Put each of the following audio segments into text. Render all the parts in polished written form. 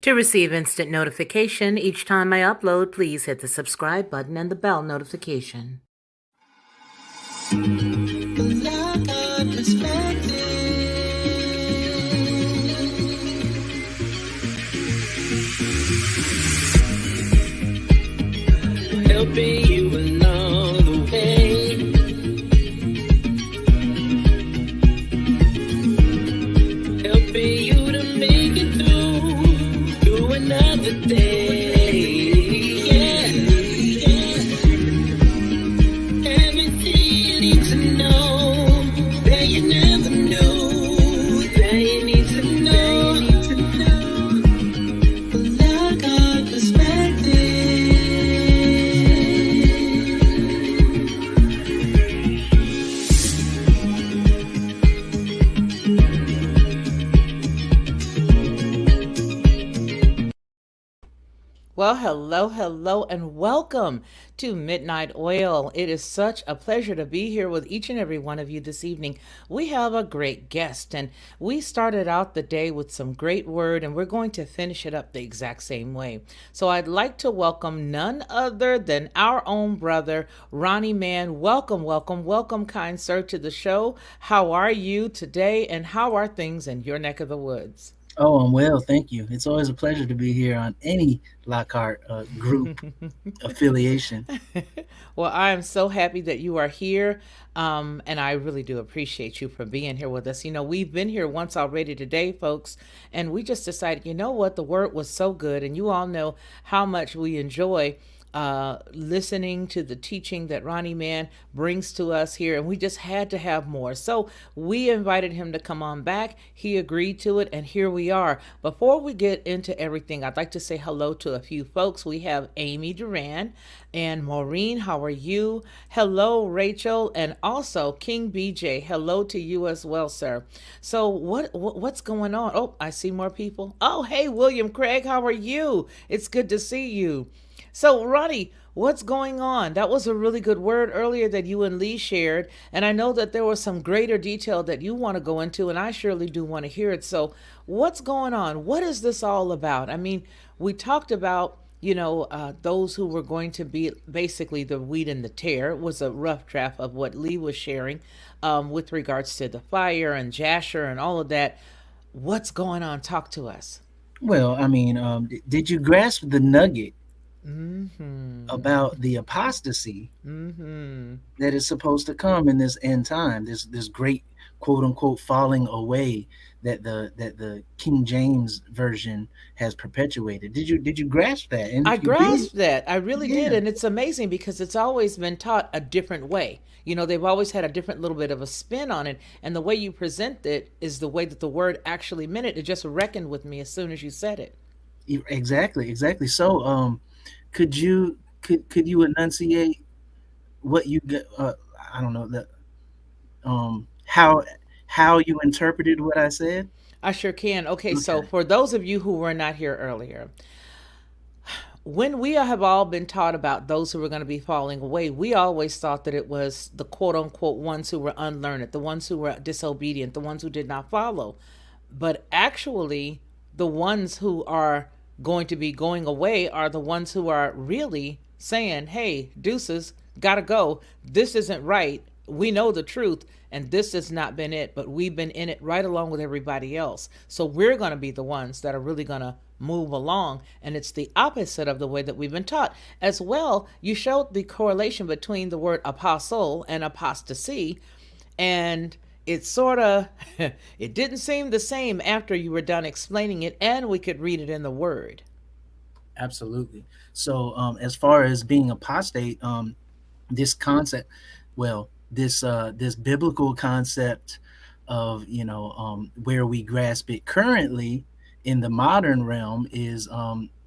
To receive instant notification each time I upload, please hit the subscribe button and the bell notification. Helping you along the way. Helping you to make it through another day. Yeah, everything you need to know that you never knew that you need to know. Like our perspective. Well, hello, and welcome to Midnight Oil. It is such a pleasure to be here with each and every one of you this evening. We have a great guest, and we started out the day with some great word, and we're going to finish it up the exact same way. So I'd like to welcome none other than our own brother, Ronnie Mann. Welcome, kind sir, to the show. How are you today, and how are things in your neck of the woods? Oh, I'm well, thank you. It's always a pleasure to be here on any Lockhart group affiliation. Well, I am so happy that you are here. And I really do appreciate you for being here with us. You know, we've been here once already today, folks, and we just decided, you know what, the word was so good. And you all know how much we enjoy listening to the teaching that Ronnie Mann brings to us here, and we just had to have more. So we invited him to come on back. He agreed to it, and here we are. Before we get into everything, I'd like to say hello to a few folks. We have Amy Duran and Maureen. How are you? Hello, Rachel, and also King BJ. Hello to you as well, sir. So what's going on? Oh, I see more people. Oh, hey, William Craig. How are you? It's good to see you. So, Ronnie, what's going on? That was a really good word earlier that you and Lee shared. And I know that there was some greater detail that you want to go into, and I surely do want to hear it. So, what's going on? What is this all about? I mean, we talked about, those who were going to be basically the wheat and the tear. It was a rough draft of what Lee was sharing with regards to the fire and Jasher and all of that. What's going on? Talk to us. Well, did you grasp the nugget Mm-hmm. about the apostasy Mm-hmm. that is supposed to come in this end time? This great quote unquote falling away that the King James version has perpetuated. Did you grasp that? And I if you did, grasped that. I really did. yeah, And it's amazing because it's always been taught a different way. You know, they've always had a different little bit of a spin on it. And the way you present it is the way that the word actually meant it. It just reckoned with me as soon as you said it. exactly. So, could you enunciate what you get? I don't know that how you interpreted what I said. I sure can. Okay, so Okay. for those of you who were not here earlier, when we have all been taught about those who were going to be falling away, we always thought that it was the quote unquote ones who were unlearned, the ones who were disobedient, the ones who did not follow. But actually, the ones who are going to be going away are the ones who are really saying, hey, deuces, gotta go. This isn't right. We know the truth, and this has not been it, but we've been in it right along with everybody else. So we're going to be the ones that are really going to move along, and it's the opposite of the way that we've been taught. As well, you showed the correlation between the word apostle and apostasy, and it sort of it didn't seem the same after you were done explaining it, and we could read it in the word. Absolutely. So, as far as being apostate, this concept, well, this biblical concept of where we grasp it currently in the modern realm is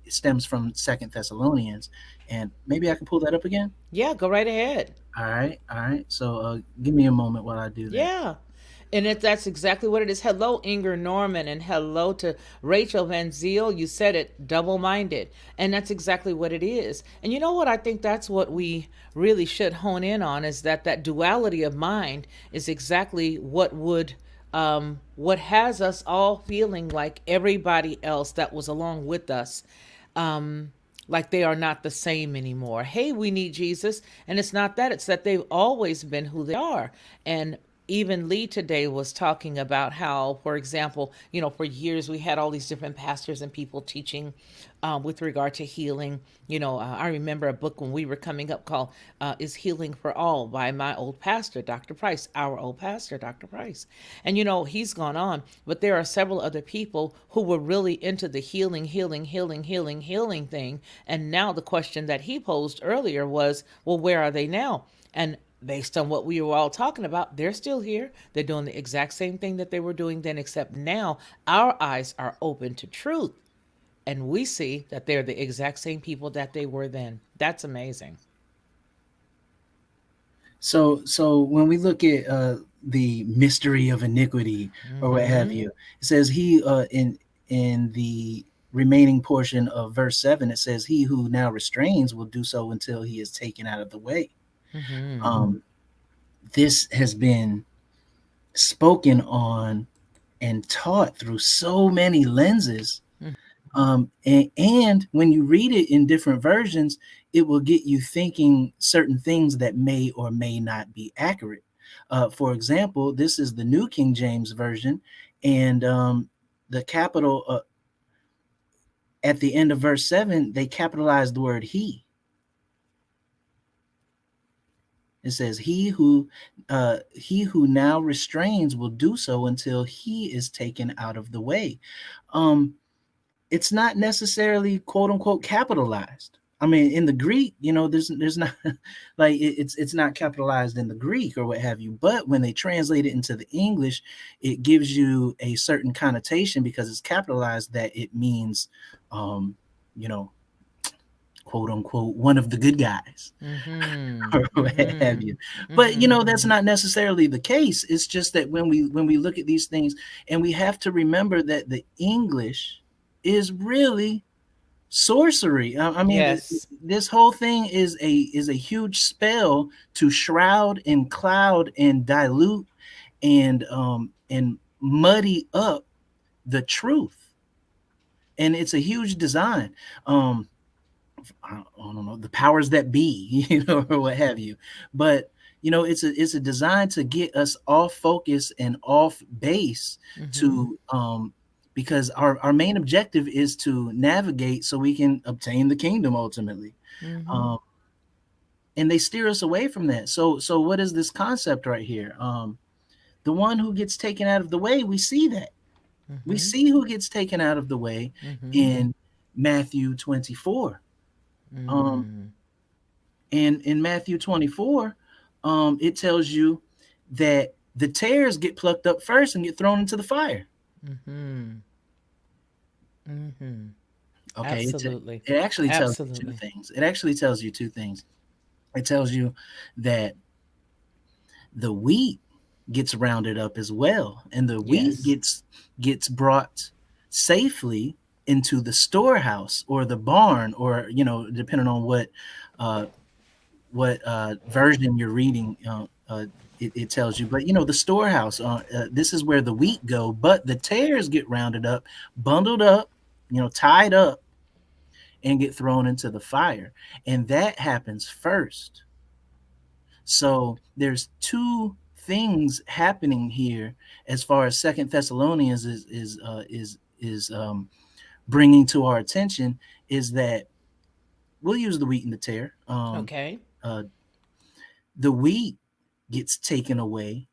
it stems from Second Thessalonians, and maybe I can pull that up again. Yeah, go right ahead. All right. So, give me a moment while I do that. Yeah. And that's exactly what it is. Hello, Inger Norman, and hello to Rachel Van Ziel. You said it, double minded. And that's exactly what it is. And you know what? I think that's what we really should hone in on is that duality of mind is exactly what would what has us all feeling like everybody else that was along with us, like they are not the same anymore. Hey, we need Jesus. And it's not that, it's that they've always been who they are. And even Lee today was talking about how, for example, for years we had all these different pastors and people teaching with regard to healing. I remember a book when we were coming up called Is Healing for All by my old pastor, Dr. Price, our old pastor, Dr. Price. And, he's gone on, but there are several other people who were really into the healing, healing, healing, healing, healing thing. And now the question that he posed earlier was, well, where are they now? And based on what we were all talking about, they're still here. They're doing the exact same thing that they were doing then, except now our eyes are open to truth. And we see that they're the exact same people that they were then. That's amazing. So when we look at the mystery of iniquity or what have Mm-hmm. you, it says he in the remaining portion of verse 7, it says he who now restrains will do so until he is taken out of the way. Mm-hmm. Um, this has been spoken on and taught through so many lenses. And when you read it in different versions, it will get you thinking certain things that may or may not be accurate. For example, this is the New King James Version, and the capital at the end of verse 7, they capitalize the word he. It says, he who now restrains will do so until he is taken out of the way. Um, it's not necessarily quote unquote capitalized. I mean, in the Greek, there's not like it's not capitalized in the Greek or what have you. But when they translate it into the English, it gives you a certain connotation because it's capitalized that it means, um, you know, quote unquote, one of the good guys Mm-hmm. or what have Mm-hmm. you. But Mm-hmm. that's not necessarily the case. It's just that when we look at these things, and we have to remember that the English is really sorcery. I mean, Yes. this whole thing is a huge spell to shroud and cloud and dilute and muddy up the truth, and it's a huge design. um I don't know, the powers that be, or what have you. But it's a design to get us off focus and off base Mm-hmm. to because our main objective is to navigate so we can obtain the kingdom ultimately. Mm-hmm. Um, and they steer us away from that. So what is this concept right here? The one who gets taken out of the way, we see that. We Mm-hmm. see who gets taken out of the way Mm-hmm. in Matthew 24. Um, Mm-hmm. And in Matthew 24, it tells you that the tares get plucked up first and get thrown into the fire. Mm-hmm. Mm-hmm. Okay, Absolutely. it actually tells you two Absolutely. things. It actually tells you two things. It tells you that the wheat gets rounded up as well, and the wheat Yes. gets brought safely into the storehouse or the barn, or depending on uh, what version you're reading. It tells you, but the storehouse. This is where the wheat go, but the tares get rounded up, bundled up, tied up, and get thrown into the fire, and that happens first. So there's two things happening here as far as Second Thessalonians is bringing to our attention, is that we'll use the wheat and the tare. Okay. Uh, the wheat gets taken away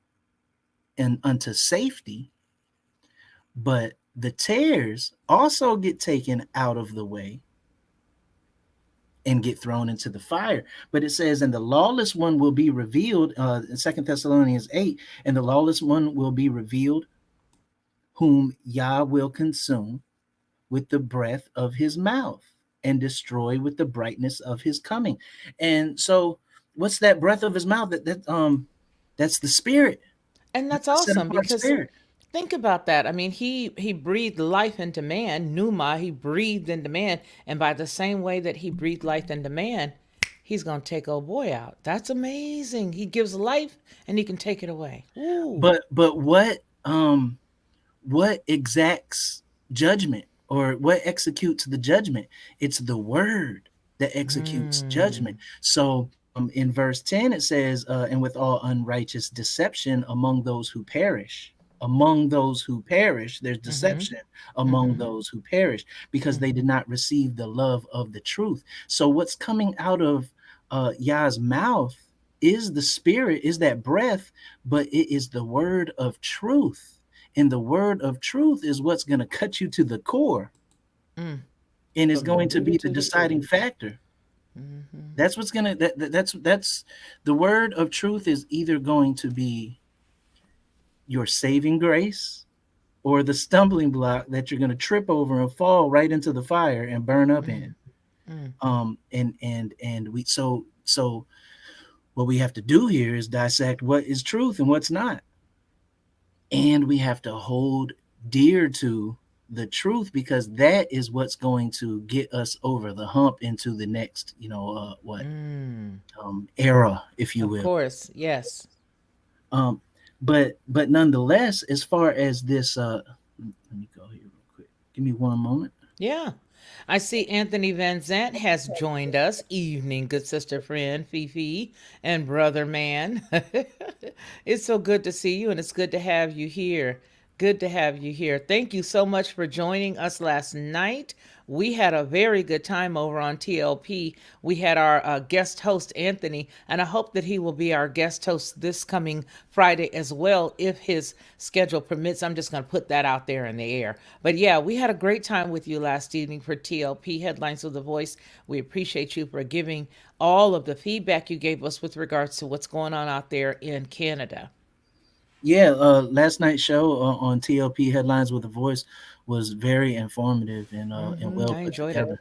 and unto safety, but the tares also get taken out of the way and get thrown into the fire. But it says, and the lawless one will be revealed, in 2 Thessalonians 8, and the lawless one will be revealed, whom Yah will consume with the breath of his mouth and destroy with the brightness of his coming. And so what's that breath of his mouth? That's the spirit. And That's that's the set awesome apart because spirit. think about that. I mean, he breathed life into man, Numa, he breathed into man, and by the same way that he breathed life into man, he's going to take old boy out. That's amazing. He gives life and he can take it away. Ooh. But what um what exacts judgment, or what executes the judgment? It's the word that executes Mm. judgment. So in verse 10 it says, and with all unrighteous deception among those who perish. Among those who perish, there's Mm-hmm. deception among Mm-hmm. those who perish, because they Mm-hmm. did not receive the love of the truth. So what's coming out of Yah's mouth is the spirit, is that breath, but it is the word of truth. And the word of truth is what's going to cut you to the core, Mm. and is From the going to rooter be the to the deciding tutor. factor. Mm-hmm. That's what's going to that's the word of truth is either going to be your saving grace, or the stumbling block that you're going to trip over and fall right into the fire and burn up Mm. in. Mm. And we so what we have to do here is dissect what is truth and what's not. And we have to hold dear to the truth, because that is what's going to get us over the hump into the next, what Mm. era, if you Of will. course, yes. um but nonetheless, as far as this, let me go here real quick, give me one moment. Yeah. I see Anthony Vanzant has joined us. Evening, good sister friend Fifi and brother man. It's so good to see you and it's good to have you here. Good to have you here. Thank you so much for joining us last night. We had a very good time over on TLP. We had our guest host, Anthony, and I hope that he will be our guest host this coming Friday as well, if his schedule permits. I'm just going to put that out there in the air. But yeah, we had a great time with you last evening for TLP Headlines of the Voice. We appreciate you for giving all of the feedback you gave us with regards to what's going on out there in Canada. Yeah, last night's show on TLP Headlines with a Voice was very informative and well I put enjoyed it. together.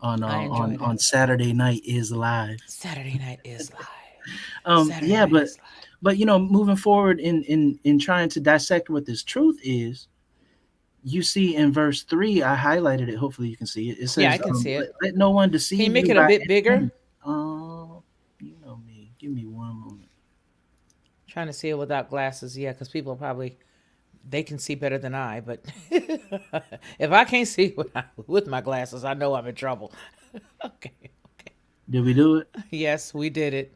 On I enjoyed it. on Saturday Night is Live. Saturday night is live. Saturday Yeah, night but is live. moving forward in trying to dissect what this truth is, you see in verse 3, I highlighted it. Hopefully you can see it. It Yeah, I says, can see it. let no one Can you deceive make you it a by bit any bigger? means. You know me. Give me one moment. Trying to see it without glasses, yeah, because people probably they can see better than I. But if I can't see with my glasses, I know I'm in trouble. Okay, okay. Did we do it? Yes, we did it.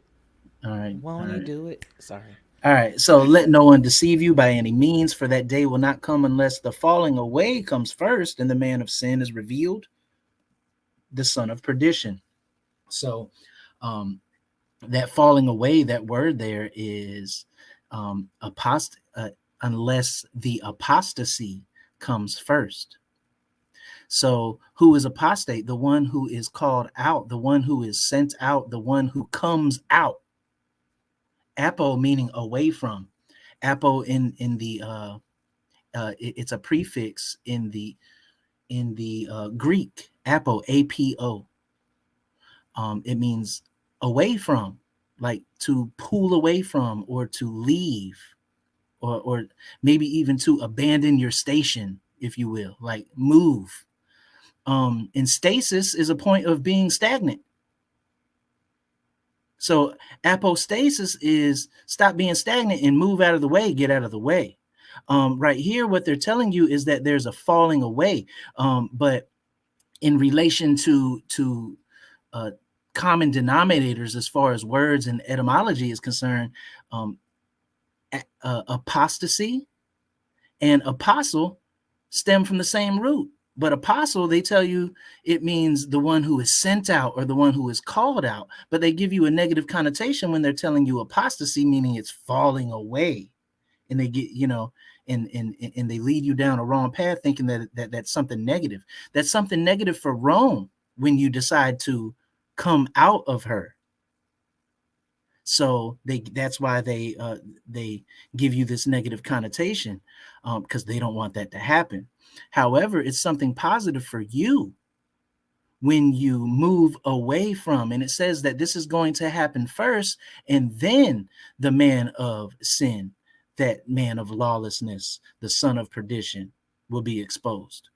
All right. All Won't he right. do it? Sorry. All right. So let no one deceive you by any means, for that day will not come unless the falling away comes first, and the man of sin is revealed, the son of perdition. So, um, that falling away, that word there is unless the apostasy comes first. So, who is apostate? The one who is called out, the one who is sent out, the one who comes out. Apo meaning away from. Apo in the it's a prefix in the Greek. Apo, apo. It means away from, like to pull away from, or to leave, or maybe even to abandon your station, if you will, like move. And stasis is a point of being stagnant. So apostasis is stop being stagnant and move out of the way, get out of the way. Right here, what they're telling you is that there's a falling away, but in relation to uh, common denominators as far as words and etymology is concerned, um, apostasy and apostle stem from the same root. But apostle, they tell you it means the one who is sent out or the one who is called out. But they give you a negative connotation when they're telling you apostasy, meaning it's falling away. And they get, and they lead you down a wrong path, thinking that's something negative. That's something negative for Rome when you decide to come out of her. So that's why they give you this negative connotation, because they don't want that to happen. However, it's something positive for you when you move away from, and it says that this is going to happen first, and then the man of sin, that man of lawlessness, the son of perdition, will be exposed.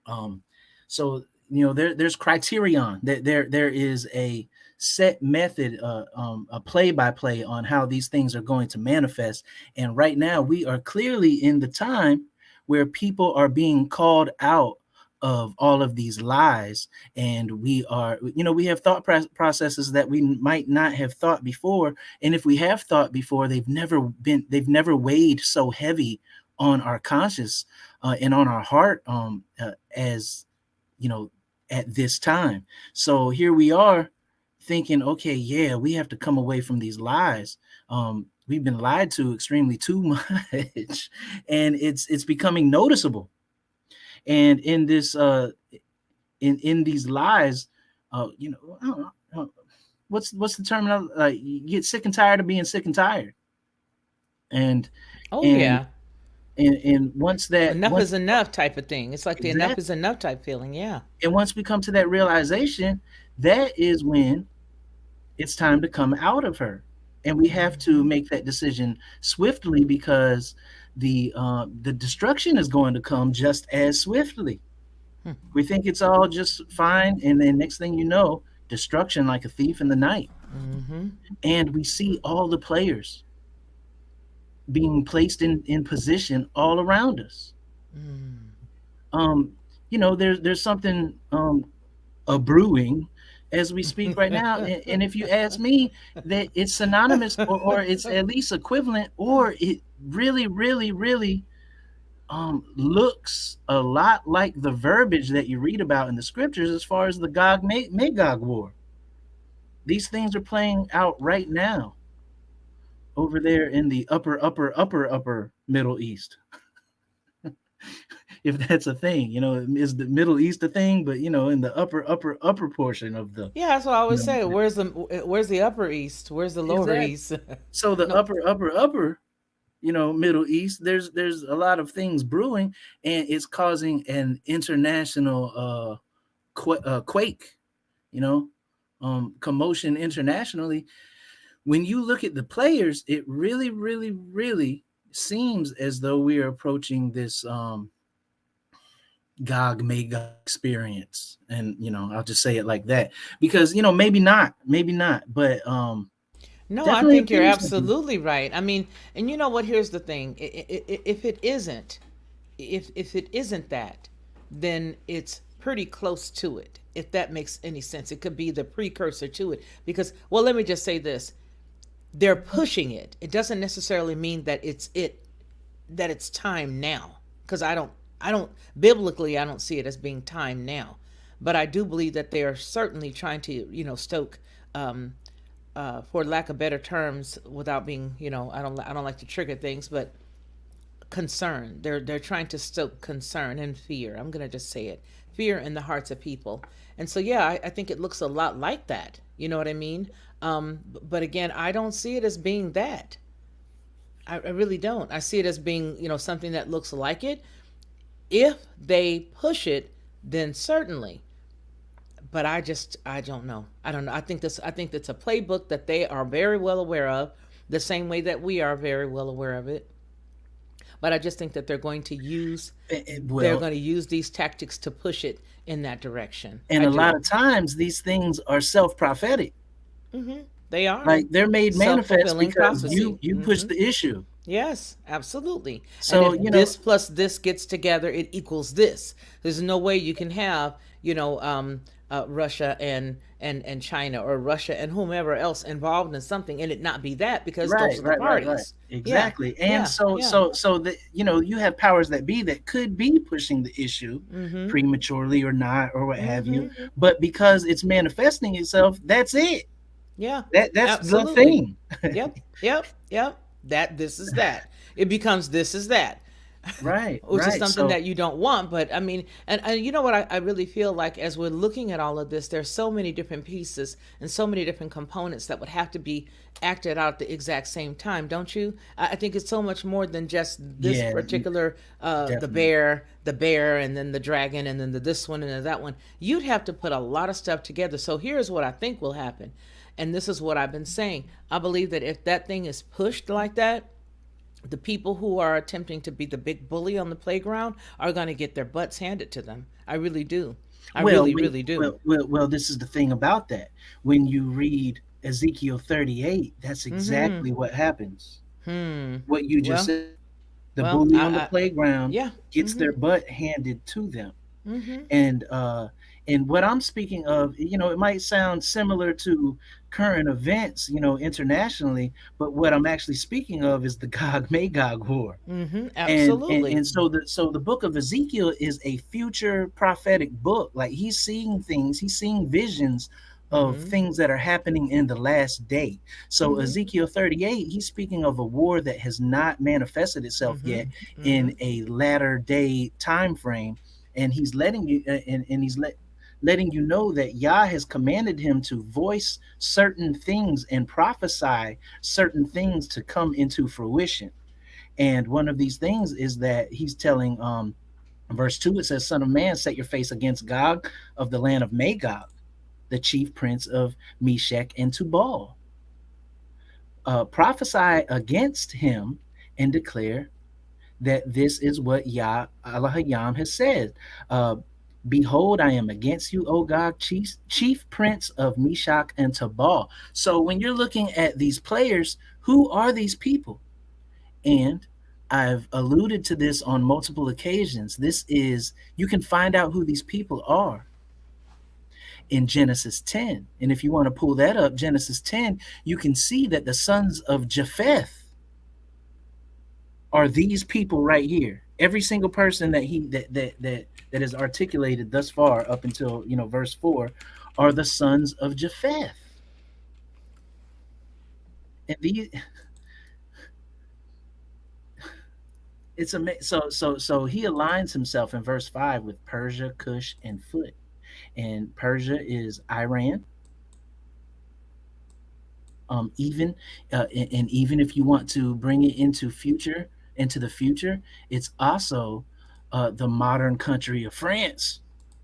Um, so there's criterion, that there is a set method, a play by play on how these things are going to manifest. And right now we are clearly in the time where people are being called out of all of these lies, and we have thought processes that we might not have thought before. And if we have thought before, they've never weighed so heavy on our conscious, and on our heart, as you know at this time. So here we are thinking, okay, yeah, we have to come away from these lies. We've been lied to extremely too much, and it's becoming noticeable. And in this in these lies, I don't know, what's the term, you get sick and tired of being sick and tired. And Oh and yeah. and once that Enough once is enough type of thing. It's like the enough exactly is enough type feeling. Yeah. and once we come to that realization, that is when it's time to come out of her. And we have to Hmm. make that decision swiftly, because the destruction is going to come just as swiftly. We think it's all just fine, and then next thing you know, destruction like a thief in the night. Mm-hmm. And we see all the players being placed in position all around us. Mm. um there's something a brewing as we speak right now. And if you ask me, that it's synonymous, or it's at least equivalent, or it really, really, really looks a lot like the verbiage that you read about in the scriptures as far as the Magog war. These things are playing out right now over there in the upper Middle East, if that's a thing. Is the Middle East a thing? But in the upper portion of the Yeah, that's what I you always know say. Where's the upper east? Where's the lower exactly. east? So the No. upper Middle East, there's a lot of things brewing, and it's causing an international quake, you know, commotion internationally. When you look at the players, it really, really, really seems as though we are approaching this Gog Magog experience. And I'll just say it like that, because maybe not, but No, I definitely think you're appears to be. absolutely right. I mean, and you know what? Here's the thing. If it isn't, if it isn't that, then it's pretty close to it. If that makes any sense, it could be the precursor to it. Because, well, let me just say this: they're pushing it. It doesn't necessarily mean that it's time now. Because I don't biblically, I don't see it as being time now. But I do believe that they are certainly trying to, stoke, for lack of better terms, without being, I don't like to trigger things, but concern. They're trying to stoke concern and fear. I'm gonna just say it, fear in the hearts of people. And so yeah, I think it looks a lot like that. You know what I mean? But again, I don't see it as being that. I really don't. I see it as being, something that looks like it. If they push it, then certainly. But I don't know. I don't know. I think that's a playbook that they are very well aware of, the same way that we are very well aware of it. But I just think that they're Well, going to use these tactics to push it in that direction. and I a lot do. of times these things are self-prophetic. They are Like, they're made self manifest fulfilling because prophecy. you push the issue. Yes, absolutely. And So if this plus this gets together, it equals this. There's no way you can have, Russia and China, or Russia and whomever else involved in something, and it not be that, because right, those are the right, parties. Yeah, exactly. And yeah, so yeah. that you have powers that be that could be pushing the issue Mm-hmm. prematurely or not, or what have you. Mm-hmm. But because it's manifesting itself, that's it. Yeah, That's the absolutely. thing. Yep, yep, yep. That this is that. It becomes this is that. Right, Which is right. something So that you don't want. But I mean, and you know what, I really feel like, as we're looking at all of this, there's so many different pieces and so many different components that would have to be acted out at the exact same time, don't you? I think it's so much more than just this yeah, particular, definitely. the bear, and then the dragon, and then the this one and the that one. You'd have to put a lot of stuff together. So here's what I think will happen, and this is what I've been saying. I believe that if that thing is pushed like that, the people who are attempting to be the big bully on the playground are going to get their butts handed to them. I really do. I Well, really, wait, really do. this is the thing about that. When you read Ezekiel 38, that's Mm-hmm. exactly what happens. Hmm. What you just Well, said. The well, bully on the I playground yeah. gets Mm-hmm. their butt handed to them. Mm-hmm. and and what I'm speaking of, it might sound similar to current events, internationally, but what I'm actually speaking of is the Gog Magog war. Mm-hmm. And Absolutely. so the book of Ezekiel is a future prophetic book. Like he's seeing things, he's seeing visions of Mm-hmm. things that are happening in the last day. So Mm-hmm. Ezekiel 38, he's speaking of a war that has not manifested itself Mm-hmm. yet Mm-hmm. in a latter day time frame. And he's letting you and letting you know that Yah has commanded him to voice certain things and prophesy certain things to come into fruition. And one of these things is that he's telling, verse 2, it says, Son of man, set your face against Gog of the land of Magog, the chief prince of Meshech and Tubal. Prophesy against him and declare that this is what Yah Alahayam has said. Uh, Behold, I am against you, O Gog, chief prince of Meshach and Tubal. So when you're looking at these players, who are these people? And I've alluded to this on multiple occasions. You can find out who these people are in Genesis 10. And if you want to pull that up, Genesis 10, you can see that the sons of Japheth are these people right here. Every single person that is articulated thus far up until verse 4 are the sons of Japheth. And these it's a so he aligns himself in verse 5 with Persia, Cush, and Phut. And Persia is Iran. Even and even if you want to bring it into the future, it's also the modern country of France.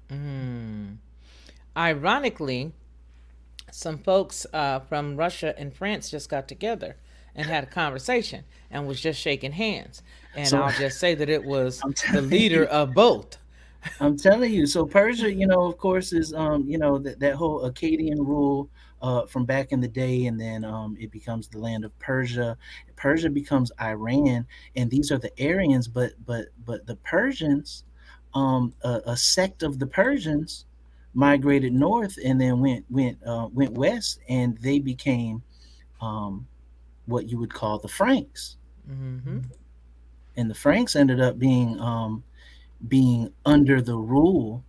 Mm. Ironically, some folks from Russia and France just got together and had a conversation and was just shaking hands. And So I'll just say that it was I'm the telling leader you, of both. I'm telling you. So Persia, of course, is that whole Akkadian rule from back in the day, and then it becomes the land of Persia. Persia becomes Iran, and these are the Aryans. But the Persians, a sect of the Persians, migrated north and then went west, and they became um, what you would call the Franks. Mm-hmm. And the Franks ended up being under the rule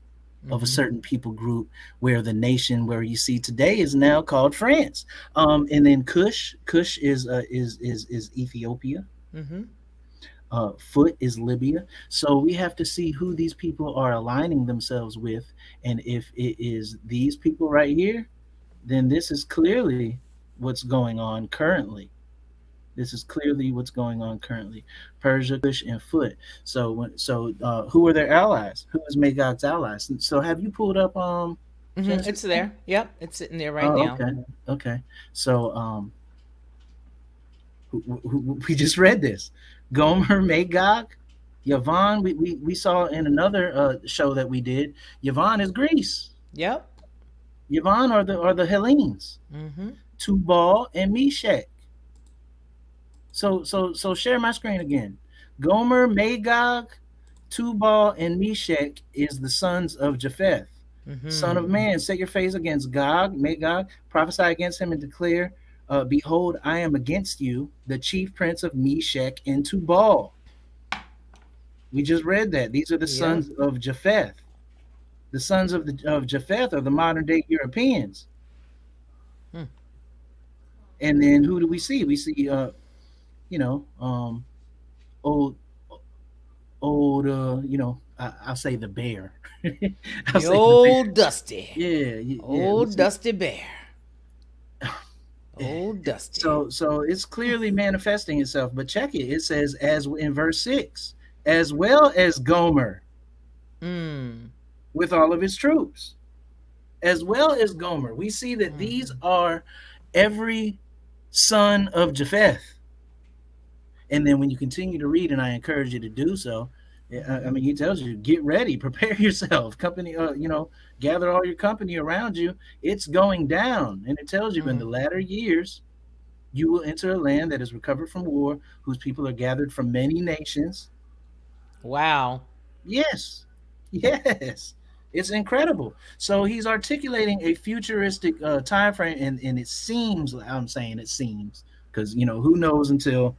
of a Mm-hmm. certain people group, where the nation where you see today is now called France. And then Cush is Ethiopia. Mm-hmm. Foot is Libya. So we have to see who these people are aligning themselves with, and if it is these people right here, then this is clearly what's going on currently. This is clearly what's going on currently. Persia, Kush, and Foot. Who are their allies? Who is Magog's allies? So have you pulled up Mm-hmm. Genesis It's 10? there. Yep, it's sitting there right Oh, now. okay, okay. So we just read this. Gomer, Magog, Yavon. We saw in another show that we did. Yavon is Greece. Yep. Yavon are the Hellenes. Mm-hmm. Tubal and Meshach. So share my screen again. Gomer, Magog, Tubal, and Meshach is the sons of Japheth. Son of Mm-hmm. man, set your face against Gog, Magog, prophesy against him and declare, behold, I am against you, the chief prince of Meshach and Tubal. We just read that. These are the Yep. sons of Japheth. The sons of Japheth are the modern day Europeans. Mm. And then who do we see? We see, you know, old I'll say the bear. I'll The say the bear. old Dusty. Yeah, yeah. We Old see. Dusty Bear. Old Dusty. So it's clearly manifesting itself. But check it. It says as in verse 6, as well as Gomer Mm. with all of his troops, as well as Gomer. We see that these Mm-hmm. are every son of Japheth. And then when you continue to read, and I encourage you to do so, I mean, he tells you, get ready, prepare yourself, company, gather all your company around you. It's going down. And it tells you in the Mm. latter years, you will enter a land that is recovered from war, whose people are gathered from many nations. Wow. Yes, yes, it's incredible. So he's articulating a futuristic time frame, and it seems, I'm saying it seems, because who knows until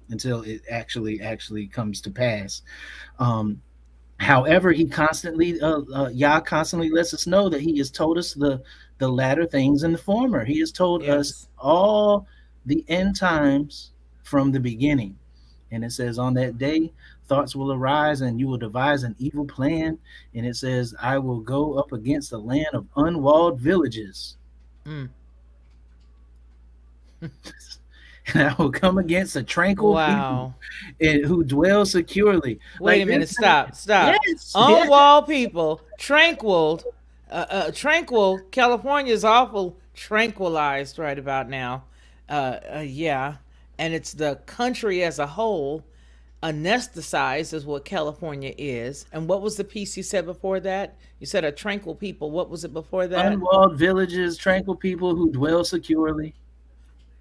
it actually comes to pass. Um, However, he constantly, Yah constantly lets us know that he has told us the latter things and the former. He has told us Yes. all the end times from the beginning. And it says, on that day, thoughts will arise and you will devise an evil plan. And it says, I will go up against a land of unwalled villages. Mm. And I will come against a tranquil people Wow. and who dwell securely. Wait Like a this, minute. Stop. Stop. yes, On yes. wall people, tranquil, tranquil. California is awful tranquilized right about now. Yeah, and it's the country as a whole anesthetized is what California is. And what was the piece you said before that? You said a tranquil people. What was it before that? Unwalled villages, tranquil people who dwell securely,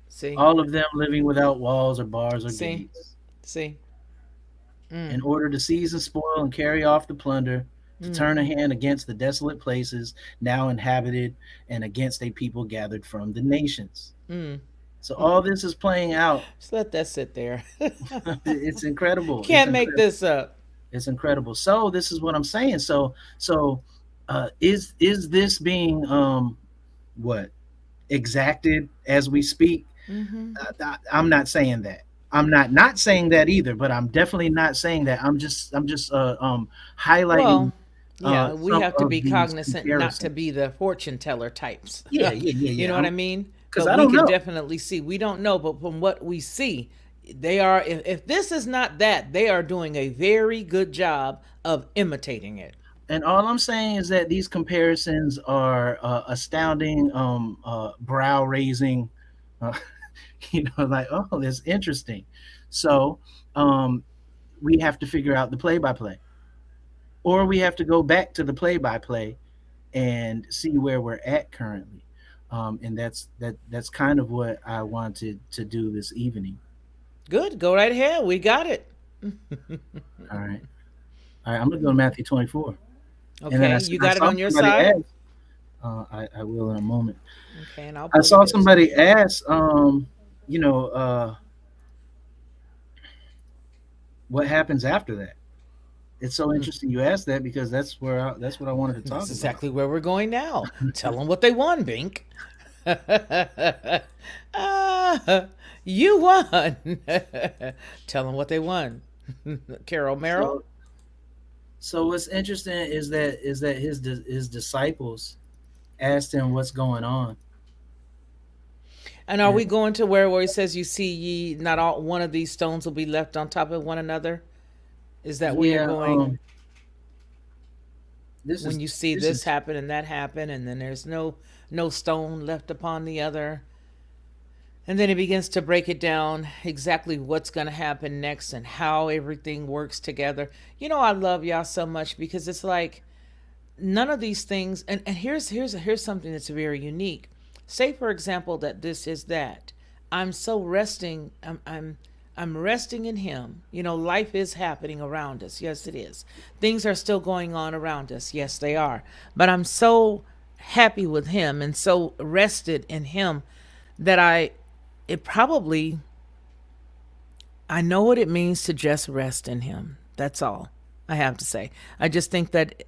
See, all of them living without walls or bars or see, gates, see. in Mm, order to seize and spoil and carry off the plunder, to mm, turn a hand against the desolate places now inhabited and against a people gathered from the nations. mm. So all this is playing out. Just let that sit there. It's incredible. It's Can't make incredible. this up. It's incredible. So this is what I'm saying. Is this being what exacted as we speak? Mm-hmm. I'm not saying that. I'm not saying that either, but I'm definitely not saying that. I'm just highlighting Well, yeah, we some have to of be these cognizant not to be comparisons. the fortune teller types. Yeah, yeah, yeah, You yeah. know what I mean? Because But I we don't can know, definitely see. We don't know, but from what we see, they are, if this is not that, they are doing a very good job of imitating it. and all I'm saying is that these comparisons are astounding, brow raising. Uh, like, oh, that's interesting. So um, we have to figure out the play by play, or we have to go back to the play by play and see where we're at currently. And that's kind of what I wanted to do this evening. Good. Go right ahead. We got it. All right. All right, I'm gonna go to Matthew 24, and then Okay. You I got it saw on your somebody side? ask. I will in a moment. Okay. And I'll I pull it saw here too. somebody ask, you know, what happens after that. It's so Mm. interesting you asked that because that's what I wanted to That's talk about. exactly where we're going now. Tell them what they won, Bink. Ah, you won. Tell them what they won. Carol Merrill. So what's interesting is that his disciples asked him what's going on. And are And we going to where he says, "You see, ye not all one of these stones will be left on top of one another"? Is that where you're yeah, going? this When is you see this this is happen and that happen, and then there's no stone left upon the other, and then he begins to break it down exactly what's going to happen next and how everything works together. You know, I love y'all so much because it's like none of these things. And here's something that's very unique. Say, for example, that this is that. I'm so resting. I'm resting in Him. You know, life is happening around us. Yes, it is. Things are still going on around us. Yes, they are. But I'm so happy with Him and so rested in Him that it probably, I know what it means to just rest in Him. That's all I have to say. I just think that,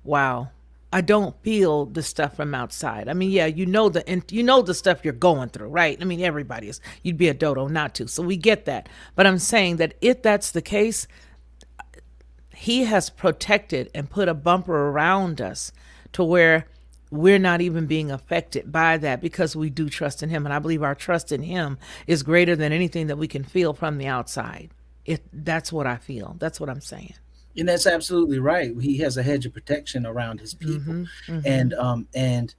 wow, I don't feel the stuff from outside. I mean, yeah, you know the stuff you're going through, right? I mean, everybody is. You'd be a dodo not to. So we get that. But I'm saying that if that's the case, He has protected and put a bumper around us to where we're not even being affected by that because we do trust in Him. And I believe our trust in Him is greater than anything that we can feel from the outside. That's what I feel. That's what I'm saying. and that's absolutely right. He has a hedge of protection around his people, Mm-hmm. Mm-hmm. and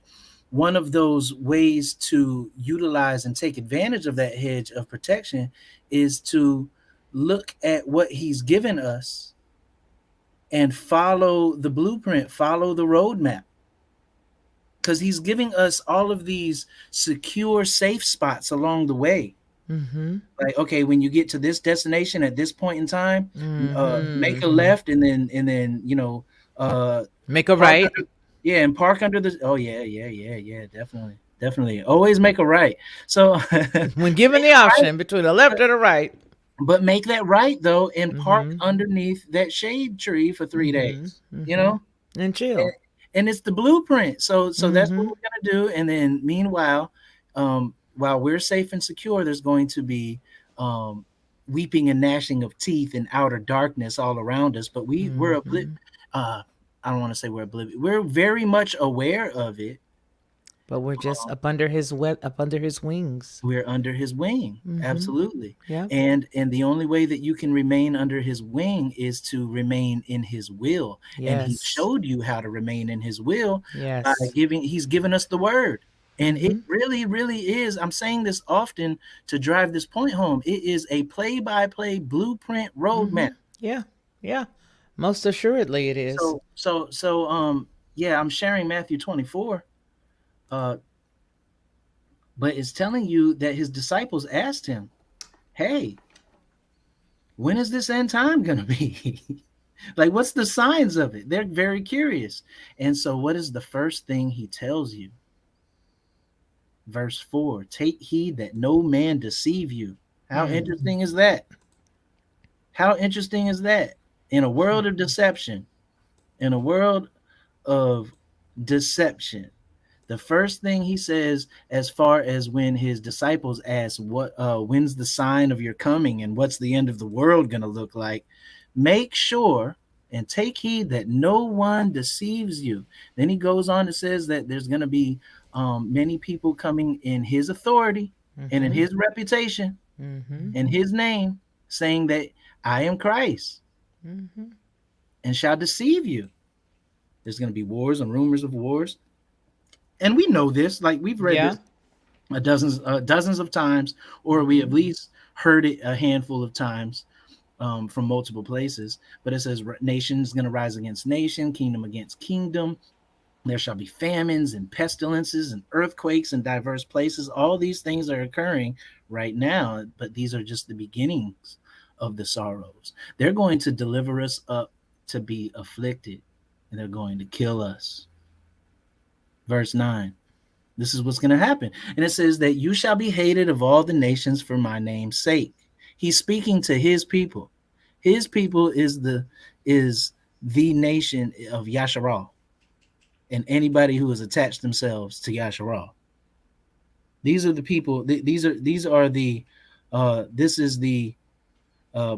one of those ways to utilize and take advantage of that hedge of protection is to look at what he's given us and follow the blueprint, follow the roadmap. Because he's giving us all of these secure, safe spots along the way. Mm-hmm. Like, okay, when you get to this destination at this point in time, make Mm-hmm. a left, and then Make a park right. under, yeah, and park under the. Oh yeah, yeah, yeah, yeah, definitely, definitely. Always make a right. So make When given the a right, option between a left or the right. but make that right though, and park Mm-hmm. underneath that shade tree for three Mm-hmm. days. You Mm-hmm. know, And and, chill. and it's the blueprint. So that's what Mm-hmm. we're gonna do. And then meanwhile, while we're safe and secure, there's going to be um, weeping and gnashing of teeth and outer darkness all around us. But Mm-hmm. uh, I don't want to say we're oblivious. We're very much aware of it. But we're just up under his up under his wings. We're under his wing, Mm-hmm. absolutely. Yeah. And the only way that you can remain under his wing is to remain in his will. And he Yes. showed you how to remain in his will by Yes. he's given us the word. And it Mm-hmm. really, really is. I'm saying this often to drive this point home. It is a play-by-play blueprint Mm-hmm. roadmap. Yeah. Yeah. Most assuredly it is. So yeah, I'm sharing Matthew 24. Uh, but it's telling you that his disciples asked him, hey, when is this end time going to be? Like, what's the signs of it? They're very curious. And so, what is the first thing he tells you? Verse 4, take heed that no man deceive you. How Mm. interesting is that? How interesting is that? In a world of deception, in a world of deception, the first thing he says, as far as when his disciples ask, what when's the sign of your coming and what's the end of the world going to look like, make sure and take heed that no one deceives you. Then he goes on and says that there's going to be many people coming in his authority and in Mm-hmm. his reputation Mm-hmm. and his name, saying that I am Christ, Mm-hmm. and shall deceive you. There's going to be wars and rumors of wars, and we know this. Like, we've read Yeah. this dozens of times, or we at Mm-hmm. least heard it a handful of times from multiple places. But it says nation is going to rise against nation, kingdom against kingdom. There shall be famines and pestilences and earthquakes in diverse places. All these things are occurring right now, but these are just the beginnings of the sorrows. They're going to deliver us up to be afflicted, and they're going to kill us. Verse 9. This is what's going to happen. And it says that you shall be hated of all the nations for my name's sake. He's speaking to his people. His people is the nation of Yasharal, and anybody who has attached themselves to Yasharal. These are the people. These are the this is the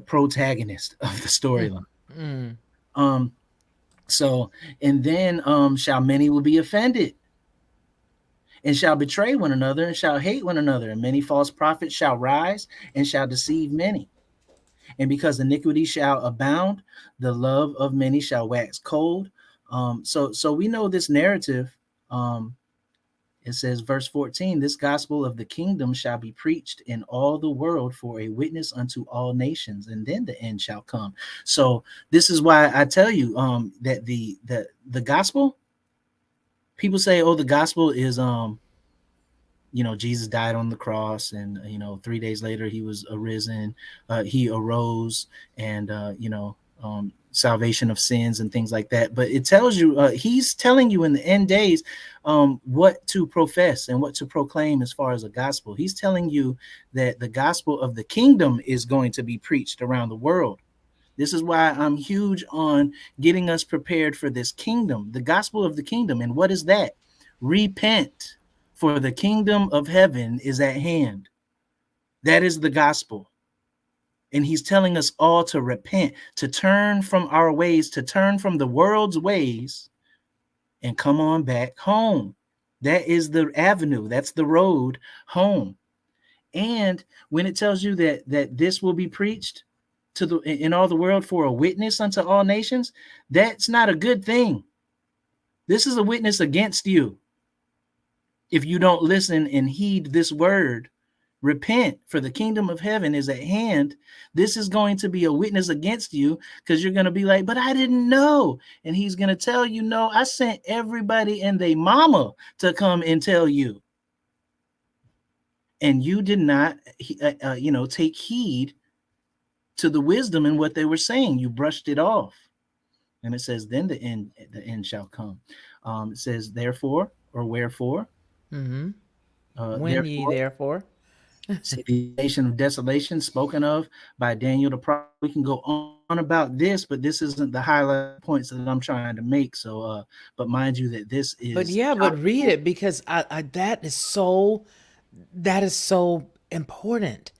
protagonist of the storyline. Mm. Um so and then shall many will be offended, and shall betray one another, and shall hate one another, and many false prophets shall rise and shall deceive many. And because iniquity shall abound, the love of many shall wax cold. So we know this narrative. It says, verse 14, this gospel of the kingdom shall be preached in all the world for a witness unto all nations, and then the end shall come. So this is why I tell you that the gospel, people say, oh, the gospel is Jesus died on the cross, and 3 days later he was arisen, he arose, and salvation of sins and things like that. But it tells you, he's telling you in the end days what to profess and what to proclaim as far as a gospel. He's telling you that the gospel of the kingdom is going to be preached around the world. This is why I'm huge on getting us prepared for this kingdom, the gospel of the kingdom. And what is that? Repent, for the kingdom of heaven is at hand. That is the gospel. And he's telling us all to repent, to turn from our ways, to turn from the world's ways and come on back home. That is the avenue. That's the road home. And when it tells you that this will be preached in all the world for a witness unto all nations, that's not a good thing. This is a witness against you if you don't listen and heed this word Repent, for the kingdom of heaven is at hand. This is going to be a witness against you, because you're going to be like, but I didn't know. And he's going to tell you, no, I sent everybody and their mama to come and tell you. And you did not, take heed to the wisdom in what they were saying. You brushed it off. And it says, then the end shall come. It says, therefore, or wherefore, Mm-hmm. When ye therefore, therefore. see the nation of desolation spoken of by Daniel the prophet. We can go on about this, but this isn't the highlight points that I'm trying to make. So, but mind you, that this But is yeah, but read it, because I that is so important.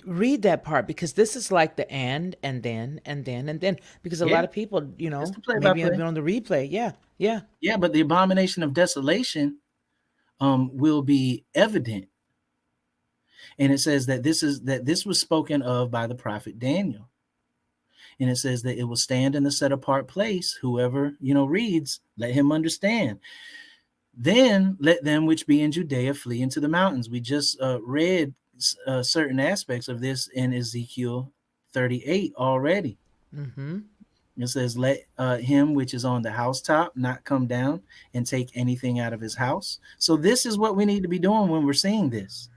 Read that part, because this is like the and then and then and then, because a yeah, lot of people, it's the play by maybe play. even on the replay. Yeah, yeah. Yeah, but the abomination of desolation will be evident, and it says that this was spoken of by the prophet Daniel. And it says that it will stand in the set apart place. Whoever reads, let him understand. Then let them which be in Judea flee into the mountains. We just read certain aspects of this in Ezekiel 38 already. Mm-hmm. It says, let him which is on the housetop not come down and take anything out of his house. So this is what we need to be doing when we're seeing this.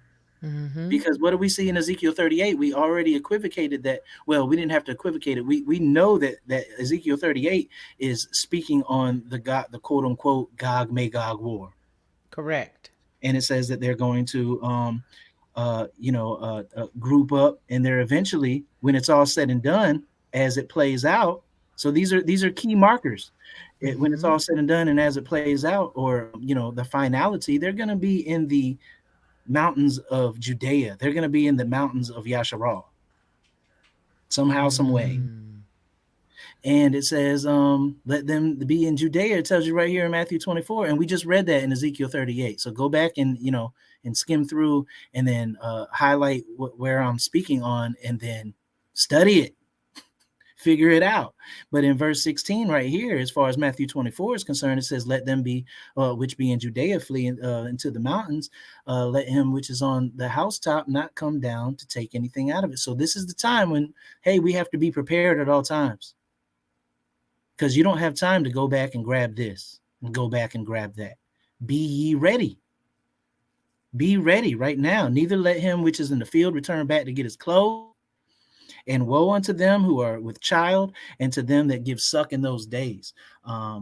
Mm-hmm. Because what do we see in Ezekiel 38? We already equivocated that. Well, we didn't have to equivocate it. We know that Ezekiel 38 is speaking on the quote unquote Gog Magog war. Correct. And it says that they're going to group up, and they're eventually, when it's all said and done, as it plays out. So these are key markers. When it's Mm-hmm. all said and done, and as it plays out, or the finality, they're going to be in the mountains of Judea. They're going to be in the mountains of Yasharal, somehow, some way. Mm. And it says, let them be in Judea. It tells you right here in Matthew 24. And we just read that in Ezekiel 38. So go back and skim through, and then highlight where I'm speaking on, and then study it, figure it out. But in verse 16 right here, as far as Matthew 24 is concerned, it says, let them be which be in Judea flee into the mountains. Let him which is on the housetop not come down to take anything out of it. So this is the time when, hey, we have to be prepared at all times, because you don't have time to go back and grab this and go back and grab that. Be ye ready. Be ready right now. Neither let him which is in the field return back to get his clothes. And woe unto them who are with child, and to them that give suck in those days. Let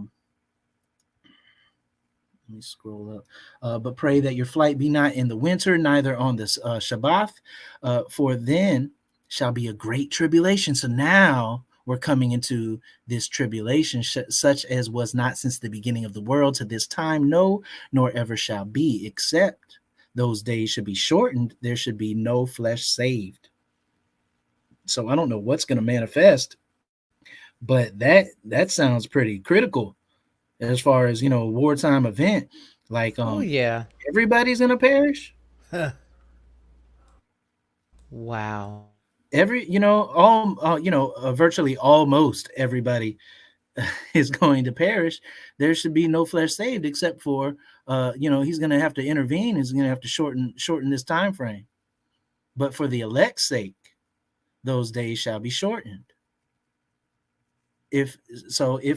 me scroll up. But pray that your flight be not in the winter, neither on the Shabbath, for then shall be a great tribulation. So now we're coming into this tribulation, such as was not since the beginning of the world to this time, no, nor ever shall be, except those days should be shortened. There should be no flesh saved. So I don't know what's going to manifest, but that sounds pretty critical as far as wartime event. Like Oh yeah. everybody's in a parish. Wow. Virtually almost everybody is going to perish. There should be no flesh saved, except for he's going to have to intervene. He's going to have to shorten this time frame. But for the elect's sake, those days shall be shortened. If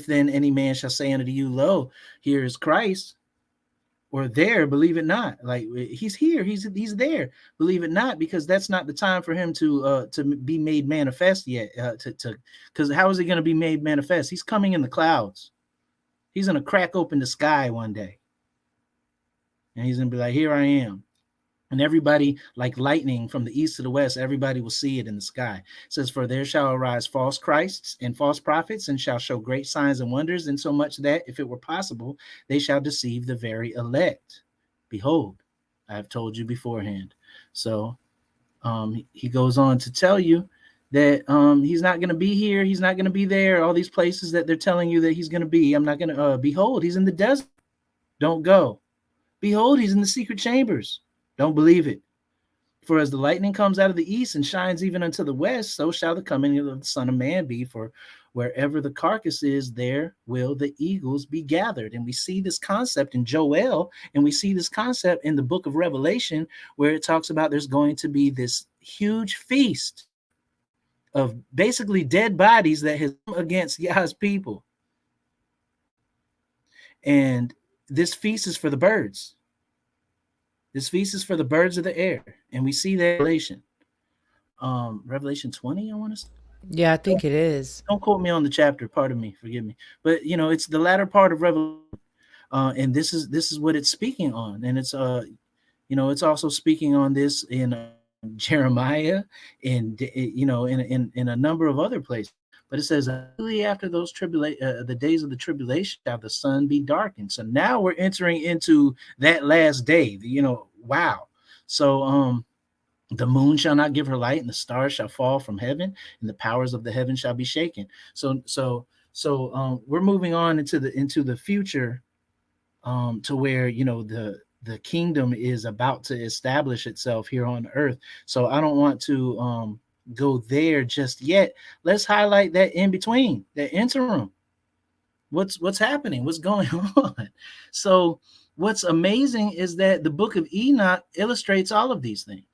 then any man shall say unto you, lo, here is Christ, or there, believe it not. Like, he's here, he's there, believe it not, because that's not the time for him to be made manifest yet. Because how is he going to be made manifest? He's coming in the clouds. He's going to crack open the sky one day, and he's going to be like, here I am. And everybody, like lightning from the east to the west, everybody will see it in the sky. It says, for there shall arise false Christs and false prophets, and shall show great signs and wonders, insomuch that, if it were possible, they shall deceive the very elect. Behold, I have told you beforehand. So he goes on to tell you that he's not going to be here. He's not going to be there. All these places that they're telling you that he's going to be. I'm not going to, behold, he's in the desert. Don't go. Behold, he's in the secret chambers. Don't believe it. For as the lightning comes out of the east and shines even unto the west, so shall the coming of the Son of Man be. For Wherever the carcass is, there will the eagles be gathered. And we see this concept in Joel, and we see this concept in the book of Revelation, where it talks about there's going to be this huge feast of basically dead bodies that has come against Yah's people. And this feast is for the birds. This feast is for the birds of the air. And we see that in Revelation. Revelation 20, I want to say. Yeah, I Don't, think it is. don't quote me on the chapter, pardon me, forgive me. But it's the latter part of Revelation. And this is what it's speaking on. And it's also speaking on this in Jeremiah, and in a number of other places. But it says, "Immediately after the days of the tribulation, shall the sun be darkened." So now we're entering into that last day. Wow. So the moon shall not give her light, and the stars shall fall from heaven, and the powers of the heaven shall be shaken. So we're moving on into the future, to where the kingdom is about to establish itself here on earth. So I don't want to go there just yet. Let's highlight that in between, that interim. What's happening? What's going on? So what's amazing is that the book of Enoch illustrates all of these things.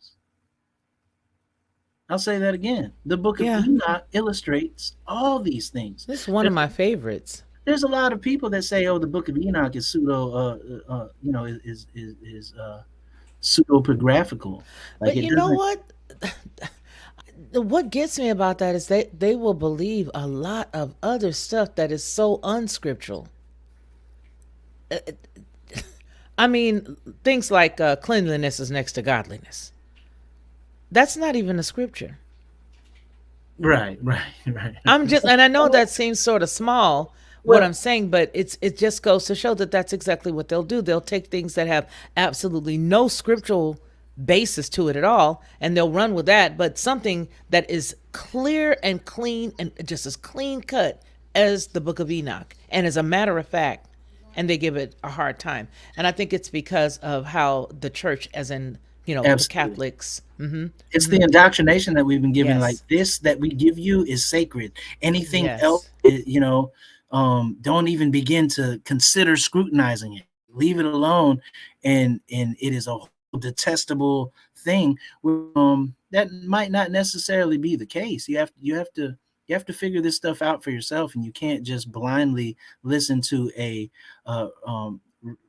I'll say that again. The book of Yeah, Enoch illustrates all these things. this is one of There's my favorites. there's a lot of people that say, "Oh, the Book of Enoch is pseudepigraphical." Like But it you know doesn't. what? What gets me about that is they will believe a lot of other stuff that is so unscriptural. I mean, things like cleanliness is next to godliness. That's not even a scripture. Right, right, right. I'm just, and I know that seems sort of small, what Well, I'm saying, but it just goes to show that that's exactly what they'll do. They'll take things that have absolutely no scriptural basis to it at all, and they'll run with that. But something that is clear and clean and just as clean cut as the Book of Enoch, and as a matter of fact, and they give it a hard time. And I think it's because of how the church, as in the absolutely. Catholics. It's the indoctrination that we've been given. Like, Yes, this that we give you is sacred. Anything else, yes, don't even begin to consider scrutinizing it. Leave it alone, and it is a detestable thing. That might not necessarily be the case. You have to figure this stuff out for yourself, and you can't just blindly listen to a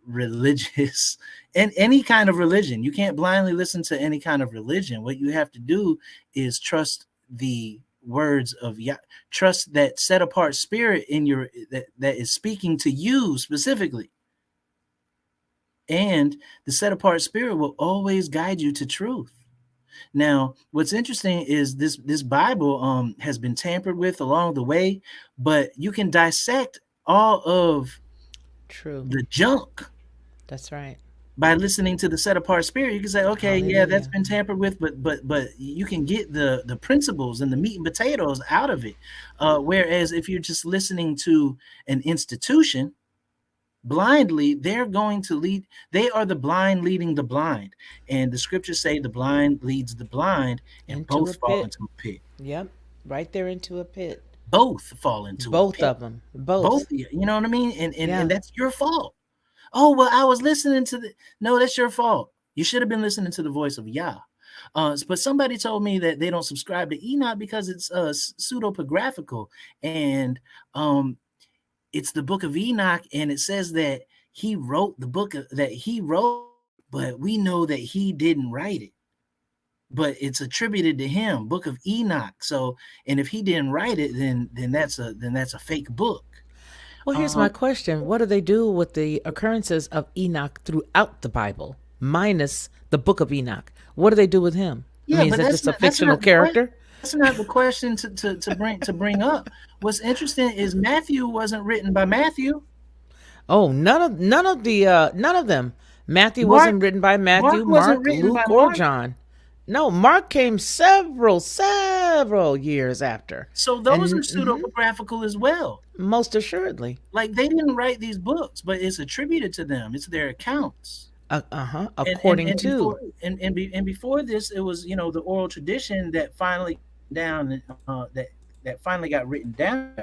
religious and any kind of religion. You can't blindly listen to any kind of religion. What you have to do is trust the words of Yah, trust that set apart spirit in your that is speaking to you specifically. And the set apart spirit will always guide you to truth. Now, what's interesting is this Bible has been tampered with along the way, but you can dissect all of true. the junk That's right. by listening to the set apart spirit. You can say, okay, yeah, that's Hallelujah. been tampered with, but you can get the principles and the meat and potatoes out of it. Whereas if you're just listening to an institution blindly, they're going to lead. They are the blind leading the blind, and the scriptures say the blind leads the blind, and Into a both fall pit. into a pit. Yep. Right there into a pit. Both fall into a Both pit. of them. Both Both. of you. You know what I mean? And Yeah. that's your fault. Oh, well, I was listening to the. No, that's your fault. You should have been listening to the voice of Yah. But somebody told me that they don't subscribe to Enoch because it's pseudepigraphical, and it's the book of Enoch, and it says that he wrote the book that he wrote, but we know that he didn't write it. But it's attributed to him, Book of Enoch. So, and if he didn't write it, then that's a fake book. Well, here's my Um, question. What do they do with the occurrences of Enoch throughout the Bible, minus the book of Enoch? What do they do with him? I Yeah, mean, is but that that's just a not that's fictional not the question. character? That's not the question to bring up. What's interesting is Matthew wasn't written by Matthew. Oh, none of them. Matthew Mark wasn't written by Mark Matthew, wasn't Mark, written by Luke, or Mark. John. No, Mark came several years after. So those are And pseudepigraphical as well. most assuredly. Like, they didn't write these books, but it's attributed to them. It's their accounts. Uh-huh. And and According and to. before and before this, it was the oral tradition that finally down that finally got written down.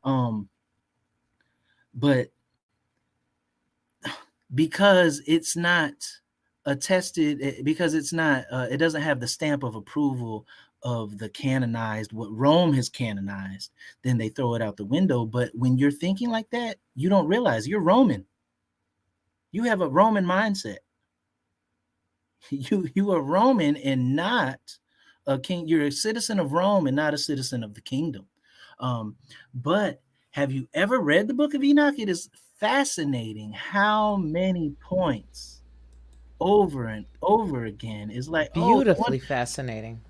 Um, but because it's not attested, because it's not, it doesn't have the stamp of approval of the canonized, what Rome has canonized, then they throw it out the window. But when you're thinking like that, you don't realize you're Roman. You have a Roman mindset. You are Roman and not a king. You're a citizen of Rome and not a citizen of the kingdom. But have you ever read the Book of Enoch? It is fascinating how many points over and over again is like, oh, Beautifully fascinating.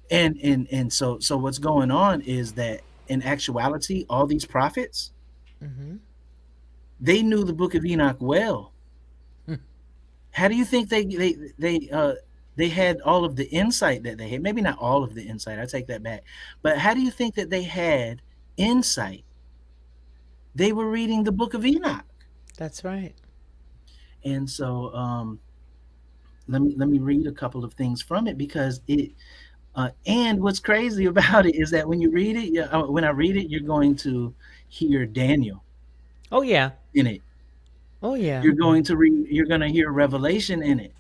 and so what's going on is that in actuality, all these prophets, Mm-hmm. they knew the Book of Enoch well. How do you think they had all of the insight that they had? Maybe not all of the insight. I take that back. But how do you think that they had insight? They were reading the Book of Enoch, That's right. and so let me read a couple of things from it because it. And what's crazy about it is that when you read it, when I read it, you're going to hear Daniel Oh yeah. in it. Oh yeah. You're going to read. You're going to hear Revelation in it.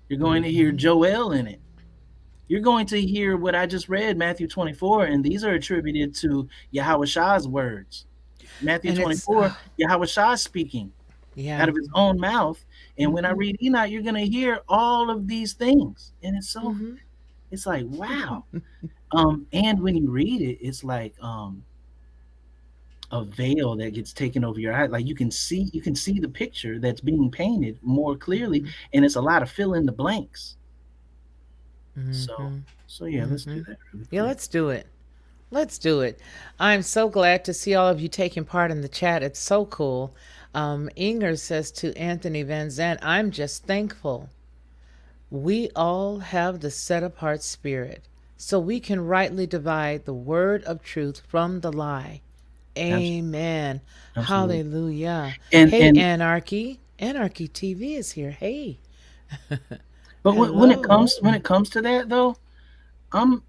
You're going to hear Mm-hmm. Joel in it. You're going to hear what I just read, Matthew 24, and these are attributed to Yahweh Shah's words. Matthew And it's 24, Yahweh Shah speaking out yeah. of his own mouth. And when I Mm-hmm. read Enoch, you're going to hear all of these things. And Mm-hmm. it's like, wow. And when you read it, it's like a veil that gets taken over your eye. Like you can see the picture that's being painted more clearly, Mm-hmm. and it's a lot of fill in the blanks. So Mm-hmm. so yeah, let's Mm-hmm. do that really Yeah, quick. let's do it. Let's do it. I'm so glad to see all of you taking part in the chat. It's so cool. Inger says to Anthony Vanzant, I'm just thankful we all have the set apart spirit so we can rightly divide the word of truth from the lie. Absolutely. Amen. Absolutely. Hallelujah. And Hey, and Anarchy. Anarchy TV is here. Hey. but when it Hello. comes to that though, I'm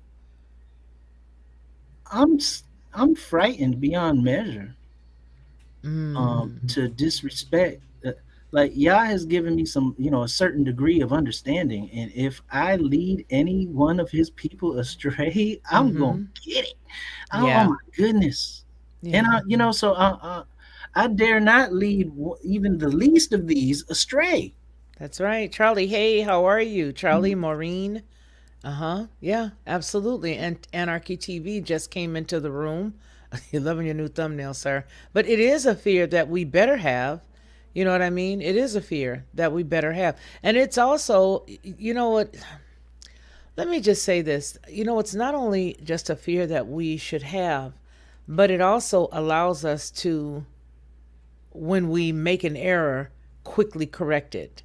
I'm s- I'm frightened beyond measure Mm. to disrespect. Like Yah has given me some, a certain degree of understanding, and if I lead any one of His people astray, I'm gonna Mm-hmm. get it. Oh Yeah. my goodness! And Yeah. so I dare not lead even the least of these astray. That's right. Charlie, hey, how are you? Charlie, Maureen. Uh-huh. Yeah, absolutely. And Anarchy TV just came into the room. You're loving your new thumbnail, sir. But it is a fear that we better have. You know what I mean? It is a fear that we better have. And it's also, you know what? Let me just say this. It's not only just a fear that we should have, but it also allows us to, when we make an error, quickly correct it.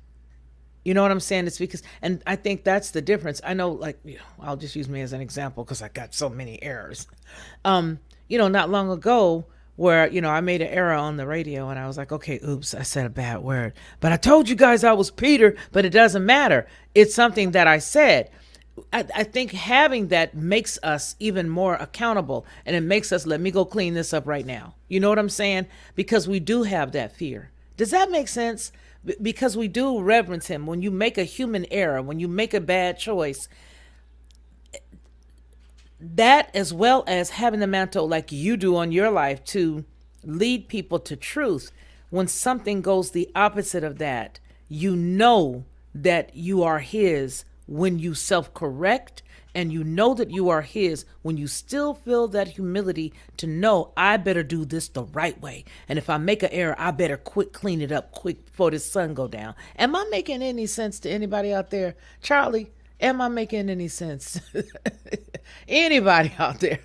You know what I'm saying? It's because, and I think that's the difference. I know, like, I'll just use me as an example because I got so many errors. Um, not long ago, where, I made an error on the radio and I was like, okay, oops, I said a bad word. But I told you guys I was Peter, but it doesn't matter. It's something that I said. I think having that makes us even more accountable and it makes us, let me go clean this up right now. You know what I'm saying? Because we do have that fear. Does that make sense? Because we do reverence him. When you make a human error, when you make a bad choice, that as well as having the mantle like you do on your life to lead people to truth, when something goes the opposite of that, you know that you are his when you self correct, and you know that you are his when you still feel that humility to know I better do this the right way, and if I make an error I better quick clean it up quick before the sun go down. Am I making any sense to anybody out there? Charlie, am I making any sense? Anybody out there?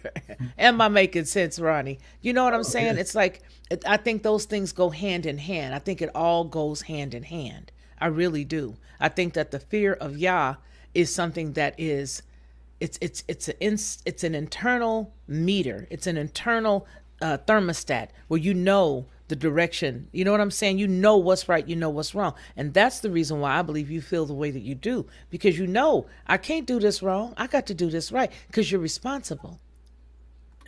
Am I making sense, Ronnie? You know what I'm Oh yeah. saying? It's like, I think those things go hand in hand. I think it all goes hand in hand. I really do. I think that the fear of Yah is something that is, it's an internal meter. It's an internal thermostat where you know the direction. You know what I'm saying? You know what's right. You know what's wrong, and that's the reason why I believe you feel the way that you do, because you know I can't do this wrong. I got to do this right because you're responsible.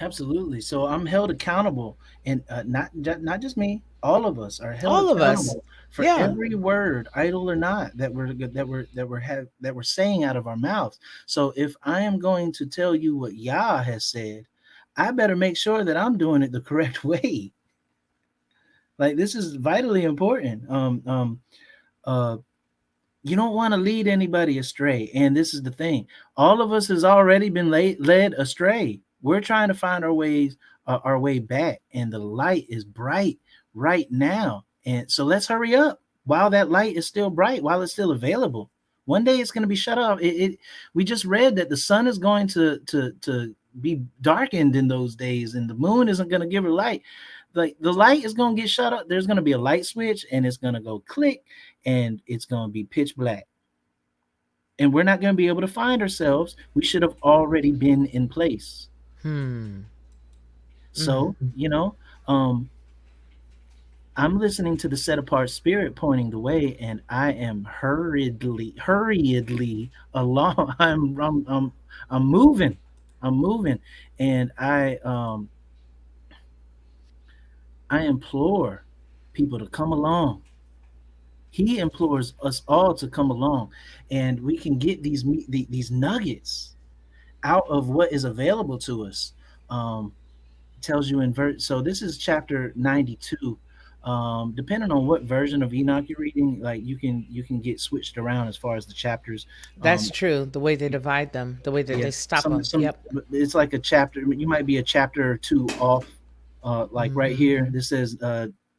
Absolutely. So I'm held accountable, and not just me. All of us are held All of us. accountable for Yeah. every word, idle or not, that we're saying out of our mouths. So if I am going to tell you what Yah has said, I better make sure that I'm doing it the correct way. Like this is vitally important. Uh, you don't want to lead anybody astray, and this is the thing, all of us has already been led astray. We're trying to find our way back, and the light is bright right now, and so let's hurry up while that light is still bright, while it's still available. One day it's going to be shut off. We just read that the sun is going to be darkened in those days, and the moon isn't going to give her light. Like the light is going to get shut up. There's going to be a light switch, and it's going to go click, and it's going to be pitch black, and we're not going to be able to find ourselves. We should have already been in place. Hmm. So um I'm listening to the set apart spirit pointing the way, and I am hurriedly along. I'm moving. I'm moving, and I implore people to come along. He implores us all to come along, and we can get these nuggets out of what is available to us. Um, Tells you in verse. So this is chapter 92. Depending on what version of Enoch you're reading, like you can get switched around as far as the chapters. That's Um, true. The way they divide them, the way that yeah, they stop them. some Yep. it's like a chapter. You might be a chapter or two off. Like right Mm-hmm. here, this says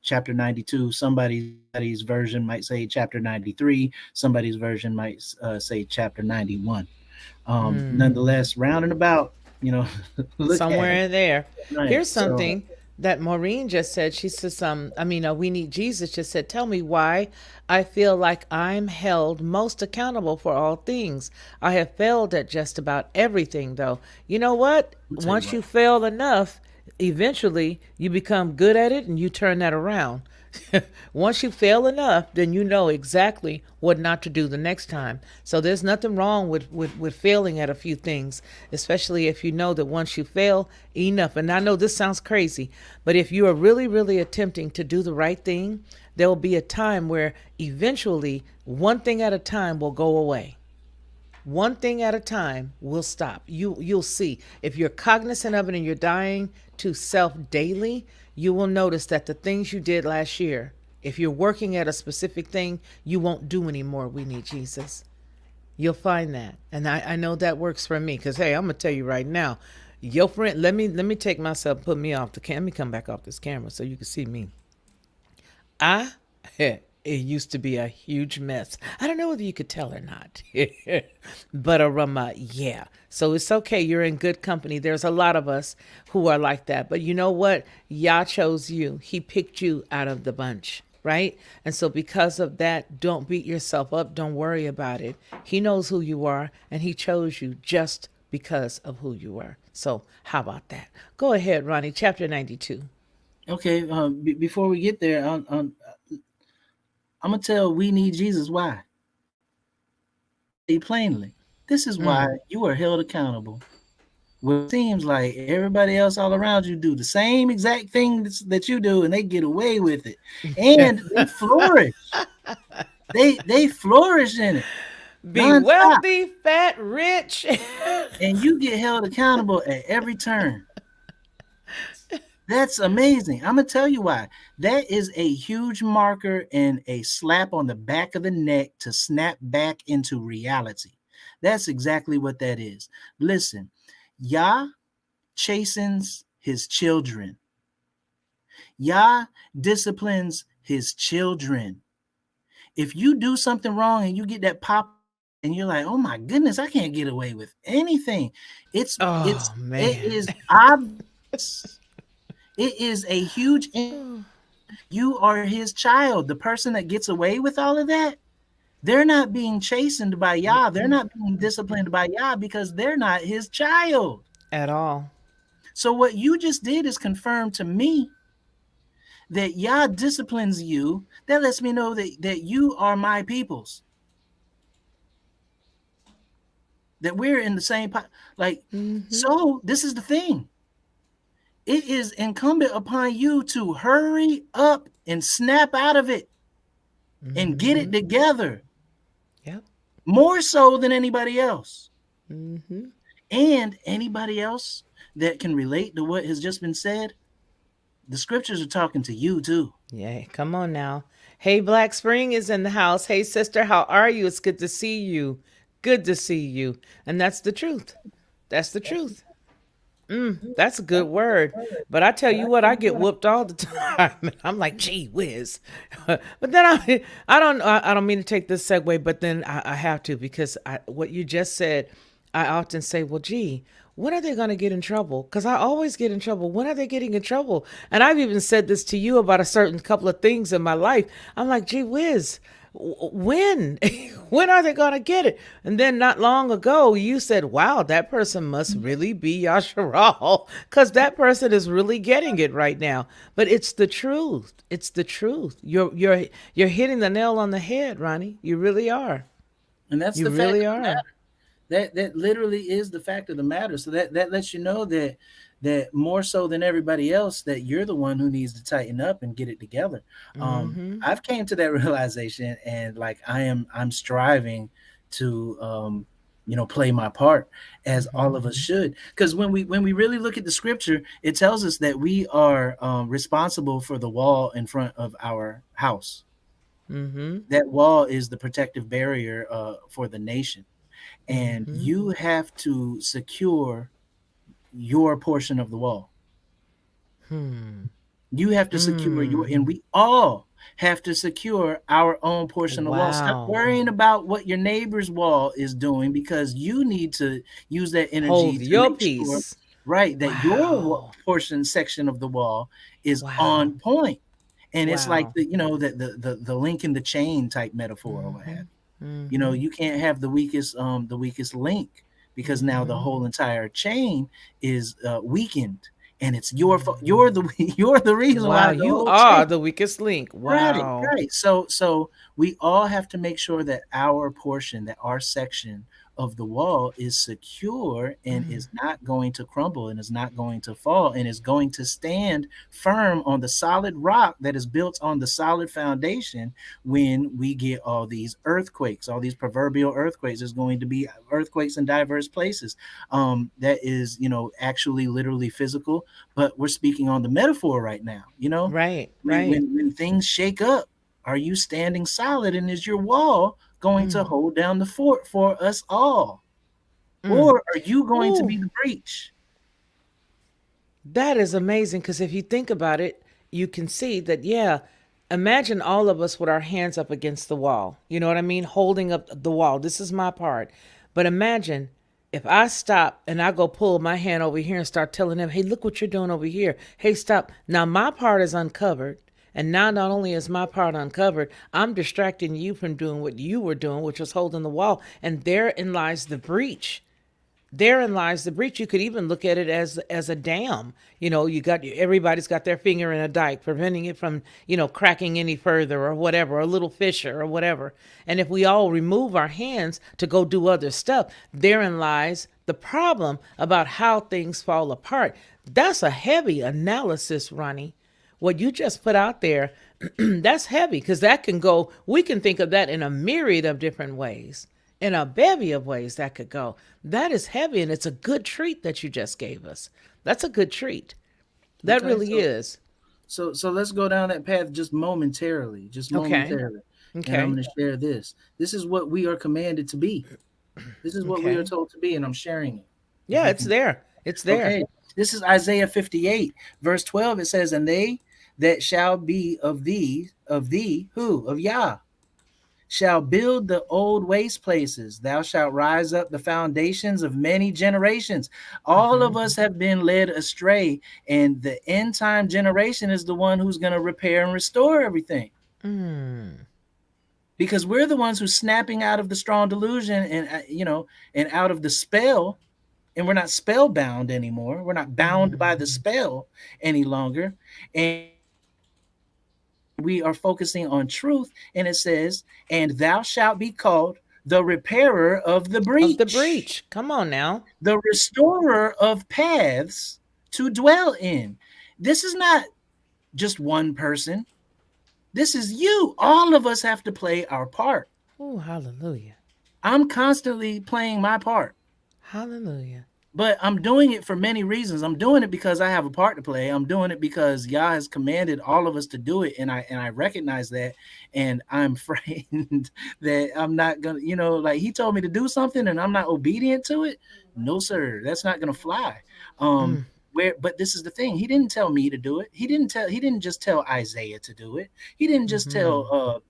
chapter 92. Somebody's version might say chapter 93. Somebody's version might say chapter 91. Mm. Nonetheless, round and about, you know, look at it. Somewhere in there. Right. Here's So something that Maureen just said. She says, we need Jesus just said, tell me why I feel like I'm held most accountable for all things. I have failed at just about everything, though. You know what? I'll tell you Once you what. fail enough, eventually you become good at it and you turn that around. Once you fail enough, then you know exactly what not to do the next time. So there's nothing wrong with failing at a few things, especially if you know that once you fail enough, and I know this sounds crazy, but if you are really, really attempting to do the right thing, there will be a time where eventually one thing at a time will go away. One thing at a time will stop. You'll see. If you're cognizant of it and you're dying to self daily, you will notice that the things you did last year, if you're working at a specific thing, you won't do anymore. We need Jesus. You'll find that. And I know that works for me. Because hey, I'm gonna tell you right now, your friend, let me take myself, put me off the cam. Let me come back off this camera so you can see me. I it used to be a huge mess. I don't know whether you could tell or not. But yeah. So it's okay. You're in good company. There's a lot of us who are like that. But you know what? Yah chose you. He picked you out of the bunch, right? And so because of that, don't beat yourself up. Don't worry about it. He knows who you are and he chose you just because of who you are. So how about that? Go ahead, Ronnie, chapter 92. Okay, before we get there, I'm gonna tell we need Jesus why. I'm gonna tell you plainly. This is why Mm. you are held accountable. Where it seems like everybody else all around you do the same exact thing that you do, and they get away with it, and they flourish. They flourish in it Be nonstop, wealthy, fat, rich. and you get held accountable at every turn. That's amazing. I'm gonna tell you why. That is a huge marker and a slap on the back of the neck to snap back into reality. That's exactly what that is. Listen, Yah chastens his children. Yah disciplines his children. If you do something wrong and you get that pop and you're like, "Oh my goodness, I can't get away with anything." Oh It man. is obvious. It is a huge you are his child. The person that gets away with all of that, they're not being chastened by Yah. They're not being disciplined by Yah because they're not his child. At all. So what you just did is confirm to me that Yah disciplines you. That lets me know that you are my peoples. That we're in the same like. Mm-hmm. So this is the thing. it is incumbent upon you to hurry up and snap out of it and get it Mm-hmm. together, Yep. more so than anybody else. Mm-hmm. And anybody else that can relate to what has just been said, the scriptures are talking to you too. Yeah, come on now. Hey, Black Spring is in the house. Hey, sister, how are you? It's good to see you. Good to see you. And that's the truth. That's the truth. That's a good word. But I tell you what, I get whooped all the time. And I'm like, gee whiz. But then I don't mean to take this segue, but then I have to because what you just said, I often say, well, gee, when are they going to get in trouble? Because I always get in trouble. When are they getting in trouble? And I've even said this to you about a certain couple of things in my life. I'm like, gee whiz, when when are they going to get it? And then not long ago you said, wow, that person must really be Yasharal, because that person is really getting it right now. But it's the truth. It's the truth. You're hitting the nail on the head, Ronnie. You really are. And that's You the fact really of the are. matter. That literally is the fact of the matter. So that lets you know that more so than everybody else, that you're the one who needs to tighten up and get it together. Mm-hmm. I've came to that realization, and like I'm striving to play my part, as Mm-hmm. all of us should. Because when we really look at the scripture, it tells us that we are responsible for the wall in front of our house. Mm-hmm. That wall is the protective barrier for the nation, and Mm-hmm. you have to secure your portion of the wall. Hmm. You have to secure your, Mm. and we all have to secure our own portion of the wall. Stop Wow. worrying about what your neighbor's wall is doing, because you need to use that energy Hold to your make sure, peace. right, that your Wow. portion section of the wall is Wow. on point. And it's like Wow. the link in the chain type metaphor, or what have Mm-hmm. you. Mm-hmm. You can't have the weakest link, because now the Mm-hmm. whole entire chain is weakened, and it's you're Mm. the you're the reason why Wow, the you whole are chain. the weakest link. Right, Wow. right. So we all have to make sure that our portion, that our section of the wall is secure and Mm. is not going to crumble and is not going to fall and is going to stand firm on the solid rock that is built on the solid foundation. When we get all these earthquakes, all these proverbial earthquakes, there's going to be earthquakes in diverse places. That is, actually literally physical, but we're speaking on the metaphor right now. Right, when right. when when things shake up, are you standing solid, and is your wall going Mm. to hold down the fort for us all, Mm. or are you going to Ooh, be the breach? that is amazing because if you think about it, you can see that, yeah, imagine all of us with our hands up against the wall. You know what I mean? Holding up the wall. This is my part. But imagine if I stop and I go pull my hand over here and start telling them, hey, look what you're doing over here. Hey, stop. Now my part is uncovered. And now not only is my part uncovered, I'm distracting you from doing what you were doing, which was holding the wall. And therein lies the breach. Therein lies the breach. You could even look at it as a dam. You got everybody's got their finger in a dike, preventing it from cracking any further or whatever, a little fissure or whatever. And if we all remove our hands to go do other stuff, therein lies the problem about how things fall apart. That's a heavy analysis, Ronnie. What you just put out there, that's heavy because that can go, we can think of that in a myriad of different ways, in a bevy of ways that could go. That is heavy, and it's a good treat that you just gave us. That's a good treat. That Okay, really is. so let's go down that path just momentarily, Okay. and I'm Okay. going to share this is what we are commanded to be. This is what we are Okay. told to be, and I'm sharing Yeah, it's it. there. It's there. Okay, this is Isaiah 58, verse 12. It says, and they that shall be of thee, who? Of Yah, shall build the old waste places. Thou shalt rise up the foundations of many generations. All Mm-hmm. of us have been led astray, and the end time generation is the one who's going to repair and restore everything, Mm. because we're the ones who's snapping out of the strong delusion, and and out of the spell, and we're not spellbound anymore. We're not bound Mm. by the spell any longer, and we are focusing on truth. And it says, and thou shalt be called the repairer of the Of the breach, breach. Come on now. the restorer of paths, to dwell in. This is not just one person. This is you. All of us have to play our part. Oh, hallelujah. I'm constantly playing my part, Hallelujah. but I'm doing it for many reasons. I'm doing it because I have a part to play. I'm doing it because Yah has commanded all of us to do it, and I recognize that, and I'm frightened that I'm not gonna, like He told me to do something and I'm not obedient to it. No, sir, that's not gonna fly. Mm. But this is the thing. He didn't tell me to do it. He didn't just tell Isaiah to do it. He didn't just tell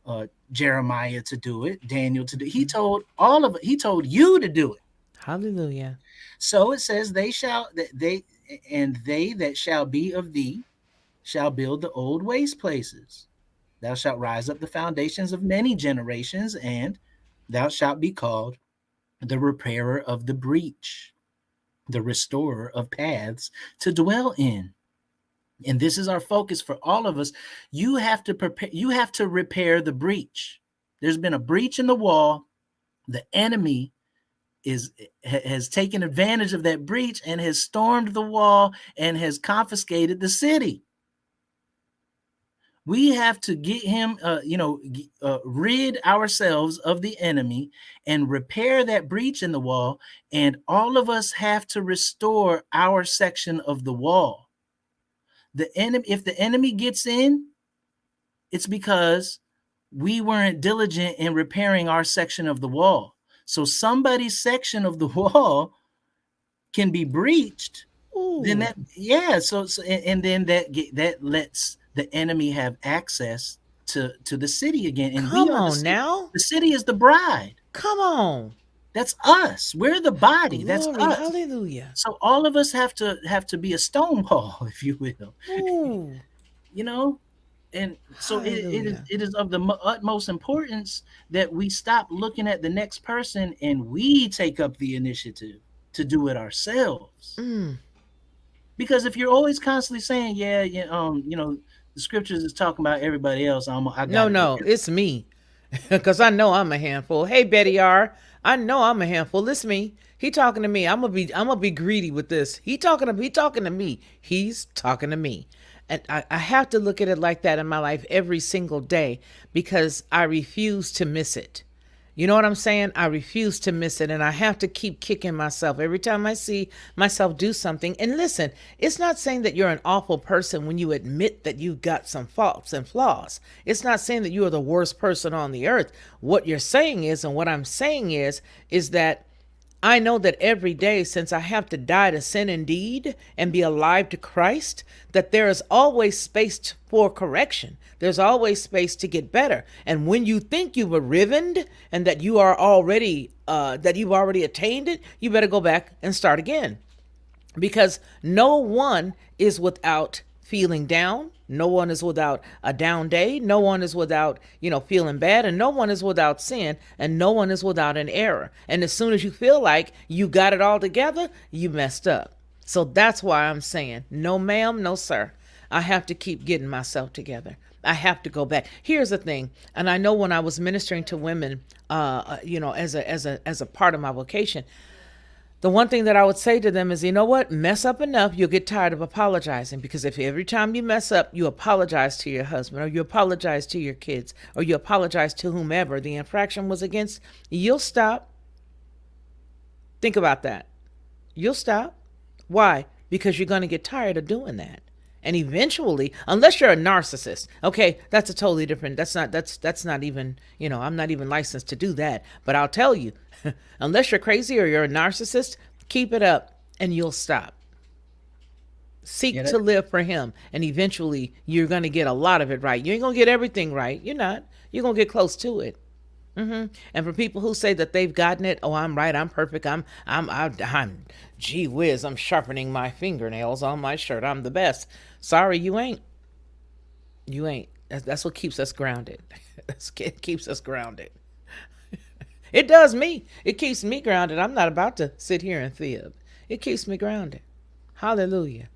Mm-hmm. Jeremiah to do it, Daniel to do it. He Mm-hmm. told all of it. He told you to do it. Hallelujah. So it says, they that shall be of thee shall build the old waste places. Thou shalt rise up the foundations of many generations, and thou shalt be called the repairer of the breach, the restorer of paths to dwell in. And this is our focus for all of us. You have to prepare, you have to repair the breach. There's been a breach in the wall. The enemy is has taken advantage of that breach and has stormed the wall and has confiscated the city. We have to get him, rid ourselves of the enemy and repair that breach in the wall. And all of us have to restore our section of the wall. If the enemy gets in, it's because we weren't diligent in repairing our section of the wall. So somebody's section of the wall can be breached. Then Ooh. that, yeah. And then that lets the enemy have access to the city again. And we Come are the on city. now. The city is the bride. Come on. That's us. We're the body. That's Glory. us. Hallelujah. So all of us have to be a stone wall, if you will. Ooh. you know and so Hallelujah. it is of the utmost importance that we stop looking at the next person and we take up the initiative to do it ourselves. Mm. Because if you're always constantly saying, yeah, yeah, the scriptures is talking about everybody else, I No, gotta do no, it. it's me. Because I know I'm a handful. Hey, Betty R. I know I'm a handful. It's me. He talking to me. I'm gonna be greedy with this. He talking to me. He's talking to me. And I have to look at it like that in my life every single day because I refuse to miss it. You know what I'm saying? I refuse to miss it. And I have to keep kicking myself every time I see myself do something. And listen, it's not saying that you're an awful person when you admit that you've got some faults and flaws. It's not saying that you are the worst person on the earth. What you're saying is, and what I'm saying is that I know that every day since I have to die to sin indeed and be alive to Christ, that there is always space for correction. There's always space to get better. And when you think you've arrived and that that you've already attained it, you better go back and start again because no one is without feeling down. No one is without a down day. No one is without, feeling bad. And no one is without sin. And no one is without an error. And as soon as you feel like you got it all together, you messed up. So that's why I'm saying, no, ma'am, no, sir. I have to keep getting myself together. I have to go back. Here's the thing, and I know when I was ministering to women, as a part of my vocation, the one thing that I would say to them is, you know what? Mess up enough, you'll get tired of apologizing. Because if every time you mess up, you apologize to your husband, or you apologize to your kids, or you apologize to whomever the infraction was against, you'll stop. Think about that. You'll stop. Why? Because you're going to get tired of doing that. And eventually, unless you're a narcissist, okay, that's a totally different. That's not even, I'm not even licensed to do that. But I'll tell you, unless you're crazy or you're a narcissist, keep it up and you'll stop. Yeah, Seek that, to live for him, and eventually you're going to get a lot of it right. You ain't going to get everything right. You're not. You're going to get close to it. And for people who say that they've gotten it, oh, I'm right, I'm perfect, I'm, gee whiz, I'm sharpening my fingernails on my shirt, I'm the best. Sorry, you ain't. You ain't. That's what keeps us grounded. It keeps us grounded. It does me. It keeps me grounded. I'm not about to sit here and fib. It keeps me grounded. Hallelujah.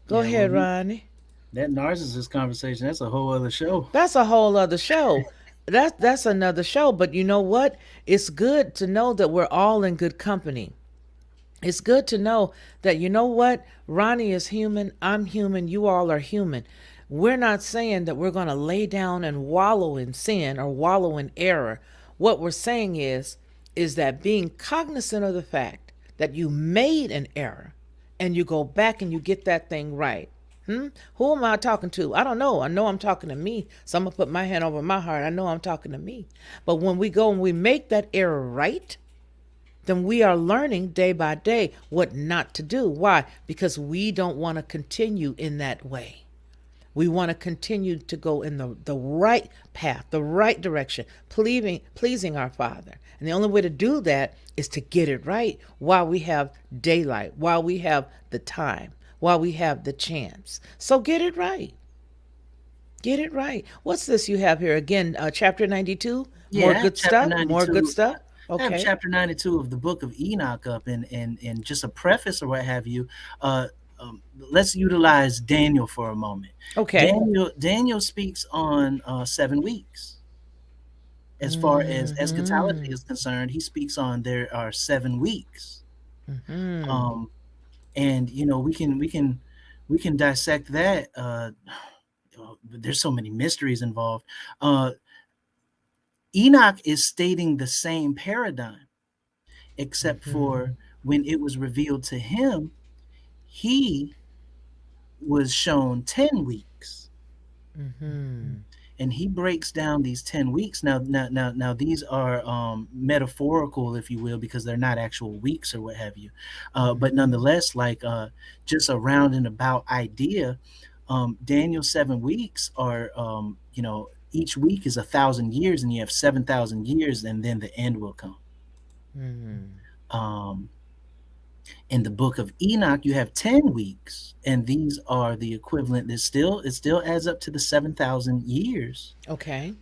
Go yeah, ahead, Ronnie. that narcissist conversation, that's a whole other show. That's a whole other show. That's another show. But you know what? It's good to know that we're all in good company. It's good to know that, you know what, Ronnie is human, I'm human, you all are human. We're not saying that we're going to lay down and wallow in sin or wallow in error. What we're saying is that being cognizant of the fact that you made an error and you go back and you get that thing right. Who am I talking to? I don't know. I know I'm talking to me. So I'm going to put my hand over my heart. I know I'm talking to me. But when we go and we make that error right, then we are learning day by day what not to do. Why? Because we don't want to continue in that way. We want to continue to go in the right path, the right direction, pleasing our Father. And the only way to do that is to get it right while we have daylight, while we have the time, while we have the chance. So get it right. Get it right. What's this you have here? Again, chapter 92? Yeah, More I have good chapter stuff? More good 92. stuff? I have Okay. chapter 92 of the Book of Enoch up, and just a preface or what have you. Uh, let's utilize Daniel for a moment. Okay. Daniel speaks on 7 weeks. As far as eschatology Mm-hmm. is concerned, he speaks on there are 7 weeks. Mm-hmm. Um, and we can dissect that. There's so many mysteries involved. Uh, Enoch is stating the same paradigm, except for Mm-hmm. when it was revealed to him, he was shown 10 weeks. Mm-hmm. And he breaks down these 10 weeks. Now these are metaphorical, if you will, because they're not actual weeks or what have you. But Mm-hmm. nonetheless, like just a round and about idea. Daniel's 7 weeks are, each week is 1,000 years, and you have 7,000 years, and then the end will come. Mm-hmm. Um, in the Book of Enoch, you have 10 weeks, and these are the equivalent. It still adds up to the 7,000 years. Okay.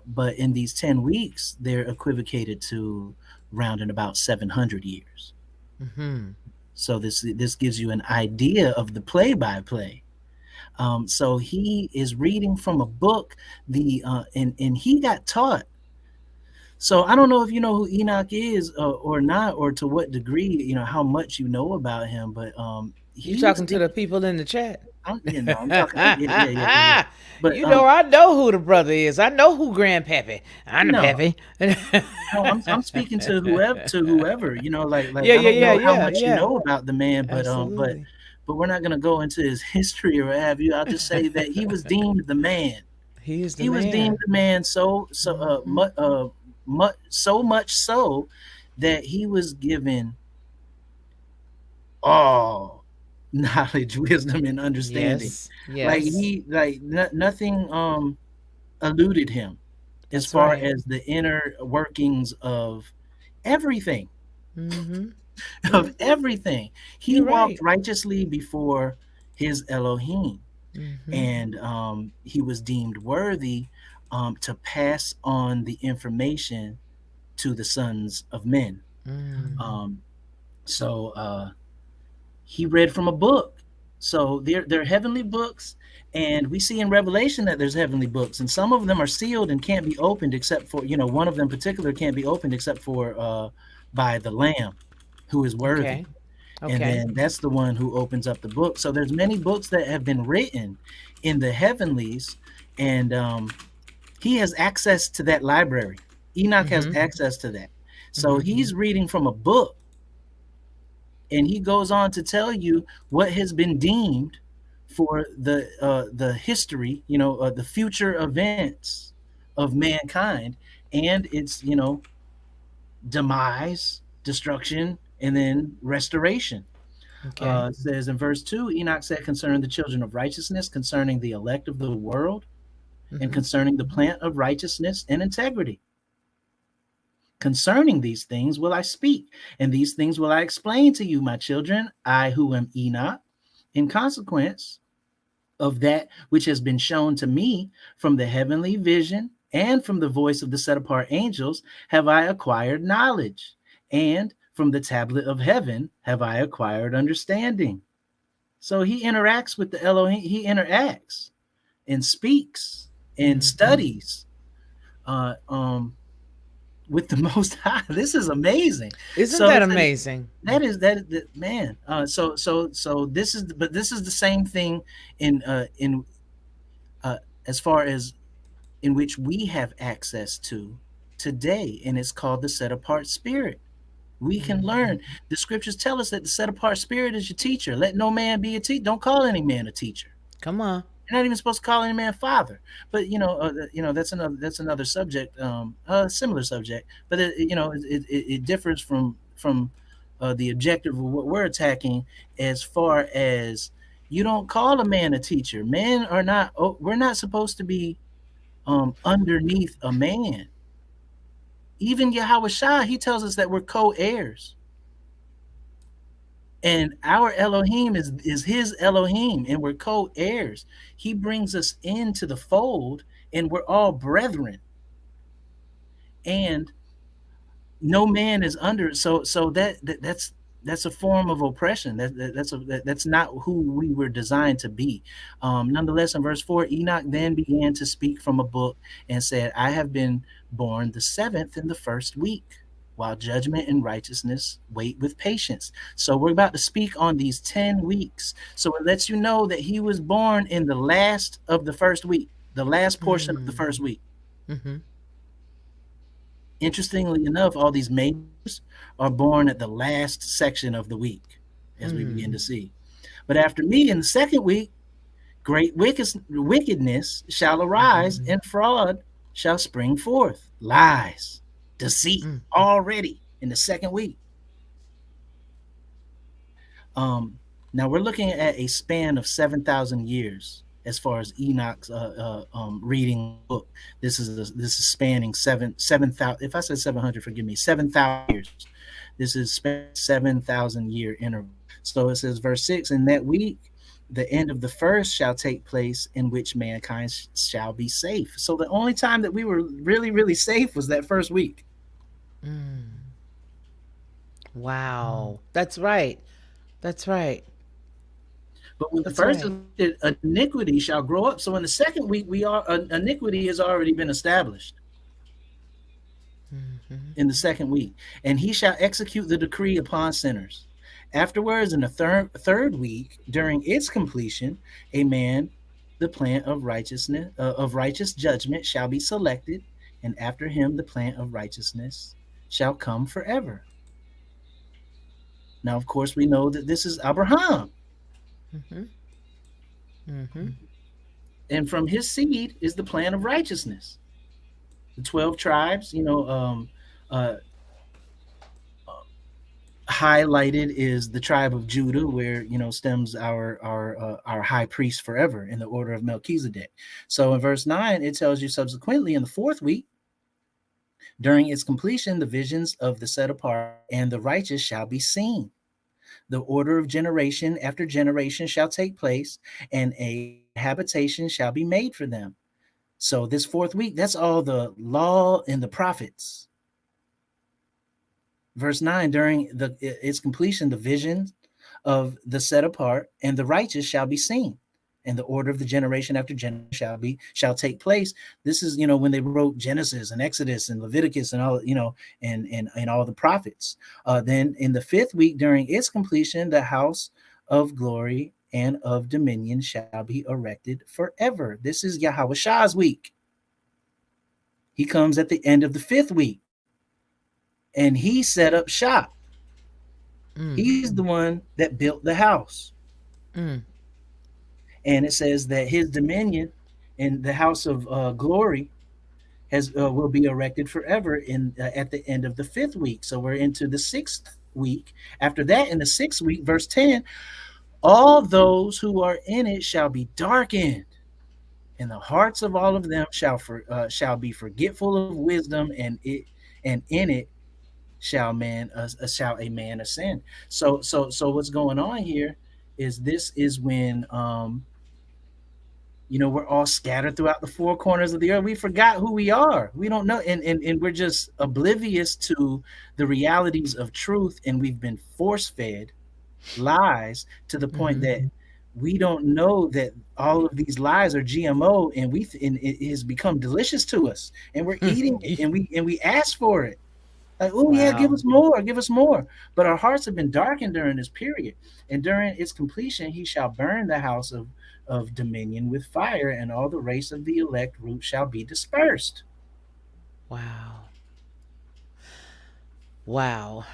But in these 10 weeks, they're equivocated to round and about 700 years. Mm-hmm. So this gives you an idea of the play by play. So he is reading from a book. And he got taught. So I don't know if you know who Enoch is, or not, or to what degree, how much you know about him. But You he was talking to deep. the people in the chat? I'm talking. Yeah, yeah, yeah, yeah, yeah. But You know, I know who the brother is. I know who Grandpappy. I'm the no, pappy. no, I'm speaking to whoever, like Yeah, I yeah, don't yeah, know how yeah, much you yeah. know about the man, Absolutely. but we're not gonna go into his history or what have you. I'll just say that he was deemed the man. He is the He was deemed man. the man, Mm-hmm. so much so that he was given all knowledge, wisdom, and understanding. Yes. Like Yes. he like nothing eluded him as That's far right. as the inner workings of everything. Mm-hmm. Of Mm-hmm. everything. He You're walked right. righteously before his Elohim, Mm-hmm. and he was deemed worthy to pass on the information to the sons of men. Mm. Um, so he read from a book. So they're heavenly books, and we see in Revelation that there's heavenly books, and some of them are sealed and can't be opened except for, one of them in particular can't be opened except for by the Lamb, who is worthy. Okay. And Okay. then that's the one who opens up the book. So there's many books that have been written in the heavenlies, and he has access to that library. Enoch has Mm-hmm. access to that. So Mm-hmm. he's reading from a book, and he goes on to tell you what has been deemed for the history, the future events of mankind, and its demise, destruction, and then restoration. Okay. Says in verse 2, Enoch said concerning the children of righteousness, concerning the elect of the world, and Mm-hmm. concerning the plant of righteousness and integrity. Concerning these things will I speak, and these things will I explain to you, my children, I who am Enoch. In consequence of that which has been shown to me from the heavenly vision and from the voice of the set apart angels, have I acquired knowledge, and from the tablet of heaven have I acquired understanding. So he interacts with the Elohim, he interacts and speaks and Mm-hmm. studies uh, um, with the Most High. This is amazing. Isn't So that it's an, amazing? that man. So this is, but this is the same thing in uh, as far as in which we have access to today, and it's called the set apart spirit. We can Mm-hmm. learn. The scriptures tell us that the set apart spirit is your teacher. Let no man be a teacher. Don't call any man a teacher. Come on. You're not even supposed to call any man father. But that's another subject, similar subject. But it differs from the objective of what we're attacking, as far as you don't call a man a teacher. Men are not. Oh, we're not supposed to be underneath a man. Even Yahweh Shah, he tells us that we're co-heirs. And our Elohim is his Elohim, and we're co-heirs. He brings us into the fold, and we're all brethren. And no man is under. So that's a form of oppression. That's not who we were designed to be. Nonetheless, in verse 4, Enoch then began to speak from a book and said, I have been born the seventh in the first week, while judgment and righteousness wait with patience. So we're about to speak on these 10 weeks. So it lets you know that he was born in the last of the first week, the last portion of the first week. Mm-hmm. Interestingly enough, all these majors are born at the last section of the week, as we begin Mm. to see. But after me, in the second week, great wickedness shall arise, Mm-hmm. and fraud shall spring forth. Lies, deceit, Mm-hmm. already in the second week. Um, Now we're looking at a span of 7,000 years as far as Enoch's reading of the book. This is spanning 7,000. If I said 700, forgive me. 7,000 years. This is spanning 7,000 year interval. So it says, verse 6: In that week, the end of the first shall take place, in which mankind shall be safe. So the only time that we were really, really safe was that first week. Mm. Wow. That's right. That's right. But when the That's first right. is lifted, iniquity shall grow up. So in the second week, iniquity has already been established Mm-hmm. in the second week, and he shall execute the decree upon sinners. Afterwards, in the third week, during its completion, a man, the plant of righteousness, of righteous judgment, shall be selected, and after him, the plant of righteousness shall come forever. Now, of course, we know that this is Abraham, Mm-hmm. Mm-hmm. and from his seed is the plant of righteousness. The 12 tribes, uh, highlighted is the tribe of Judah, where stems our high priest forever in the order of Melchizedek. So in verse 9, it tells you, subsequently in the fourth week, during its completion, the visions of the set apart and the righteous shall be seen. The order of generation after generation shall take place, and a habitation shall be made for them. So this fourth week, that's all the law and the prophets. Verse 9, during its completion, the visions of the set apart and the righteous shall be seen, and the order of the generation after generation shall take place. This is when they wrote Genesis and Exodus and Leviticus and all, and all the prophets. Then in the fifth week, during its completion, the house of glory and of dominion shall be erected forever. This is Yahweh Shah's week. He comes at the end of the fifth week, and he set up shop. Mm. He's the one that built the house. Mm. And it says that his dominion in the house of glory has will be erected forever in at the end of the fifth week. So we're into the sixth week. After that, in the sixth week, verse 10, all those who are in it shall be darkened, and the hearts of all of them shall be forgetful of wisdom, and in it shall a man ascend. So what's going on here is this is when we're all scattered throughout the four corners of the earth. We forgot who we are. We don't know, and we're just oblivious to the realities of truth, and we've been force fed lies to the point that Mm-hmm. we don't know that all of these lies are GMO, and and it has become delicious to us, and we're eating it, and we ask for it. Like, oh yeah, Wow. give us more. But our hearts have been darkened during this period, and during its completion, he shall burn the house of dominion with fire, and all the race of the elect root shall be dispersed. Wow. Wow.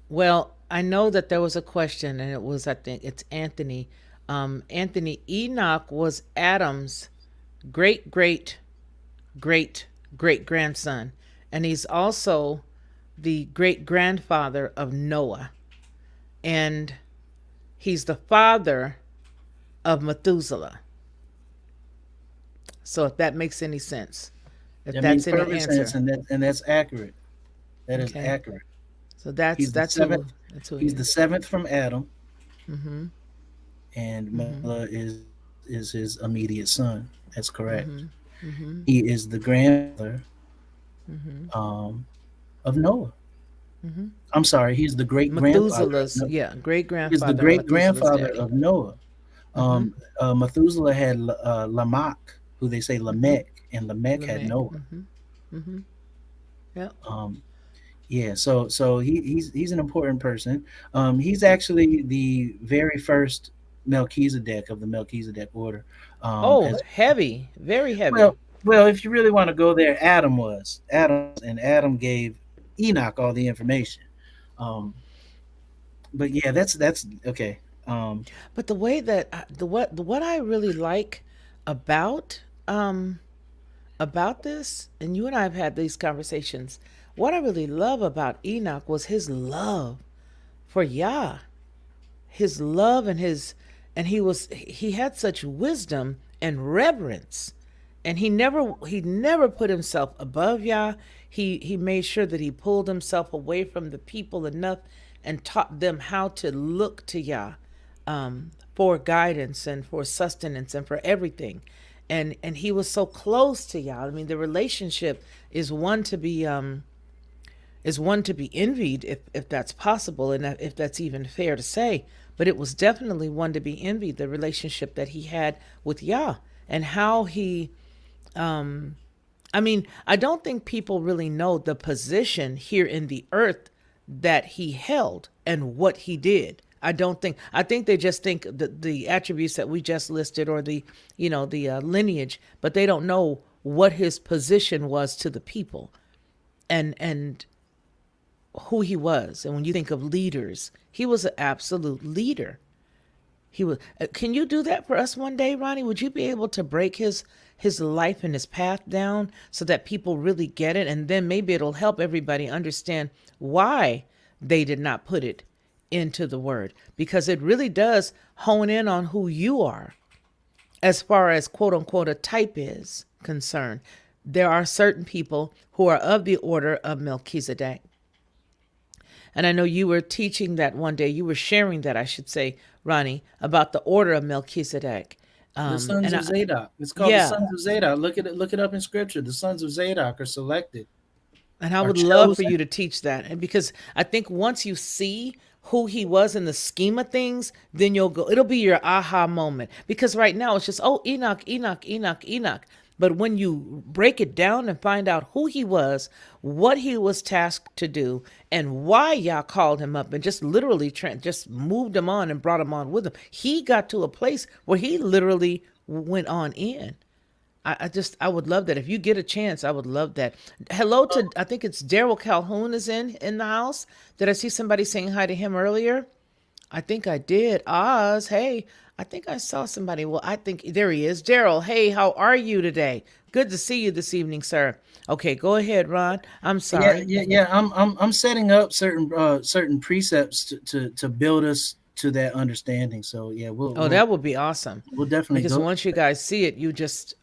Well, I know that there was a question, and it was, I think it's Anthony. Anthony, Enoch was Adam's great, great, great, great grandson. And he's also the great grandfather of Noah. And he's the father of Methuselah. So if that makes any sense, if That makes that's any perfect sense, answer. and that's accurate. That is Okay. accurate. So that's He's the that's who seventh. that's who he He's the is. seventh from Adam, Mm-hmm. and Mm-hmm. Methuselah is his immediate son. That's correct. Mm-hmm. Mm-hmm. He is the grandfather Mm-hmm. um, of Noah. Mm-hmm. I'm sorry, he's the great grandfather of Methuselah's, Noah. yeah, great He is the grandfather, great Methuselah's grandfather daddy. of Noah. Mm-hmm. Methuselah had Lamech, who they say Mm-hmm. Lamech, and Lamech had Lamech. Noah. Mm-hmm. Mm-hmm. Yep. Um, yeah, so he's an important person. He's actually the very first Melchizedek of the Melchizedek order. Oh, As heavy, very heavy. well, well, if you really want to go there, Adam, and Adam gave Enoch all the information. Um, but yeah, that's okay. Um, But the way that what I really like about this, and you and I have had these conversations. What I really love about Enoch was his love for Yah, his love and he had such wisdom and reverence, and he never put himself above Yah. He made sure that he pulled himself away from the people enough and taught them how to look to Yah, for guidance and for sustenance and for everything. And he was so close to Yah. I mean, the relationship is one to be envied, if that's possible, and if that's even fair to say. But it was definitely one to be envied, the relationship that he had with Yah, and how he, I mean, I don't think people really know the position here in the earth that he held and what he did. I think they just think the attributes that we just listed, or the lineage, but they don't know what his position was to the people, and who he was. And when you think of leaders, he was an absolute leader. He was. Can you do that for us one day, Ronnie? Would you be able to break his life and his path down so that people really get it, and then maybe it'll help everybody understand why they did not put it into the word, because it really does hone in on who you are as far as quote unquote a type is concerned. There are certain people who are of the order of Melchizedek. And I know you were teaching that one day. You were sharing that, I should say, Ronnie, about the order of Melchizedek. the sons And of Zadok. It's called the yeah, sons of Zadok. Look it up in scripture. The sons of Zadok are selected, and I are would love for chosen. you to teach that. And because I think once you see who he was in the scheme of things, then it'll be your aha moment. Because right now it's just, oh, Enoch, Enoch, Enoch, Enoch. But when you break it down and find out who he was, what he was tasked to do, and why Yah called him up and just literally just moved him on and brought him on with him, he got to a place where he literally went on in. I would love that. If you get a chance, I would love that. Hello to, I think it's Daryl Calhoun is in the house. Did I see somebody saying hi to him earlier? I think I did. Oz, hey, I think I saw somebody. Well, I think there he is. Daryl, hey, how are you today? Good to see you this evening, sir. Okay, go ahead, Ron. I'm Yeah, sorry. yeah. I'm setting up certain precepts to build us to that understanding. So yeah, Oh, that would be awesome. we'll definitely Because go. once you guys see it, you just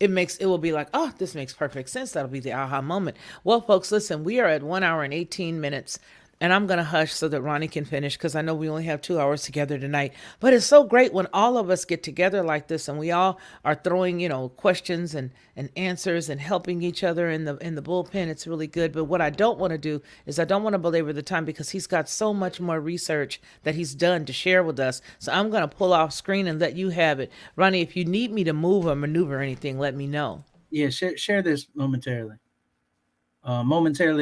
it will be like, oh, this makes perfect sense. That'll be the aha moment. Well, folks, listen, we are at 1 hour and 18 minutes. And I'm going to hush so that Ronnie can finish because I know we only have 2 hours together tonight. But it's so great when all of us get together like this and we all are throwing, questions and answers and helping each other in the bullpen. It's really good. But what I don't want to do is I don't want to belabor the time because he's got so much more research that he's done to share with us. So I'm going to pull off screen and let you have it. Ronnie, if you need me to move or maneuver anything, let me know. Yeah, share this momentarily,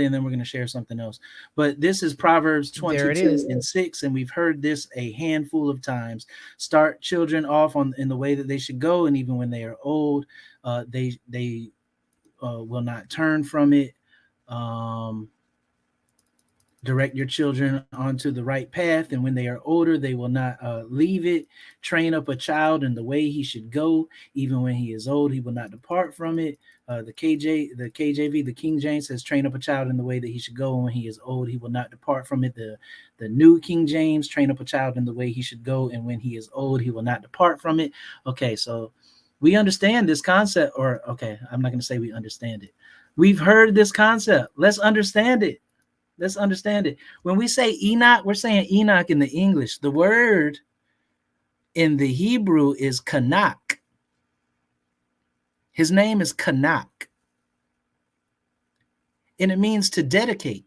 and then we're going to share something else. But this is Proverbs There it 22 is. and 6, and we've heard this a handful of times. Start children off on in the way that they should go, and even when they are old, they will not turn from it. Um, Direct your children onto the right path, and when they are older they will not leave it. Train up a child in the way he should go, even when he is old he will not depart from it. The KJV, the King James, says train up a child in the way that he should go, and when he is old he will not depart from it. The New King James, train up a child in the way he should go, and when he is old he will not depart from it. Okay, so we understand this concept, or okay, I'm not going to say we understand it. We've heard this concept. Let's understand it. Let's understand it. When we say Enoch, we're saying Enoch in the English. The word in the Hebrew is Kanak. His name is Kanak, and it means to dedicate.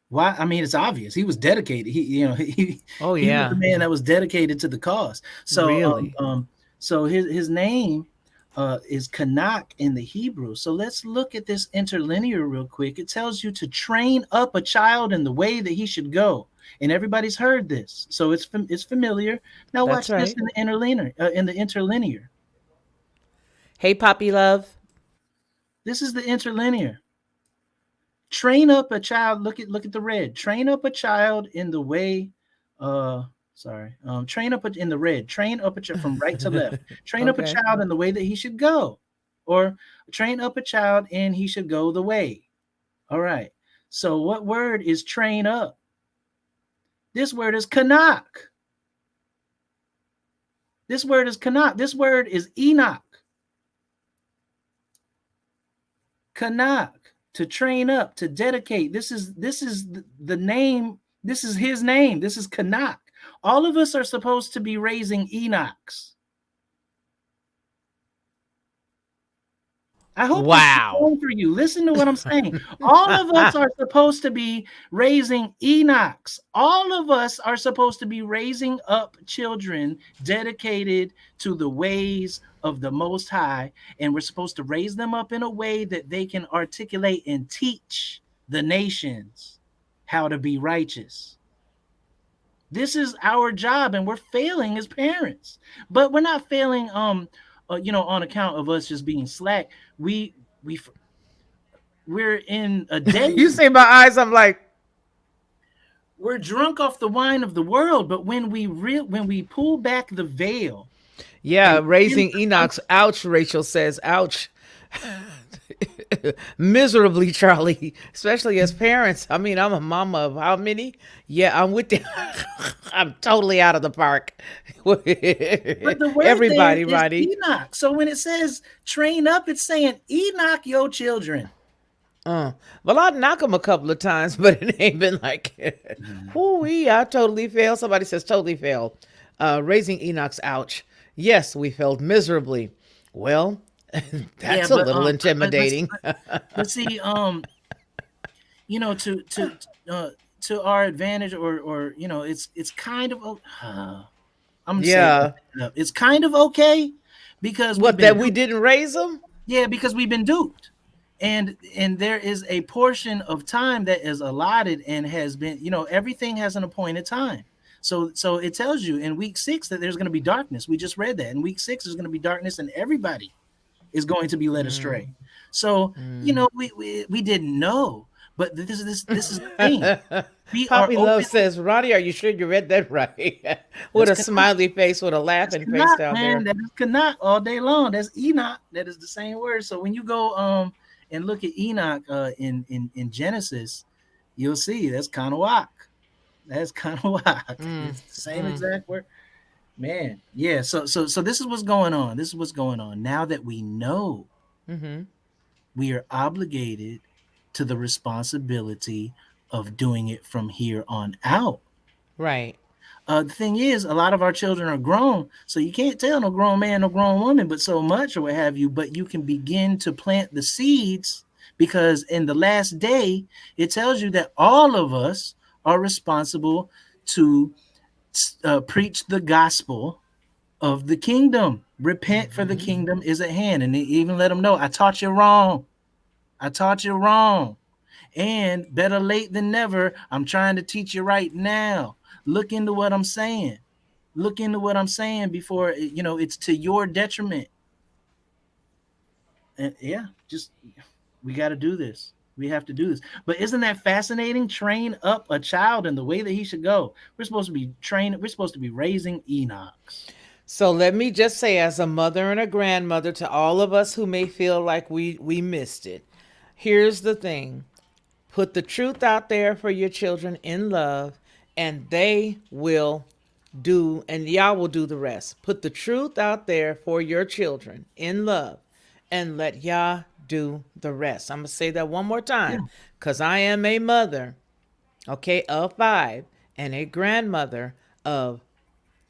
Why? I mean, it's obvious. He was dedicated. Oh, He was the yeah. man that was dedicated to the cause. So Really? so his name is Kanak in the Hebrew. So let's look at this interlinear real quick. It tells you to train up a child in the way that he should go, and everybody's heard this, so it's familiar. Now That's watch this right. in the interlinear. Hey, Poppy Love. This is the interlinear. Train up a child. Look at the red. Train up a child in the way. Uh, sorry. Train up in the red. Train up a child from right to left. Train up a Okay. child in the way that he should go, or train up a child and he should go the way. All right. So what word is train up? This word is kanak. This word is kanak. This word is Enoch. Kanak, to train up, to dedicate. This is the name. This is his name. This is Kanak. All of us are supposed to be raising Enochs. I hope this is Wow. home for you. Listen to what I'm saying. All of us are supposed to be raising Enochs. All of us are supposed to be raising up children dedicated to the ways of the Most High. And we're supposed to raise them up in a way that they can articulate and teach the nations how to be righteous. This is our job, and we're failing as parents. But we're not failing on account of us just being slack. We we're in a You daze. see my eyes, I'm like, We're drunk off the wine of the world. But when we pull back the veil yeah, and begin raising to Enoch's. Ouch, Rachel says. Ouch. Miserably, Charlie, especially as parents. I mean, I'm a mama of how many? Yeah, I'm with you. I'm totally out of the park. but the word there Everybody, is Roddy. Enoch. So when it says train up, it's saying Enoch your children. Well, I'd knock them a couple of times, but it ain't been like, whoo, I totally failed. Somebody says totally failed. Raising Enoch's. Ouch. Yes, we failed miserably. Well, Yeah, that's a little but intimidating. but see, to our advantage, or it's kind of I'm gonna say Yeah. it's kind of okay because we've What, been that we duped. didn't raise them? Yeah, because we've been duped. And there is a portion of time that is allotted and has been, everything has an appointed time. So it tells you in week 6 that there's going to be darkness. We just read that in week 6 there's going to be darkness, and everybody is going to be led astray. So we didn't know, but this is the thing. We are Poppy open. Love says, Ronnie, are you sure you read that right? With That's a Canuck. smiley face, with a That's laughing face Canuck, down man. there. That is Canuck all day long. That's Enoch. That is the same word. So when you go and look at Enoch in Genesis, you'll see that's Kanawak. That's Kanawak. It's the same exact word. Man, yeah. So this is what's going on. This is what's going on. Now that we know, we are obligated to the responsibility of doing it from here on out. Right. The thing is, a lot of our children are grown, so you can't tell no grown man, no grown woman, but so much or what have you. But you can begin to plant the seeds, because in the last day, it tells you that all of us are responsible to preach the gospel of the kingdom. Repent, for the Hmm. kingdom is at hand. And they even let them know, I taught you wrong. I taught you wrong. And better late than never, I'm trying to teach you right now. Look into what I'm saying. Look into what I'm saying before, it's to your detriment. And yeah, just we got to do this. We have to do this. But isn't that fascinating? Train up a child in the way that he should go. We're supposed to be training. We're supposed to be raising Enochs. So let me just say, as a mother and a grandmother, to all of us who may feel like we missed it, here's the thing: put the truth out there for your children in love, and they will do, and y'all will do the rest. Put the truth out there for your children in love, and let y'all do the rest. I'm going to say that one more Yeah, time, because I am a mother, okay, of five, and a grandmother of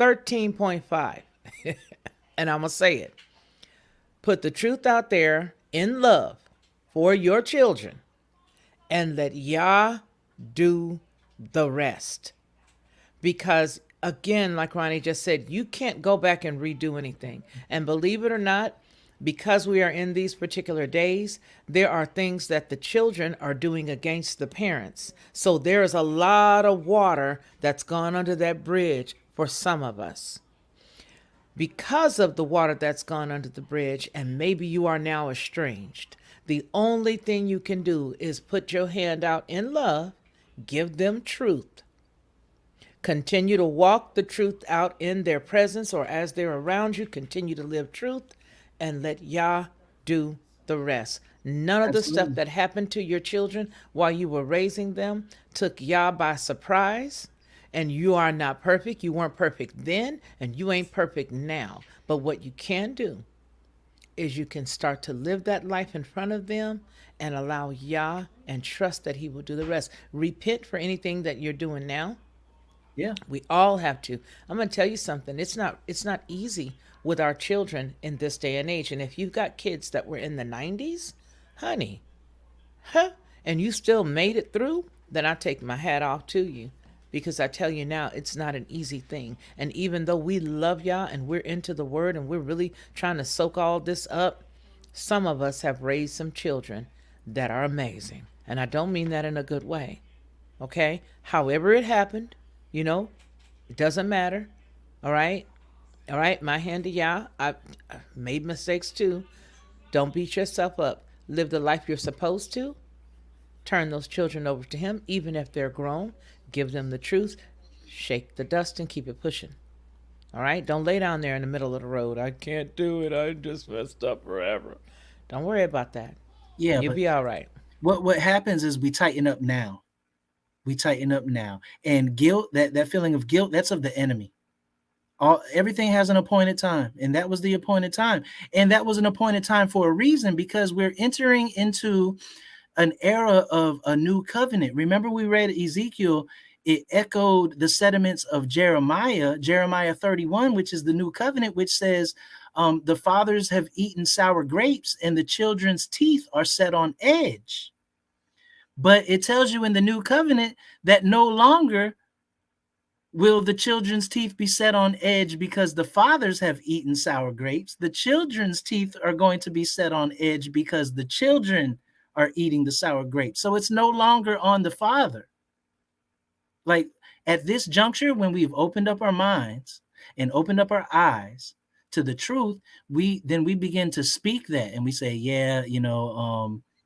13.5. And I'm going to say it. Put the truth out there in love for your children, and let Yah do the rest. Because, again, like Ronnie just said, you can't go back and redo anything. And believe it or not, because we are in these particular days, there are things that the children are doing against the parents. So there is a lot of water that's gone under that bridge for some of us. Because of the water that's gone under the bridge, and maybe you are now estranged, the only thing you can do is put your hand out in love, give them truth, continue to walk the truth out in their presence or as they're around you, continue to live truth, and let Yah do the rest. None of the stuff absolutely. that happened to your children while you were raising them took Yah by surprise. And you are not perfect. You weren't perfect then, and you ain't perfect now. But what you can do is you can start to live that life in front of them and allow Yah and trust that He will do the rest. Repent for anything that you're doing now. Yeah, We all have to. I'm going to tell you something. It's not easy with our children in this day and age. And if you've got kids that were in the 90s, honey, huh, and you still made it through, then I take my hat off to you. Because I tell you now, it's not an easy thing. And even though we love y'all and we're into the word and we're really trying to soak all this up, some of us have raised some children that are amazing. And I don't mean that in a good way. Okay? However it happened, you know, it doesn't matter. All right? All right? My hand to y'all. I made mistakes too. Don't beat yourself up. Live the life you're supposed to. Turn those children over to Him, even if they're grown. Give them the truth. Shake the dust and keep it pushing. All right? Don't lay down there in the middle of the road. I can't do it. I just messed up forever. Don't worry about that. yeah. You'll But be all right. what happens is we tighten up now. We tighten up now, and guilt, that feeling of guilt, that's of the enemy. Everything has an appointed time, and that was the appointed time, and that was an appointed time for a reason, because we're entering into an era of a new covenant. Remember, we read Ezekiel, it echoed the sentiments of Jeremiah 31, which is the new covenant, which says, the fathers have eaten sour grapes and the children's teeth are set on edge. But it tells you in the new covenant that no longer will the children's teeth be set on edge because the fathers have eaten sour grapes. The children's teeth are going to be set on edge because the children are eating the sour grapes. So it's no longer on the father. Like, at this juncture, when we've opened up our minds and opened up our eyes to the truth, we begin to speak that, and we say, yeah,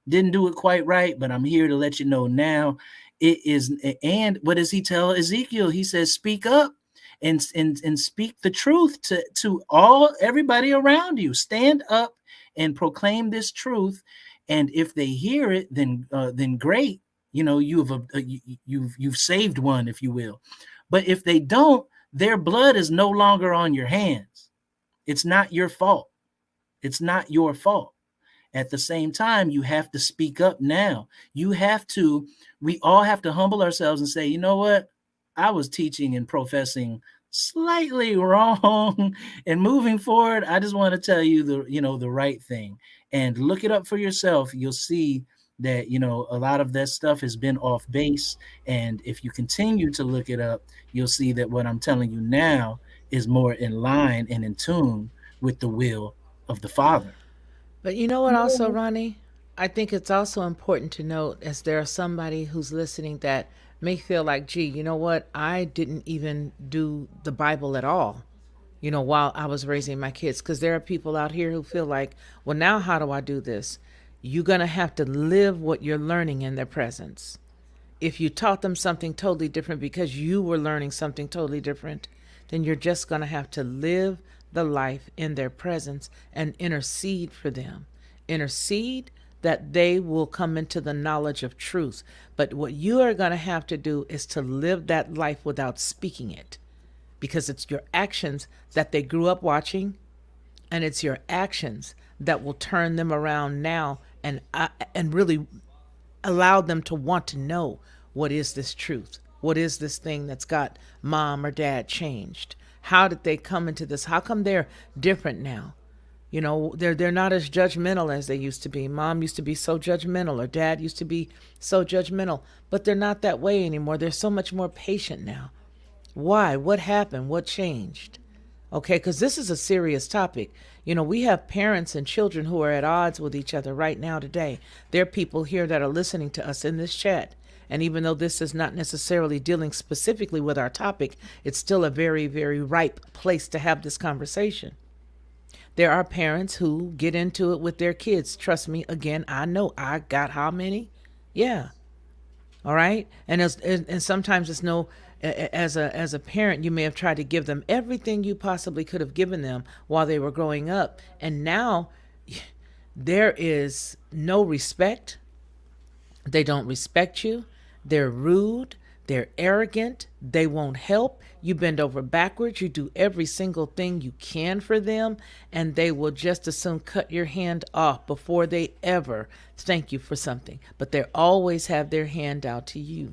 didn't do it quite right, but I'm here to let you know now it is. And what does he tell Ezekiel? He says, speak up and speak the truth to everybody around you. Stand up and proclaim this truth, and if they hear it, then great. You've saved one, if you will. But if they don't, their blood is no longer on your hands. It's not your fault. It's not your fault. At the same time, you have to speak up now. You have to, we all have to humble ourselves and say, you know what? I was teaching and professing slightly wrong. And moving forward, I just want to tell you the right thing. And look it up for yourself. You'll see that, a lot of that stuff has been off base. And if you continue to look it up, you'll see that what I'm telling you now is more in line and in tune with the will of the Father. But you know what, also, Ronnie? I think it's also important to note, as there are somebody who's listening that may feel like, gee, you know what? I didn't even do the Bible at all, while I was raising my kids. Because there are people out here who feel like, well, now how do I do this? You're going to have to live what you're learning in their presence. If you taught them something totally different because you were learning something totally different, then you're just going to have to live the life in their presence and intercede for them. Intercede that they will come into the knowledge of truth. But what you are going to have to do is to live that life without speaking it, because it's your actions that they grew up watching, and it's your actions that will turn them around now and really allow them to want to know, what is this truth? What is this thing that's got mom or dad changed? How did they come into this? How come they're different now? They're not as judgmental as they used to be. Mom used to be so judgmental, or dad used to be so judgmental, but they're not that way anymore. They're so much more patient now. Why? What happened? What changed? Okay, because this is a serious topic. We have parents and children who are at odds with each other right now today. There are people here that are listening to us in this chat. And even though this is not necessarily dealing specifically with our topic, it's still a very, very ripe place to have this conversation. There are parents who get into it with their kids. Trust me, again, I know I got how many? Yeah. All right. And sometimes it's no, as a parent, you may have tried to give them everything you possibly could have given them while they were growing up, and now there is no respect. They don't respect you. They're rude. They're arrogant. They won't help. You bend over backwards. You do every single thing you can for them, and they will just as soon cut your hand off before they ever thank you for something. But they always have their hand out to you.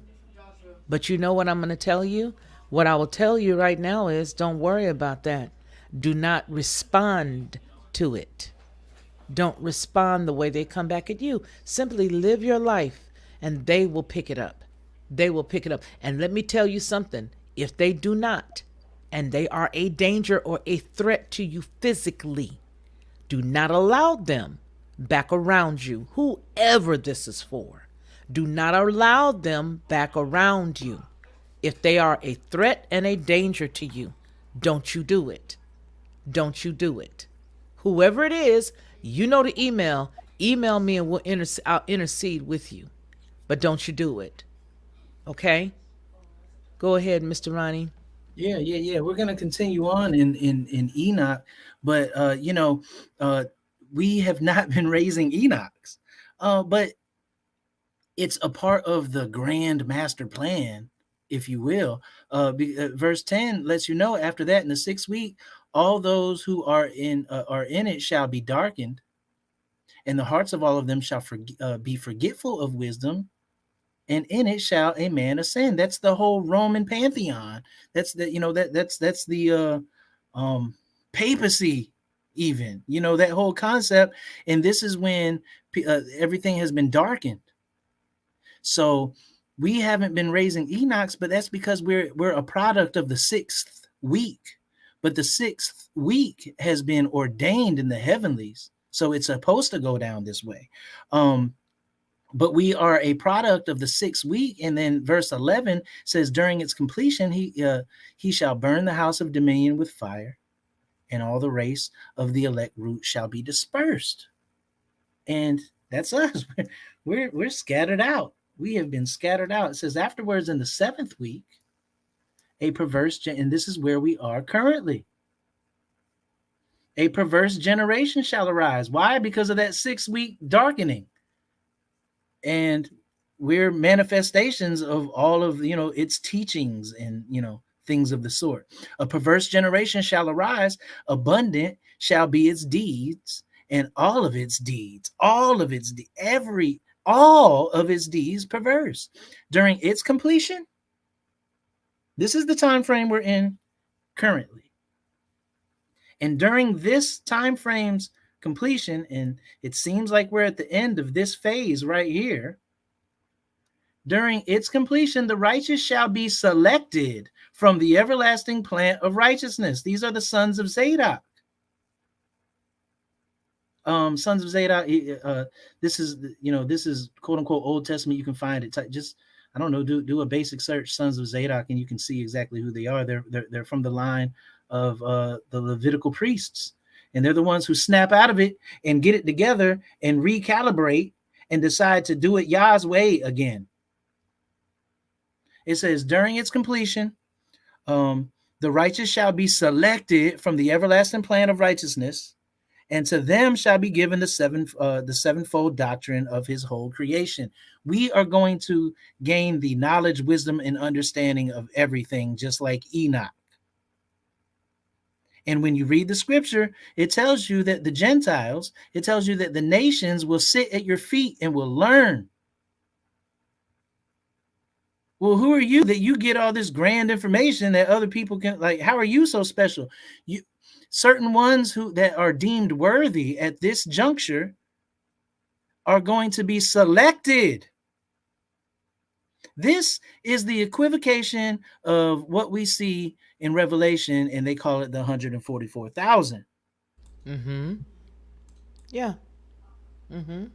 But you know what I'm going to tell you? What I will tell you right now is, don't worry about that. Do not respond to it. Don't respond the way they come back at you. Simply live your life and they will pick it up. They will pick it up. And let me tell you something. If they do not, and they are a danger or a threat to you physically, do not allow them back around you, whoever this is for. Do not allow them back around you. If they are a threat and a danger to you, don't you do it. Don't you do it. Whoever it is, you know the email. Email me and I'll intercede with you. But don't you do it. Okay? Go ahead, Mr. Ronnie. Yeah. We're gonna continue on in Enoch, but we have not been raising Enochs, but it's a part of the grand master plan, if you will. Verse 10 lets you know, after that, in the 6th week, all those who are in it shall be darkened, and the hearts of all of them shall be forgetful of wisdom, and in it shall a man ascend. That's the whole Roman pantheon. That's the that's the papacy, even, that whole concept. And this is when everything has been darkened. So we haven't been raising Enochs, but that's because we're a product of the 6th week. But the 6th week has been ordained in the heavenlies, so it's supposed to go down this way. But we are a product of the 6th week. And then verse 11 says, during its completion, he shall burn the house of dominion with fire, and all the race of the elect root shall be dispersed. And that's us. We're scattered out. We have been scattered out. It says, afterwards, in the 7th week, a perverse, and this is where we are currently, a perverse generation shall arise. Why? Because of that 6th week darkening. And we're manifestations of all of its teachings and things of the sort. A perverse generation shall arise, abundant shall be its deeds, and all of its deeds, all of its every all of its deeds perverse. During its completion, this is the time frame we're in currently. And during this time frame's completion, and it seems like we're at the end of this phase right here, during its completion, the righteous shall be selected from the everlasting plant of righteousness. These are the sons of Zadok. Sons of Zadok. This is, this is quote unquote Old Testament. You can find it. Just, I don't know, do a basic search, sons of Zadok, and you can see exactly who they are. They're from the line of the Levitical priests, and they're the ones who snap out of it and get it together and recalibrate and decide to do it Yah's way again. It says, during its completion, the righteous shall be selected from the everlasting plan of righteousness, and to them shall be given the sevenfold doctrine of his whole creation. We are going to gain the knowledge, wisdom, and understanding of everything, just like Enoch. And when you read the scripture, it tells you that the Gentiles, it tells you that the nations will sit at your feet and will learn. Well, who are you that you get all this grand information that other people can, like, how are you so special? Certain ones that are deemed worthy at this juncture are going to be selected. This is the equivocation of what we see in Revelation, and they call it the 144,000. Mm-hmm. Yeah. Mm-hmm.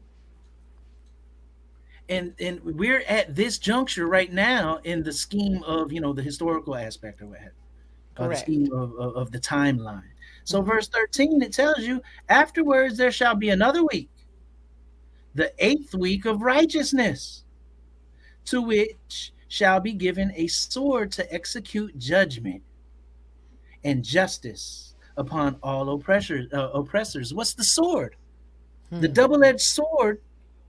And we're at this juncture right now in the scheme of, the historical aspect of it, the scheme Correct. of the timeline. So Mm-hmm. verse 13, it tells you, afterwards there shall be another week, the 8th week of righteousness, to which shall be given a sword to execute judgment and justice upon all oppressors. What's the sword? The Hmm. double-edged sword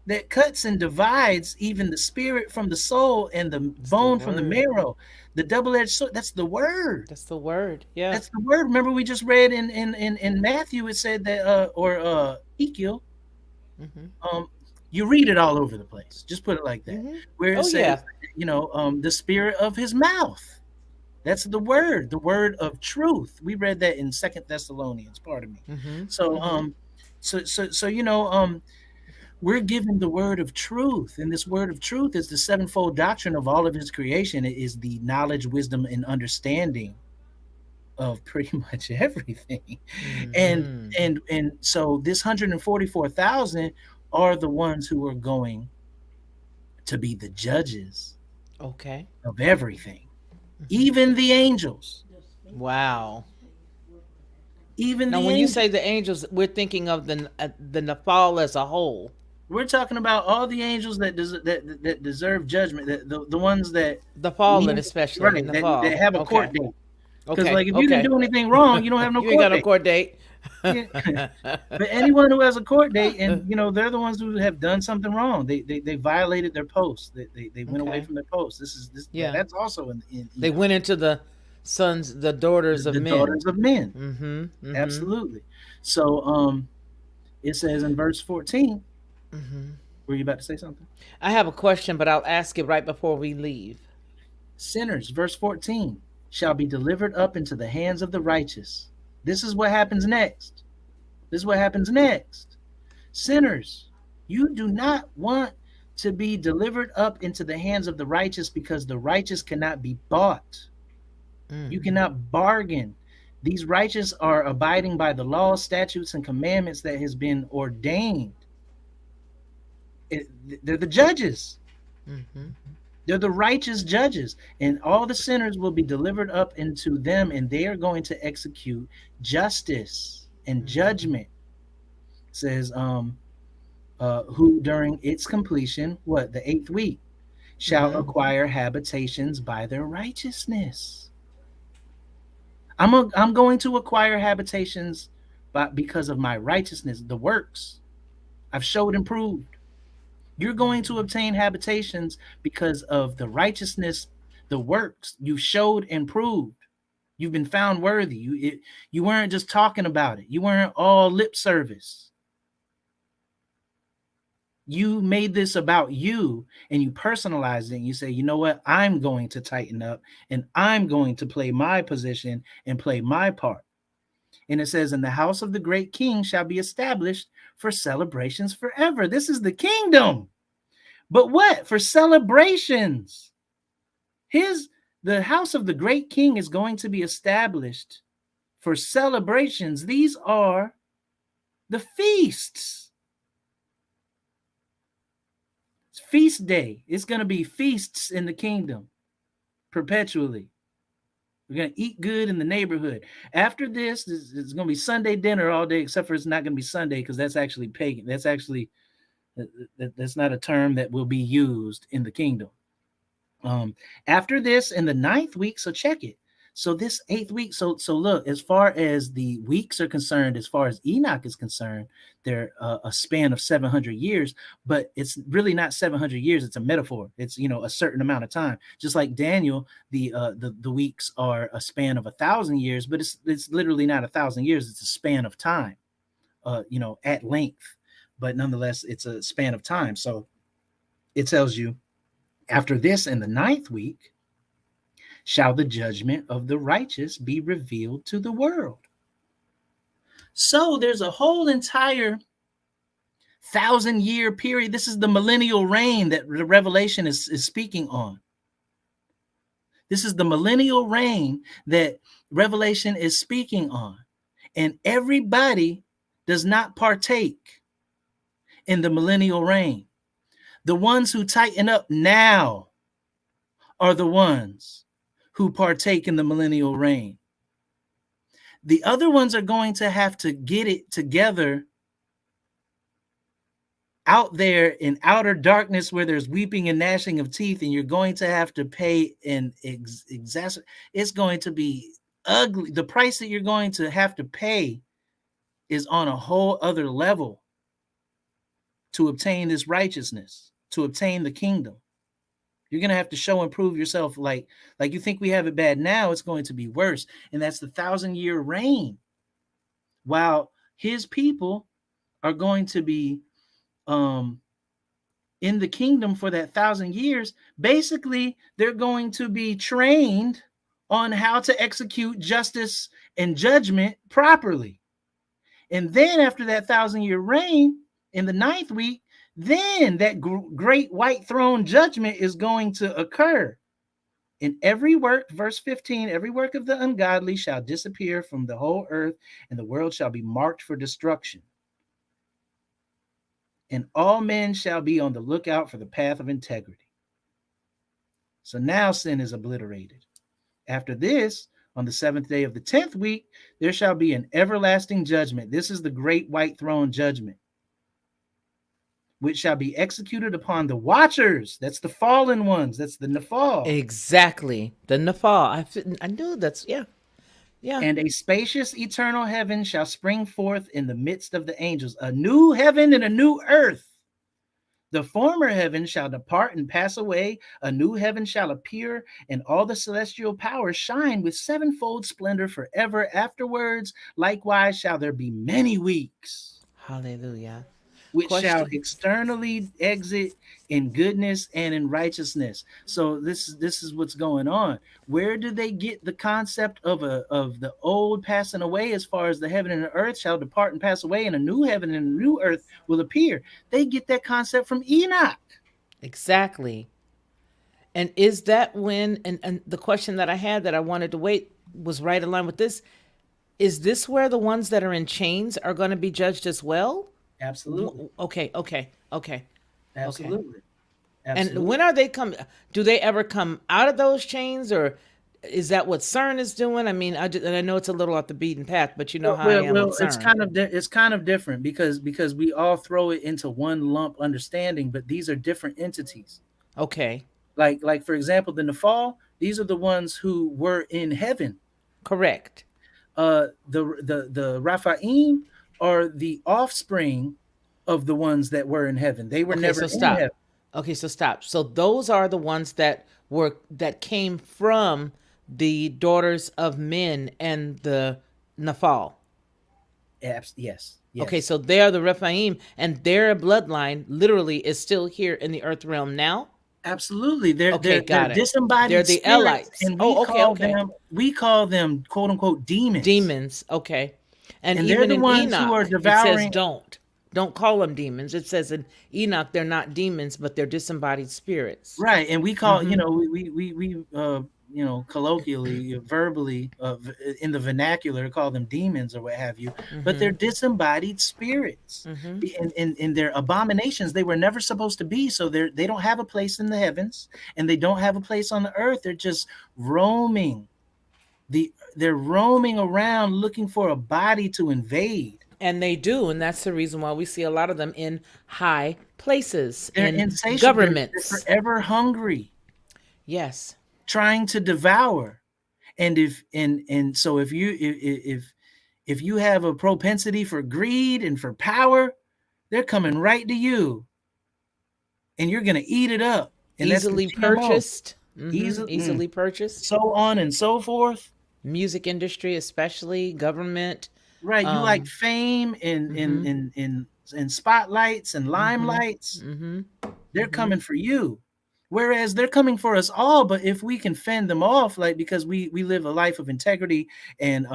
that cuts and divides even the spirit from the soul and the It's the bone from the word. marrow. The double-edged sword, that's the word. That's the word. Yeah. That's the word. Remember, we just read in Matthew, it said that, or Ezekiel, Mm-hmm. um, you read it all over the place. Just put it like that, Mm-hmm. where it Oh says, yeah. the spirit of his mouth. That's the word of truth. We read that in Second Thessalonians. Pardon me. Mm-hmm. So, Mm-hmm. we're given the word of truth, and this word of truth is the sevenfold doctrine of all of his creation. It is the knowledge, wisdom, and understanding of pretty much everything. And Mm-hmm. so this 144,000 are the ones who are going to be the judges Okay. of everything, Mm-hmm. even the angels, Wow. even Now, the when you angels. say the angels, we're thinking of the Nafal as a whole. We're talking about all the angels that deserve judgment, that the ones that The need, fallen, especially the right, that Nafal. have a Okay. court date. Because, Okay. like, if you didn't Okay. do anything wrong, you don't have no You ain't court got no date. court date. Yeah. But anyone who has a court date, and they're the ones who have done something wrong. They violated their post. They went away Okay. from their post. Yeah. That's also in They Enoch. went into the sons, the daughters of The men. daughters of men. Mm-hmm. Mm-hmm. Absolutely. So it says in verse 14, Mm-hmm. were you about to say something? I have a question, but I'll ask it right before we leave. Sinners, verse 14, shall be delivered up into the hands of the righteous. This is what happens next. This is what happens next. Sinners, you do not want to be delivered up into the hands of the righteous, because the righteous cannot be bought. Mm. You cannot bargain. These righteous are abiding by the laws, statutes, and commandments that has been ordained. They're the judges. Mm-hmm. They're the righteous judges, and all the sinners will be delivered up into them, and they are going to execute justice and Mm. judgment. It says, who during its completion, what, the 8th week, shall Mm-hmm. acquire habitations by their righteousness. I'm going to acquire habitations because of my righteousness, the works I've showed and proved. You're going to obtain habitations because of the righteousness, the works you showed and proved. You've been found worthy. You weren't just talking about it. You weren't all lip service. You made this about you and you personalized it. And you say, you know what? I'm going to tighten up and I'm going to play my position and play my part. And it says, and the house of the great king shall be established for celebrations forever. This is the kingdom. But what? For celebrations. His the house of the great king is going to be established for celebrations. These are the feasts. It's feast day. It's going to be feasts in the kingdom perpetually. We're going to eat good in the neighborhood. After this, it's going to be Sunday dinner all day, except for it's not going to be Sunday because that's actually pagan. That's actually that's not a term that will be used in the kingdom. After this, in the ninth week, so check it. So this eighth week, so look, as far as the weeks are concerned, as far as Enoch is concerned, they're a span of 700 years, but it's really not 700 years. It's a metaphor. It's a certain amount of time. Just like Daniel, the weeks are a span of 1,000 years, but it's literally not 1,000 years. It's a span of time, at length, but nonetheless, it's a span of time. So it tells you, after this, in the ninth week, shall the judgment of the righteous be revealed to the world. So there's a whole entire 1,000-year period. This is the millennial reign that the Revelation is speaking on. This is the millennial reign that Revelation is speaking on. And everybody does not partake in the millennial reign. The ones who tighten up now are the ones who partake in the millennial reign. The other ones are going to have to get it together out there in outer darkness where there's weeping and gnashing of teeth, and you're going to have to pay an it's going to be ugly. The price that you're going to have to pay is on a whole other level to obtain this righteousness, to obtain the kingdom. You're going to have to show and prove yourself. Like you think we have it bad now, it's going to be worse. And that's the 1,000-year reign. While his people are going to be in the kingdom for that 1,000 years, basically they're going to be trained on how to execute justice and judgment properly. And then after that 1,000-year reign, in the ninth week, then that great white throne judgment is going to occur. In every work, verse 15, every work of the ungodly shall disappear from the whole earth, and the world shall be marked for destruction. And all men shall be on the lookout for the path of integrity. So now sin is obliterated. After this, on the seventh day of the 10th week, there shall be an everlasting judgment. This is the great white throne judgment, which shall be executed upon the watchers. That's the fallen ones. That's the Nephal. Exactly. The Nafal. I knew that's, yeah. Yeah. And a spacious eternal heaven shall spring forth in the midst of the angels, a new heaven and a new earth. The former heaven shall depart and pass away, a new heaven shall appear, and all the celestial powers shine with sevenfold splendor forever. Afterwards, likewise shall there be many weeks, Hallelujah. which shall Question. externally exit in goodness and in righteousness. So this is what's going on. Where do they get the concept of the old passing away, as far as the heaven and the earth shall depart and pass away, and a new heaven and a new earth will appear? They get that concept from Enoch. Exactly. And is that when, and the question that I had that I wanted to wait was right in line with this. Is this where the ones that are in chains are going to be judged as well? Absolutely. Okay, okay, okay, okay. Absolutely. And Absolutely. when are they come? Do they ever come out of those chains, or is that what CERN is doing? I mean, and I know it's a little off the beaten path, but you know Well, how I well, am with well it's CERN. kind of it's kind of different because we all throw it into one lump understanding, but these are different entities. Okay, Like for example, the Nephal, these are the ones who were in heaven. correct. The Raphaim are the offspring of the ones that were in heaven. They were Okay, never so in stop. heaven. Okay, so stop. So those are the ones that came from the daughters of men and the Nafal. Yes, Okay, Yes, so they are the Rephaim, and their bloodline literally is still here in the earth realm now. absolutely. They're Okay, they're they're got it. They're disembodied the spirits, Elites. and Oh, okay, okay. we call them quote unquote demons, Demons. Okay. And and they're even the in ones who are Enoch, it says devouring. don't call them demons. It says in Enoch they're not demons, but they're disembodied spirits. Right, and we call, Mm-hmm. colloquially, verbally, in the vernacular, call them demons or what have you, but they're Mm-hmm. disembodied spirits. Mm-hmm. In their abominations, they were never supposed to be. So they don't have a place in the heavens, and they don't have a place on the earth. They're just roaming. They're roaming around looking for a body to invade. And they do, and that's the reason why we see a lot of them in high places, They're in insatiable. They're governments. forever hungry, Yes. trying to devour. And so if you have a propensity for greed and for power, they're coming right to you, and you're gonna eat it up. And that's the Easily GMO. purchased. Mm-hmm. Easy, Easily purchased. so on and so forth. Music industry, especially government. Right? You like Um. fame and Mm-hmm. spotlights and Mm-hmm. limelights. Mm-hmm. They're Mm-hmm. coming for you. Whereas they're coming for us all, but if we can fend them off, like, because we live a life of integrity and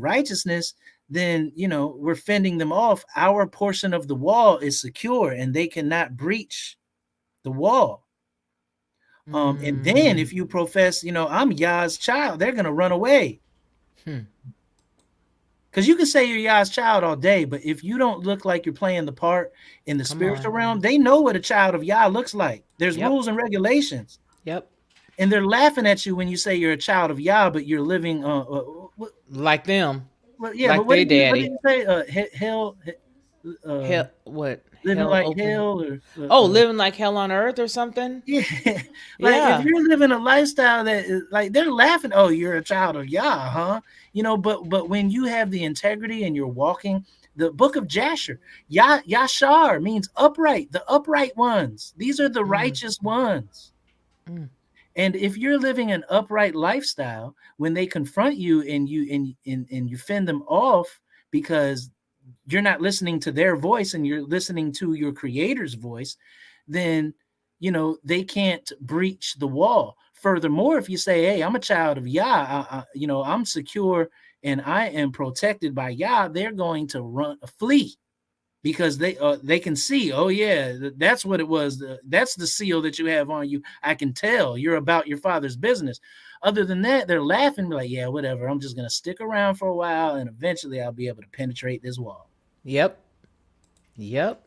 righteousness, then we're fending them off. Our portion of the wall is secure, and they cannot breach the wall. And then Mm. if you profess, I'm Yah's child, they're gonna run away. Hmm. Because you can say you're Yah's child all day, but if you don't look like you're playing the part in the Come spiritual on. realm, they know what a child of Yah looks like. There's Yep. rules and regulations. Yep. And they're laughing at you when you say you're a child of Yah, but you're living. Like them. Well, yeah, but Like they what did daddy. you say? Hell, uh, Hell, what? living Hell like open. hell, or Oh, living like hell on earth or something? yeah, like if Yeah. you're living a lifestyle that is like, they're laughing. Oh, you're a child of Yah, huh? But when you have the integrity and you're walking. The Book of Jasher, Yashar means upright, the upright ones. These are the Mm. righteous ones. Mm. And if you're living an upright lifestyle, when they confront you and you fend them off because you're not listening to their voice and you're listening to your creator's voice, then they can't breach the wall. Furthermore, if you say, "Hey, I'm a child of Yah, I'm secure and I am protected by Yah," they're going to flee, because they can see, oh yeah, that's what it was. That's the seal that you have on you. I can tell you're about your father's business. Other than that, they're laughing like, yeah, whatever. I'm just gonna stick around for a while, and eventually I'll be able to penetrate this wall. Yep. Yep.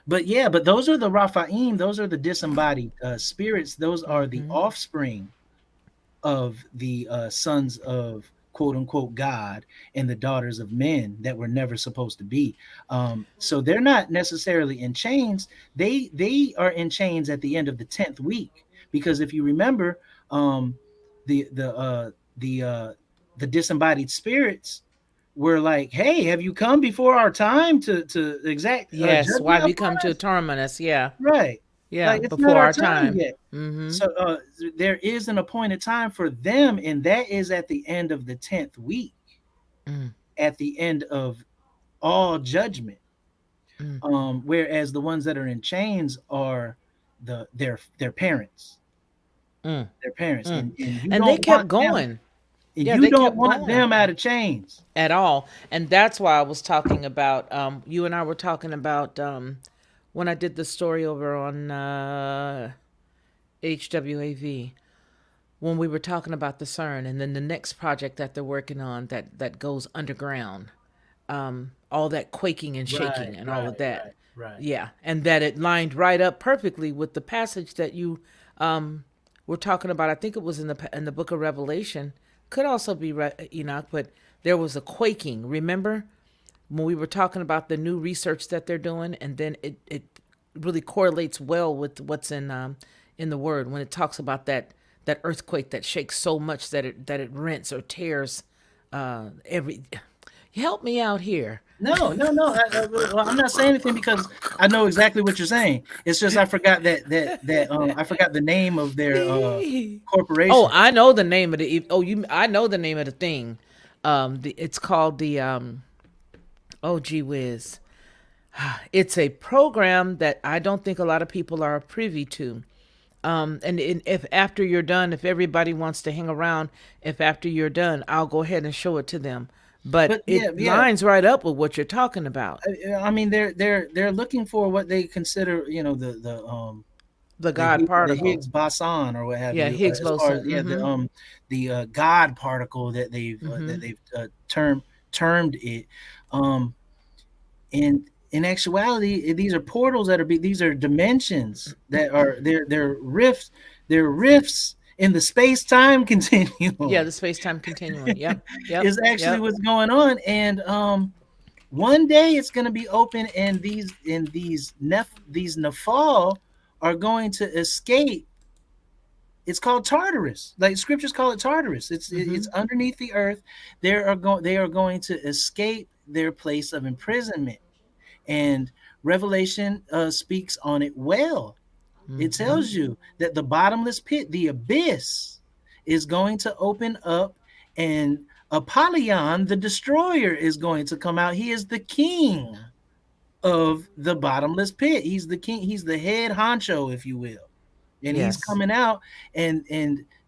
But those are the Raphaim. Those are the disembodied spirits. Those are the Mm-hmm. offspring of the sons of quote unquote God and the daughters of men that were never supposed to be. So they're not necessarily in chains. They are in chains at the end of the 10th week, because if you remember, the the uh, the uh, the disembodied spirits were like, "Hey, have you come before our time to exact Yes. Why judgment have you upon come to us?" torment us? Yeah. Right. Yeah. Like, it's not Before our our time time. yet. Mm-hmm. So there is an appointed time for them, and that is at the end of the 10th week, Mm. at the end of all judgment. Mm. Whereas the ones that are in chains are their parents, Mm. their parents, Mm. and you And they don't want kept them, going. and Yeah, you they don't kept want going them out of chains. at all. And that's why I was talking about, you and I were talking about when I did the story over on HWAV, when we were talking about the CERN and then the next project that they're working on that goes underground, all that quaking and shaking Right, and all right, of that. right, right. Yeah, and that it lined right up perfectly with the passage that you were talking about. I think it was in the Book of Revelation. Could also be Enoch, but there was a quaking. Remember when we were talking about the new research that they're doing, and then it really correlates well with what's in the Word when it talks about that earthquake that shakes so much that it rents or tears every. Help me out here. No, no, no. Well, I'm not saying anything because I know exactly what you're saying. It's just I forgot I forgot the name of their Oh, corporation. I know the name of the. Oh, you. I know the name of the thing. It's called the. Oh, gee whiz. It's a program that I don't think a lot of people are privy to. If after you're done, if everybody wants to hang around, if after you're done, I'll go ahead and show it to them. But But yeah, it yeah. lines right up with what you're talking about. I mean, they're looking for what they consider, The God the particle. Higgs boson or what have Yeah, you, Higgs as far as boson. Mm-hmm. the God particle Mm-hmm. that they've termed it. Um, and in actuality, these are portals that these are dimensions that are they're rifts in the space time Yeah, continuum. the space time continuum. Yep. Yep. Is actually Yep. what's going on, and one day it's going to be open, and these Nafal are going to escape. It's called Tartarus. Like scriptures call it Tartarus. It's Mm-hmm. underneath the earth. They are going to escape their place of imprisonment, and Revelation speaks on it well. It Mm-hmm. tells you that the bottomless pit, the abyss, is going to open up, and Apollyon, the destroyer, is going to come out. He is the king of the bottomless pit. He's the king. He's the head honcho, if you will, and he's Yes. coming out, and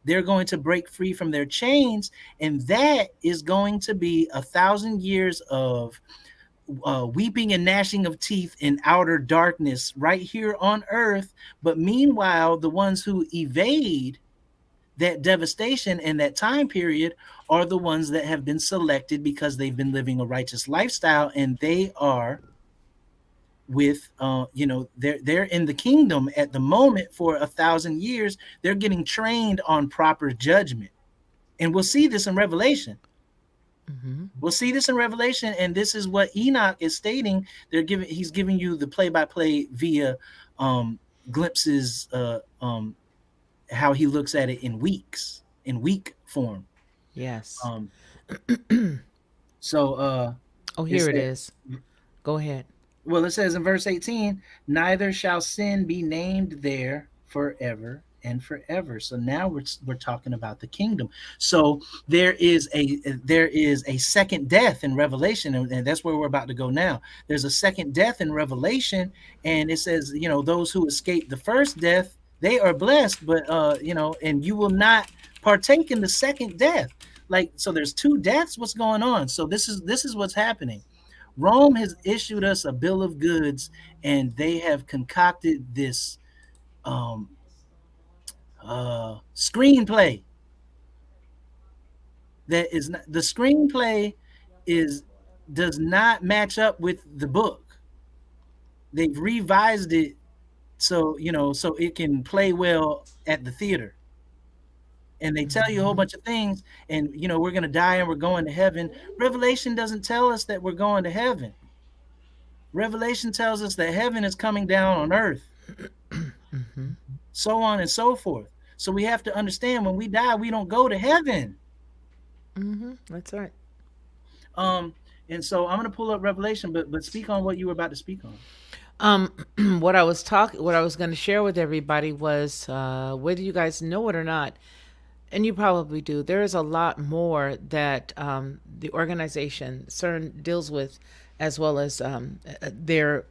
they're going to break free from their chains, and that is going to be 1,000 years of weeping and gnashing of teeth in outer darkness right here on earth. But meanwhile, the ones who evade that devastation and that time period are the ones that have been selected because they've been living a righteous lifestyle, and they are with they're in the kingdom at the moment for 1,000 years. They're getting trained on proper judgment, and we'll see this in Revelation. Mm-hmm. We'll see this in Revelation, and this is what Enoch is stating. He's giving you the play-by-play via um, glimpses, how he looks at it in week form. Yes. Um, so Oh, it here it says, is. Go ahead. well, it says in verse 18, neither shall sin be named there forever and forever. So now we're talking about the kingdom. So there is a second death in Revelation, and that's where we're about to go now. There's a second death in Revelation, and it says, those who escape the first death, they are blessed, but and you will not partake in the second death. Like, so there's two deaths. What's going on? So this is what's happening. Rome has issued us a bill of goods, and they have concocted this um, screenplay that is not, the screenplay is does not match up with the book. They've revised it so so it can play well at the theater, and they tell you a whole Mm-hmm. bunch of things, and we're going to die and we're going to heaven. Revelation doesn't tell us that we're going to heaven. Revelation tells us that heaven is coming down on earth, Mm-hmm. so on and so forth. So we have to understand, when we die, we don't go to heaven. Mm-hmm. That's right. Um, and so I'm going to pull up Revelation, but speak on what you were about to speak on. Um, what I was going to share with everybody was, whether you guys know it or not, and you probably do, there is a lot more that the organization CERN deals with, as well as their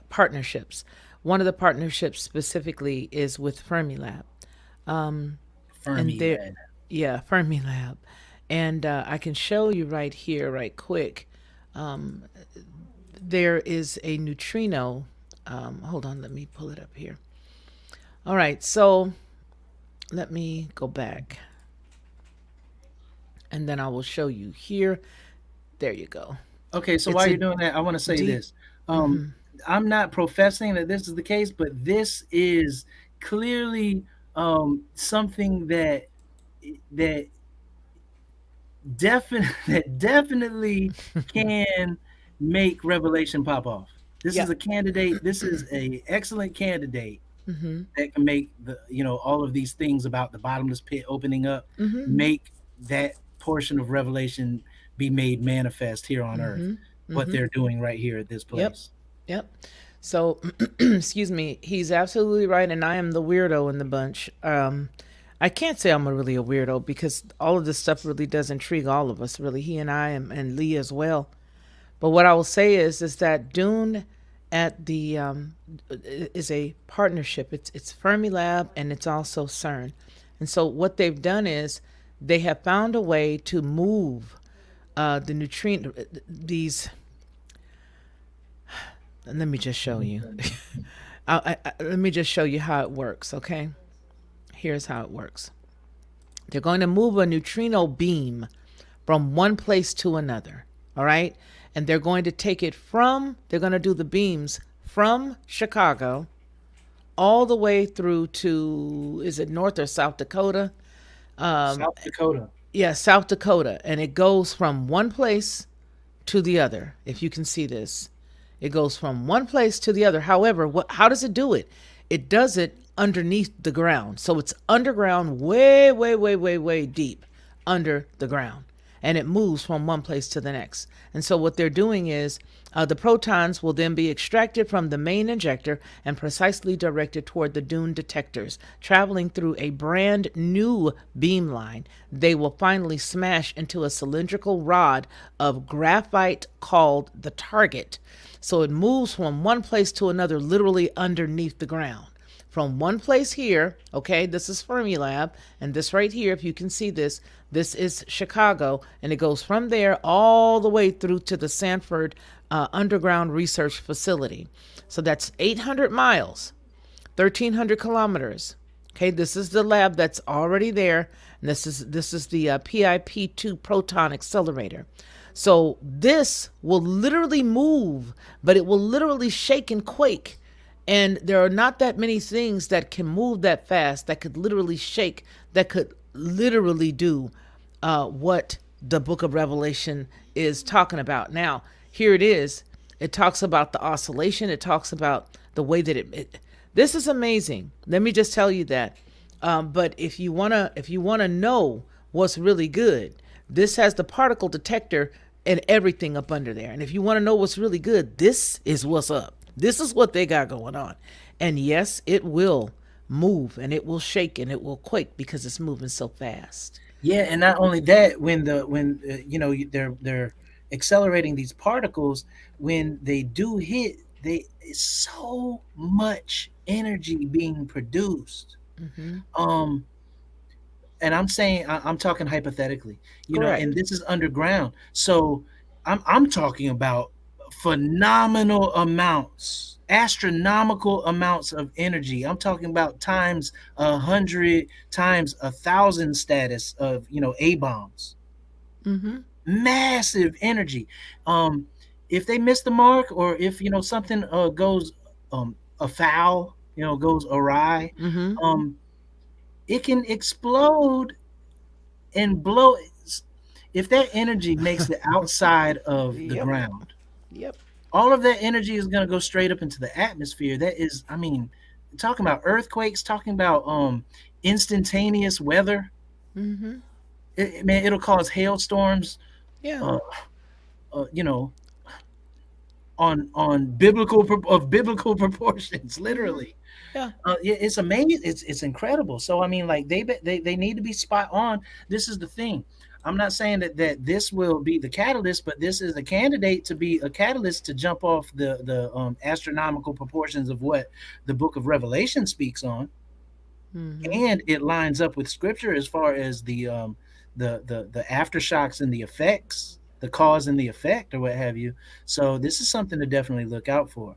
partnerships. One of the partnerships specifically is with Fermilab. And Fermi there, lab. yeah, Fermilab. And I can show you right here, right quick. There is a neutrino. Hold on, let me pull it up here. All right, so let me go back, and then I will show you here. There you go. Okay, so It's while a you're doing that, I want to say D. this. I'm not professing that this is the case, but this is clearly something that that definitely can make Revelation pop off. This is Yep. a candidate. This is a excellent candidate Mm-hmm. that can make all of these things about the bottomless pit opening up, Mm-hmm. make that portion of Revelation be made manifest here on earth. Mm-hmm. What Mm-hmm. they're doing right here at this Yep. place. Yep. So, excuse me, he's absolutely right, and I am the weirdo in the bunch. I can't say I'm really a weirdo because all of this stuff really does intrigue all of us, really. He and I, and Lee as well. But what I will say is that Dune at the is a partnership. It's Fermilab and it's also CERN. And so what they've done is they have found a way to move the neutrino these. Let me just show you. Let me just show you how it works. Okay, here's how it works. They're going to move a neutrino beam from one place to another. All right. And they're going to take it from, they're going to do the beams from Chicago all the way through to, is it North or South Dakota? South Dakota. Yeah, South Dakota. And it goes from one place to the other. If you can see this, it goes from one place to the other. However, how does it do it? It does it underneath the ground. So it's underground, way, way, way, way, way deep under the ground. And it moves from one place to the next. And so what they're doing is the protons will then be extracted from the main injector and precisely directed toward the Dune detectors. Traveling through a brand new beamline, they will finally smash into a cylindrical rod of graphite called the target. So it moves from one place to another, literally underneath the ground. From one place here, okay, this is Fermilab, and this right here, if you can see this, this is Chicago, and it goes from there all the way through to the Sanford Underground Research Facility. So that's 800 miles, 1,300 kilometers. Okay, this is the lab that's already there, and this is the PIP-2 proton accelerator. So this will literally move, but it will literally shake and quake. And there are not that many things that can move that fast, that could literally shake, that could literally do what the Book of Revelation is talking about. Now, here it is. It talks about the oscillation. It talks about the way that this is amazing. Let me just tell you that. But if you wanna know what's really good, this has the particle detector and everything up under there. And if you want to know what's really good, this is what's up. This is what they got going on. And yes, it will move and it will shake and it will quake because it's moving so fast. Yeah, and not only that, when they're accelerating these particles, when they do hit, they it's so much energy being produced. Mm-hmm. Um, and I'm saying I'm talking hypothetically, and Correct. this is underground, so I'm talking about phenomenal amounts, astronomical amounts of energy. I'm talking about times 100, times 1,000 status of A bombs. Mm-hmm. Massive energy. Um, if they miss the mark, or if something goes afoul, goes awry, Mm-hmm. um, it can explode and blow. If that energy makes it outside of the Yep. ground, Yep. all of that energy is going to go straight up into the atmosphere. That is, I mean, talking about earthquakes, talking about instantaneous weather. Mm-hmm. Man, it'll cause hailstorms. Yeah. Uh, you know, on biblical proportions, Mm-hmm. literally. Yeah. It's amazing. It's incredible. So I mean, like they need to be spot on. This is the thing. I'm not saying that this will be the catalyst, but this is a candidate to be a catalyst to jump off the astronomical proportions of what the Book of Revelation speaks on, Mm-hmm. and it lines up with Scripture as far as the aftershocks and the effects, the cause and the effect, or what have you. So this is something to definitely look out for.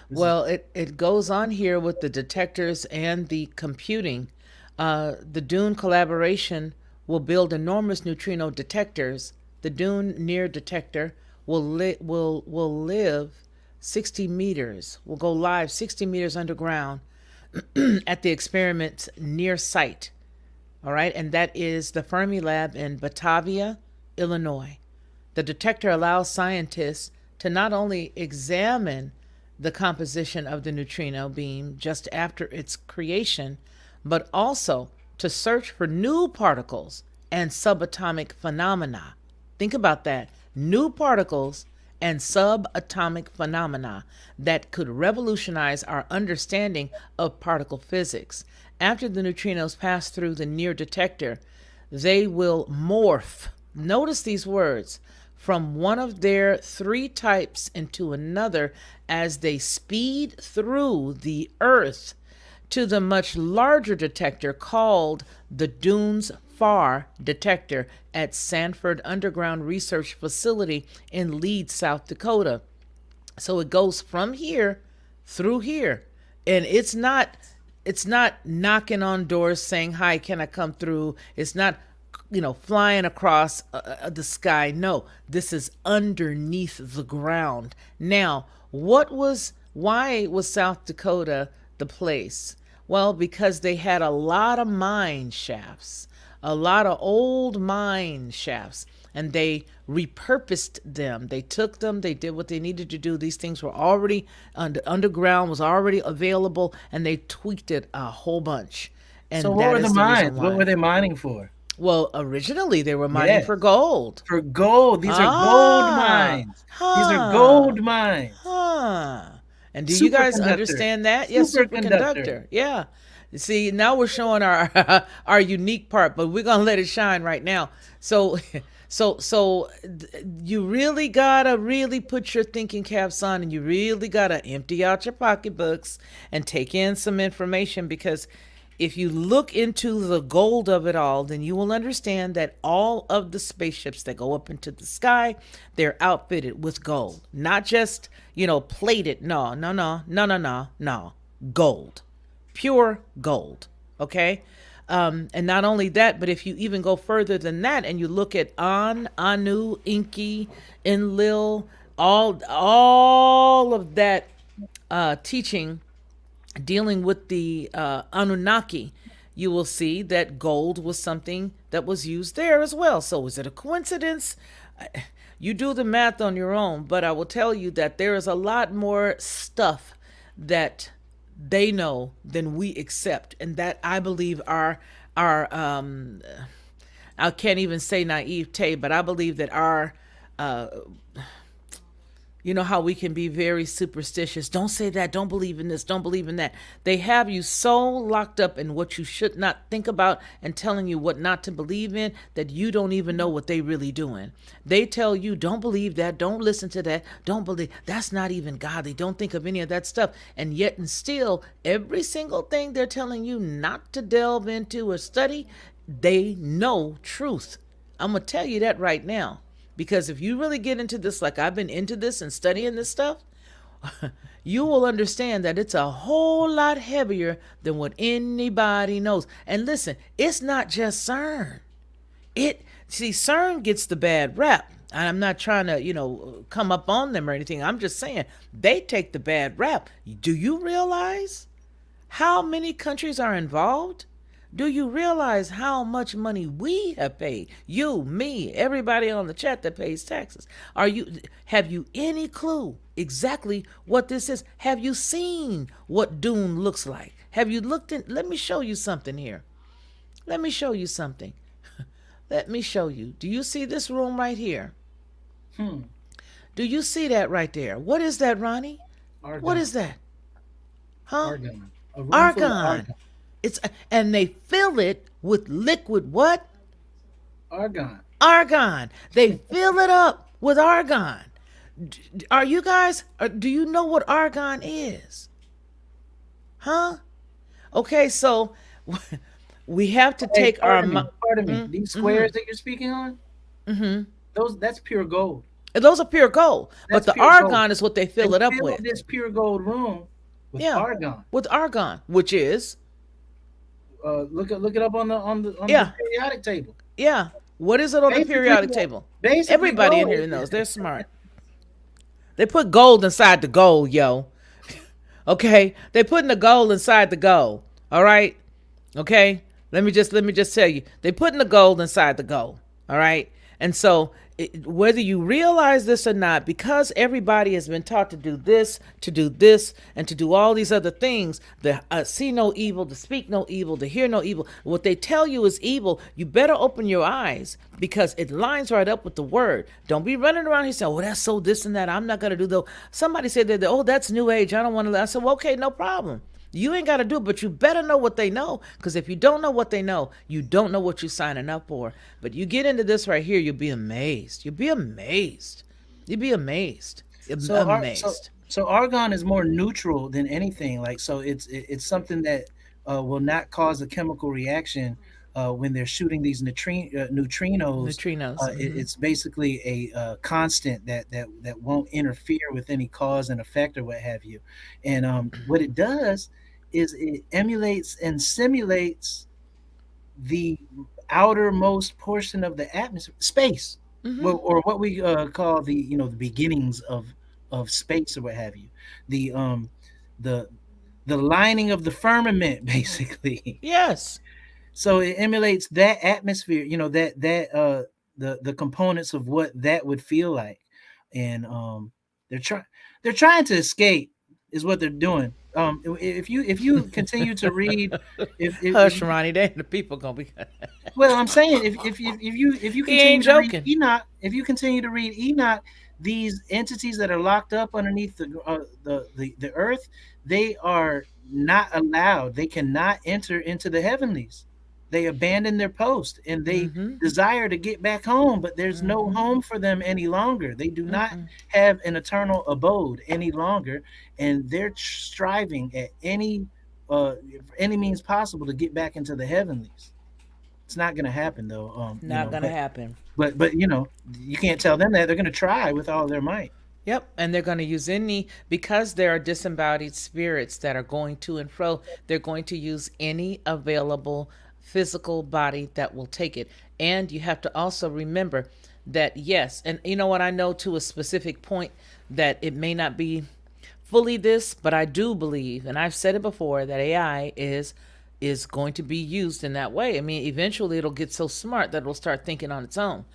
This is Well, it goes on here with the detectors and the computing. The Dune collaboration will build enormous neutrino detectors. The Dune near detector will live 60 meters. Will go live 60 meters underground at the experiment's near site. All right, and that is the Fermi Lab in Batavia, Illinois. The detector allows scientists to not only examine the composition of the neutrino beam just after its creation, but also to search for new particles and subatomic phenomena. Think about that. New particles and subatomic phenomena that could revolutionize our understanding of particle physics. After the neutrinos pass through the near detector, they will morph. Notice these words: from one of their three types into another as they speed through the earth to the much larger detector called the Dunes Far detector at Sanford Underground Research Facility in Leeds, South Dakota. So it goes from here through here. And it's not knocking on doors saying, "Hi, can I come through?" It's not flying across the sky. No, this is underneath the ground. Now, why was South Dakota the place? Well, because they had a lot of mine shafts, a lot of old mine shafts, and they repurposed them. They took them, they did what they needed to do. These things were already underground, was already available, and they tweaked it a whole bunch. So And what that were the is the reason mines? What why. were they mining for? Well, originally they were mining Yes, for gold. for gold. These are gold Ah, mines. These are huh, gold mines. huh. And do you guys Superconductor. understand that? Yes, Superconductor. superconductor. Yeah. See, now we're showing our our unique part, but we're gonna let it shine right now. So, you really gotta really put your thinking caps on, and you really gotta empty out your pocketbooks and take in some information, because if you look into the gold of it all, then you will understand that all of the spaceships that go up into the sky, they're outfitted with gold. Not just, plated. No, no, no, no, no, no, no. Gold. Pure gold. Okay? And not only that, but if you even go further than that and you look at An, Anu, Inki, Enlil, all of that teaching dealing with the Anunnaki, you will see that gold was something that was used there as well. So is it a coincidence? You do the math on your own, but I will tell you that there is a lot more stuff that they know than we accept, and that I believe our I can't even say naivete, but I believe that our you know how we can be very superstitious. Don't say that. Don't believe in this. Don't believe in that. They have you so locked up in what you should not think about and telling you what not to believe in that you don't even know what they really doing. They tell you, don't believe that. Don't listen to that. Don't believe. That's not even godly. Don't think of any of that stuff. And yet and still, every single thing they're telling you not to delve into or study, they know truth. I'm going to tell you that right now. Because if you really get into this, like I've been into this and studying this stuff, you will understand that it's a whole lot heavier than what anybody knows. And listen, it's not just CERN. CERN gets the bad rap. And I'm not trying to, come up on them or anything. I'm just saying they take the bad rap. Do you realize how many countries are involved? Do you realize how much money we have paid? You, me, everybody on the chat that pays taxes. Have you any clue exactly what this is? Have you seen what Dune looks like? Have you looked in? Let me show you something here. Let me show you something. Let me show you. Do you see this room right here? Hmm. Do you see that right there? What is that, Ronnie? What Argon. is that? Huh? Argon. A room full of Argon. argon. It's and they fill it with liquid what? Argon. Argon. They fill it up with argon. Are you guys? Do you know what argon is? Huh? Okay, so we have to Hey, take our. pardon me. These squares that you're speaking on, that's pure gold. Those are pure gold, but That's the pure gold. argon is what they They fill it up fill with. this pure gold room with Yeah, argon. with argon, which is Look it up on the yeah, periodic table. yeah. What is it on the Basically, periodic table? basically Everybody in gold. here knows. They're smart. They put gold inside the gold, yo. Okay, they putting the gold inside the gold. All right, okay. Let me just tell you, they putting the gold inside the gold. All right, and so whether you realize this or not, because everybody has been taught to do this, and to do all these other things, the see no evil, to speak no evil, to hear no evil. What they tell you is evil. You better open your eyes because it lines right up with the word. Don't be running around here saying, "Oh, that's so this and that. I'm not gonna do though." Somebody said that, "Oh, that's new age. I don't want to." I said, "Well, okay, no problem." You ain't got to do it, but you better know what they know. Because if you don't know what they know, you don't know what you're signing up for. But you get into this right here, you'll be amazed. You'll be amazed. You'll be amazed. Amazed. So argon is more neutral than anything. Like so, it's something that will not cause a chemical reaction when they're shooting these neutrinos. Neutrinos. It's basically a constant that won't interfere with any cause and effect or what have you. And what it does is it emulates and simulates the outermost portion of the atmosphere, space, well, or what we call the the beginnings of space or what have you, the the the lining of the firmament, basically. Yes. So it emulates that atmosphere, the components of what that would feel like, and they're trying they're trying to escape is what they're doing. If you continue to read, if Hush, you Ronnie. They the people gonna be. well, I'm saying if you He ain't continue to read joking. Enoch, if you continue to read Enoch, these entities that are locked up underneath the earth, they are not allowed. They cannot enter into the heavenlies. They abandon their post and they Mm-hmm. desire to get back home, but there's no Mm-hmm. home for them any longer. They do not Mm-mm. have an eternal abode any longer, and they're striving at any means possible to get back into the heavenlies. It's not going to happen though. Not gonna happen. But you can't tell them that. They're going to try with all their might. Yep, and they're going to use any, because there are disembodied spirits that are going to and fro, they're going to use any available physical body that will take it. And you have to also remember that, yes, and you know what, I know to a specific point that it may not be fully this, but I do believe, and I've said it before, that AI is going to be used in that way. I mean, eventually it'll get so smart that it'll start thinking on its own.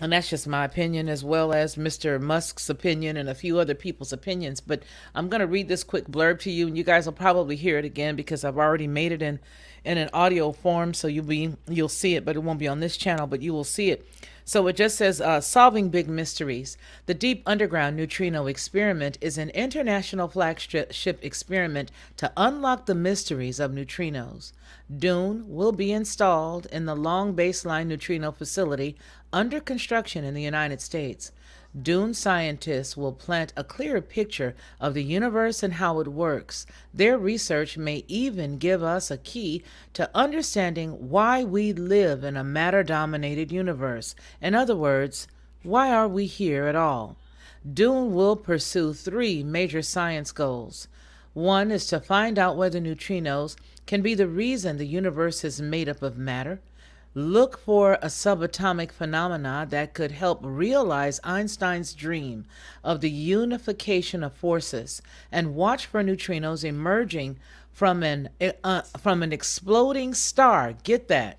And that's just my opinion, as well as Mr. Musk's opinion and a few other people's opinions. But I'm going to read this quick blurb to you, and you guys will probably hear it again because I've already made it in an audio form, so you'll see it, but it won't be on this channel, but you will see it. So it just says, solving big mysteries. The Deep Underground Neutrino Experiment is an international flagship experiment to unlock the mysteries of neutrinos. Dune will be installed in the Long Baseline Neutrino Facility under construction in the United States. Dune scientists will plant a clearer picture of the universe and how it works. Their research may even give us a key to understanding why we live in a matter dominated universe. In other words, why are we here at all? Dune will pursue three major science goals. One is to find out whether neutrinos can be the reason the universe is made up of matter. Look for a subatomic phenomena that could help realize Einstein's dream of the unification of forces, and watch for neutrinos emerging from an exploding star. Get that?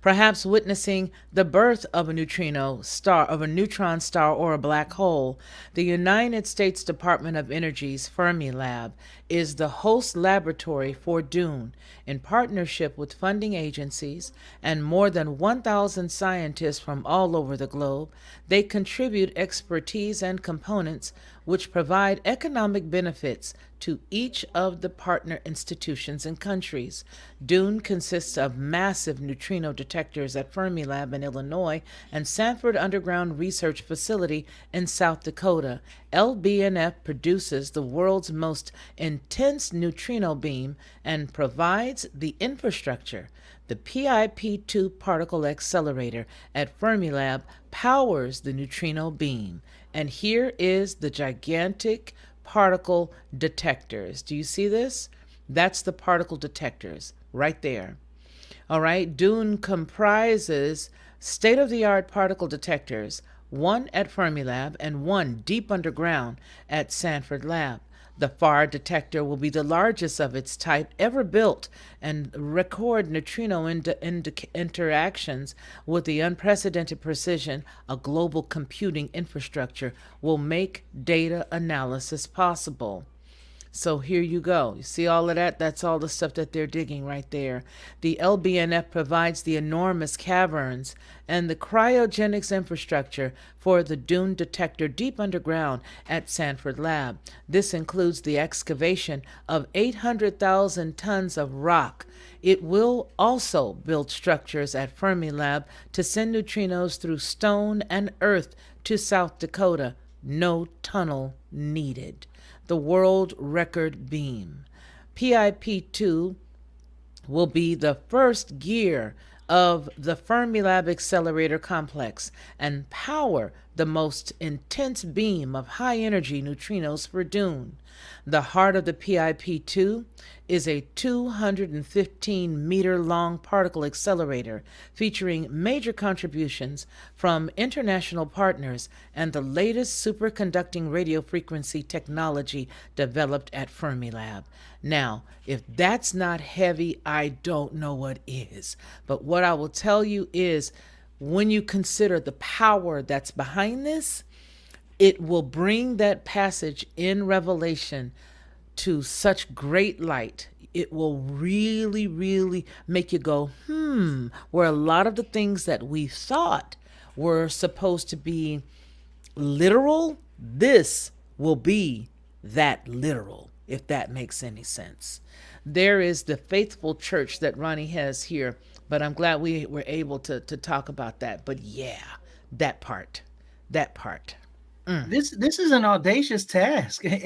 Perhaps witnessing the birth of a neutrino star, of a neutron star, or a black hole. The United States Department of Energy's Fermi Lab is the host laboratory for Dune, in partnership with funding agencies and more than 1,000 scientists from all over the globe. They contribute expertise and components which provide economic benefits to each of the partner institutions and countries. Dune consists of massive neutrino detectors at Fermilab in Illinois and Sanford Underground Research Facility in South Dakota. LBNF produces the world's most intense neutrino beam and provides the infrastructure. The PIP2 particle accelerator at Fermilab powers the neutrino beam. And here is the gigantic particle detectors. Do you see this? That's the particle detectors right there. All right, Dune comprises state of the art particle detectors, one at Fermilab and one deep underground at Sanford Lab. The FAR detector will be the largest of its type ever built and record neutrino interactions with the unprecedented precision. A global computing infrastructure will make data analysis possible. So here you go. You see all of that? That's all the stuff that they're digging right there. The LBNF provides the enormous caverns and the cryogenics infrastructure for the dune detector deep underground at Sanford Lab. This includes the excavation of 800,000 tons of rock. It will also build structures at Fermilab to send neutrinos through stone and earth to South Dakota. No tunnel needed. The world record beam. PIP2 will be the first gear of the Fermilab Accelerator Complex and power the most intense beam of high energy neutrinos for Dune. The heart of the PIP2 is a 215-meter long particle accelerator featuring major contributions from international partners and the latest superconducting radio frequency technology developed at Fermilab. Now, if that's not heavy, I don't know what is. But what I will tell you is when you consider the power that's behind this, it will bring that passage in Revelation to such great light. It will really, really make you go, where a lot of the things that we thought were supposed to be literal, this will be that literal, if that makes any sense. There is the faithful church that Ronnie has here, but I'm glad we were able to talk about that. But yeah, that part, that part. This is an audacious task, and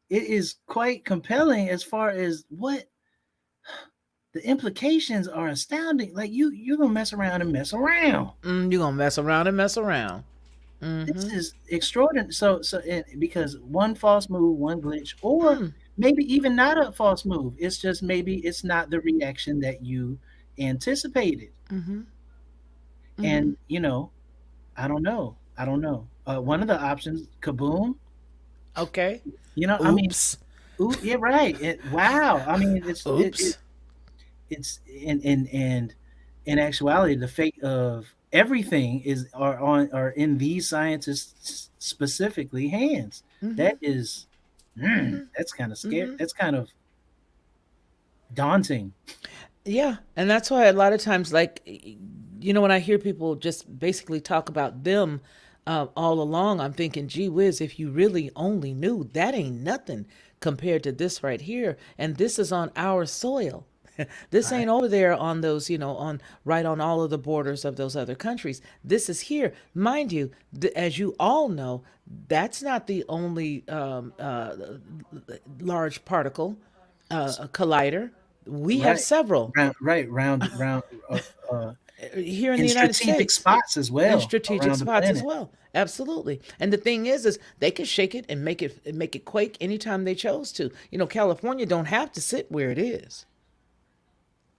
it is quite compelling as far as what the implications are astounding. Like you're gonna mess around and mess around. You're going to mess around and mess around. This is extraordinary. Because one false move, one glitch, or maybe even not a false move. It's just maybe it's not the reaction that you anticipated. And I don't know. I don't know. One of the options, kaboom. Okay. I mean, Oops. ooh, yeah, right. Wow. I mean, Oops. it's and in actuality, the fate of everything are in these scientists specifically hands. That is, that's kind of scary. That's kind of daunting. Yeah, and that's why a lot of times, like, when I hear people just basically talk about them all along, I'm thinking, gee whiz, if you really only knew, that ain't nothing compared to this right here. And this is on our soil. This Right. ain't over there on those, on right on all of the borders of those other countries. This is here. Mind you, as you all know, that's not the only large particle collider. We have Right. several Round uh, here in the in United strategic States spots as in well strategic around the spots as planet. well. Absolutely. And the thing is they could shake it and make it quake anytime they chose to. California don't have to sit where it is.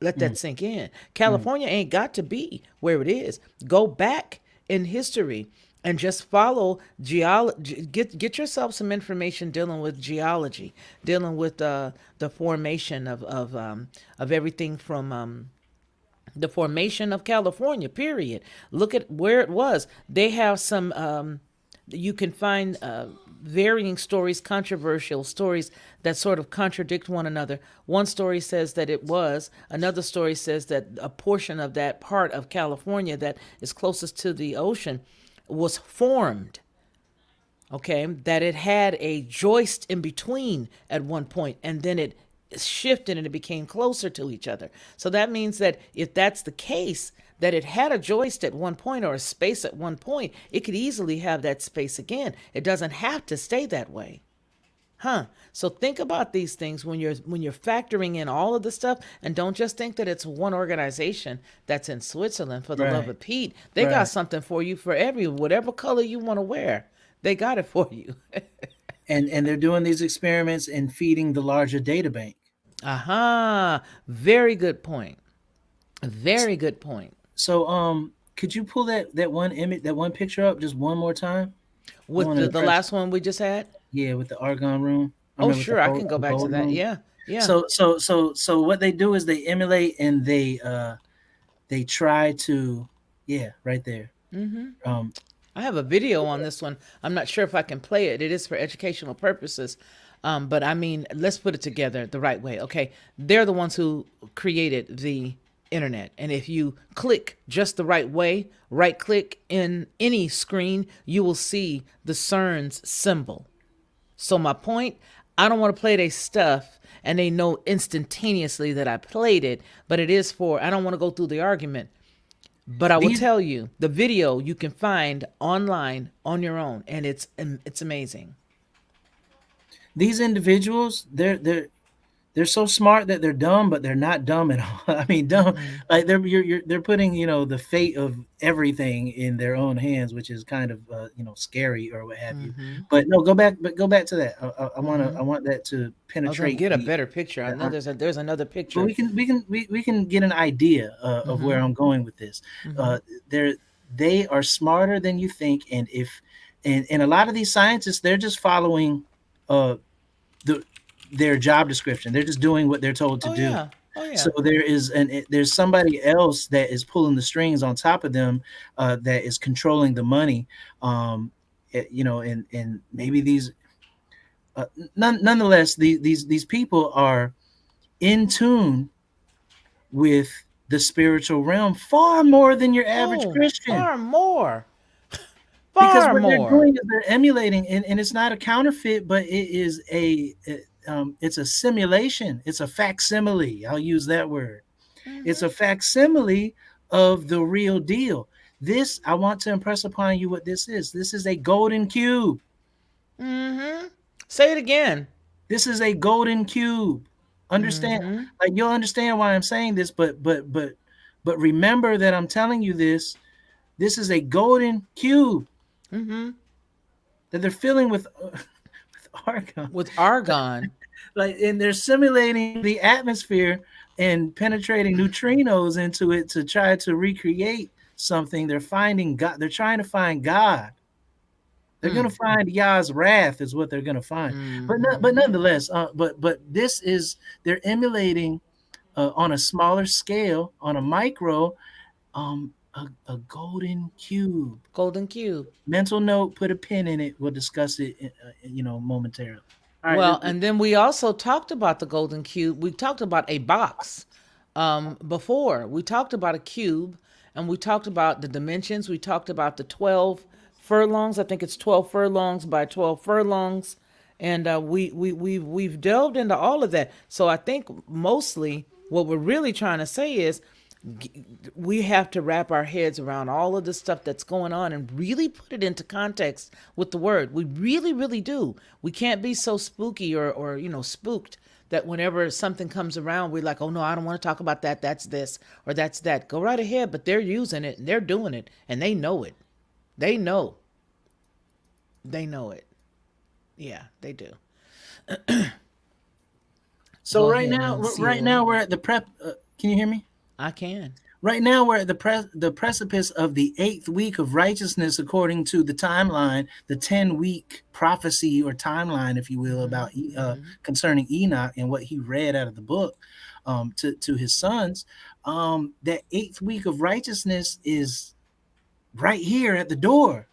Let Mm, that sink in. mm. California ain't got to be where it is. Go back in history and just follow geology. Get yourself some information dealing with geology, dealing with the formation of everything from the formation of California, period. Look at where it was. They have some, you can find varying stories, controversial stories that sort of contradict one another. One story says that it was, another story says that a portion of that part of California that is closest to the ocean was formed, okay, that it had a joist in between at one point and then it shifted and it became closer to each other. So that means that if that's the case, that it had a joist at one point or a space at one point, it could easily have that space again. It doesn't have to stay that way. Huh. So think about these things when you're factoring in all of the stuff, and don't just think that it's one organization that's in Switzerland. For the love Right. of Pete, they got Right. something for you for every whatever color you want to wear. They got it for you. And they're doing these experiments and feeding the larger data bank. Aha. Very good point. Very good point. So could you pull that one image, that one picture up just one more time? I With want to the impress. last one we just had. Yeah, with the argon room. I Oh mean with the sure, I can go back to gold that. room. Yeah. Yeah. So what they do is they emulate and they try to, yeah, right there. Um I have a video on this one. I'm not sure if I can play it. It is for educational purposes. But I mean, let's put it together the right way. Okay, they're the ones who created the internet, and if you click just the right way, right click in any screen, you will see the CERN's symbol. So my point, I don't want to play their stuff and they know instantaneously that I played it, but it is for, I don't want to go through the argument. But I will These tell you, the video you can find online on your own, and it's amazing. these individuals, they're so smart that they're dumb, but they're not dumb at all. I mean, dumb, Mm-mm. like they're putting, the fate of everything in their own hands, which is kind of scary or what have you. Mm-hmm. But no, go back to that. Mm-hmm. I want that to I was gonna penetrate get a the. better picture. I know Uh, there's another but picture. we can get an idea of Mm-hmm. where I'm going with this. Mm-hmm. Uh, they are smarter than you think, and if and a lot of these scientists, they're just following uh, the their job description. They're just doing what they're told to Oh do. yeah. Oh So yeah. there's somebody else that is pulling the strings on top of them, that is controlling the money. And maybe these, nonetheless, these people are in tune with the spiritual realm far more than your average Oh, Christian. far more. Because Far what they're more. doing is they're emulating, and it's not a counterfeit, but it's a simulation. It's a facsimile. I'll use that word. It's Mm-hmm. a facsimile of the real deal. This, I want to impress upon you what this is. This is a golden cube. Mm-hmm. Say it again. This is a golden cube. Understand? Mm-hmm. Like, you'll understand why I'm saying this, but remember that I'm telling you this. This is a golden cube Mm-hmm. that they're filling with argon. With argon. Like, and they're simulating the atmosphere and penetrating neutrinos into it to try to recreate something. They're finding God. They're trying to find God. They're going Mm. to find Yah's wrath is what they're going to find. But Mm-hmm. nonetheless, but this is, they're emulating, on a smaller scale, on a micro, a golden cube. Golden cube. Mental note, put a pin in it. We'll discuss it, momentarily. All right. Well, and then we also talked about the golden cube. We talked about a box before. We talked about a cube, and we talked about the dimensions. We talked about the 12 furlongs. I think it's 12 furlongs by 12 furlongs. And we've delved into all of that. So I think mostly what we're really trying to say is we have to wrap our heads around all of the stuff that's going on and really put it into context with the word. We really, really do. We can't be so spooky or spooked that whenever something comes around, we're like, oh no, I don't want to talk about that. That's this or that's that. Go right ahead. But they're using it and they're doing it and they know it. They know. They know it. Yeah, they do. So Go ahead, right Nuncio. now we're at the prep. Can you hear me? I can. Right now we're at the precipice of the 8th week of righteousness, according to the timeline, the 10-week prophecy or timeline, if you will, Mm-hmm. about Mm-hmm. concerning Enoch and what he read out of the book, to his sons. That 8th week of righteousness is right here at the door,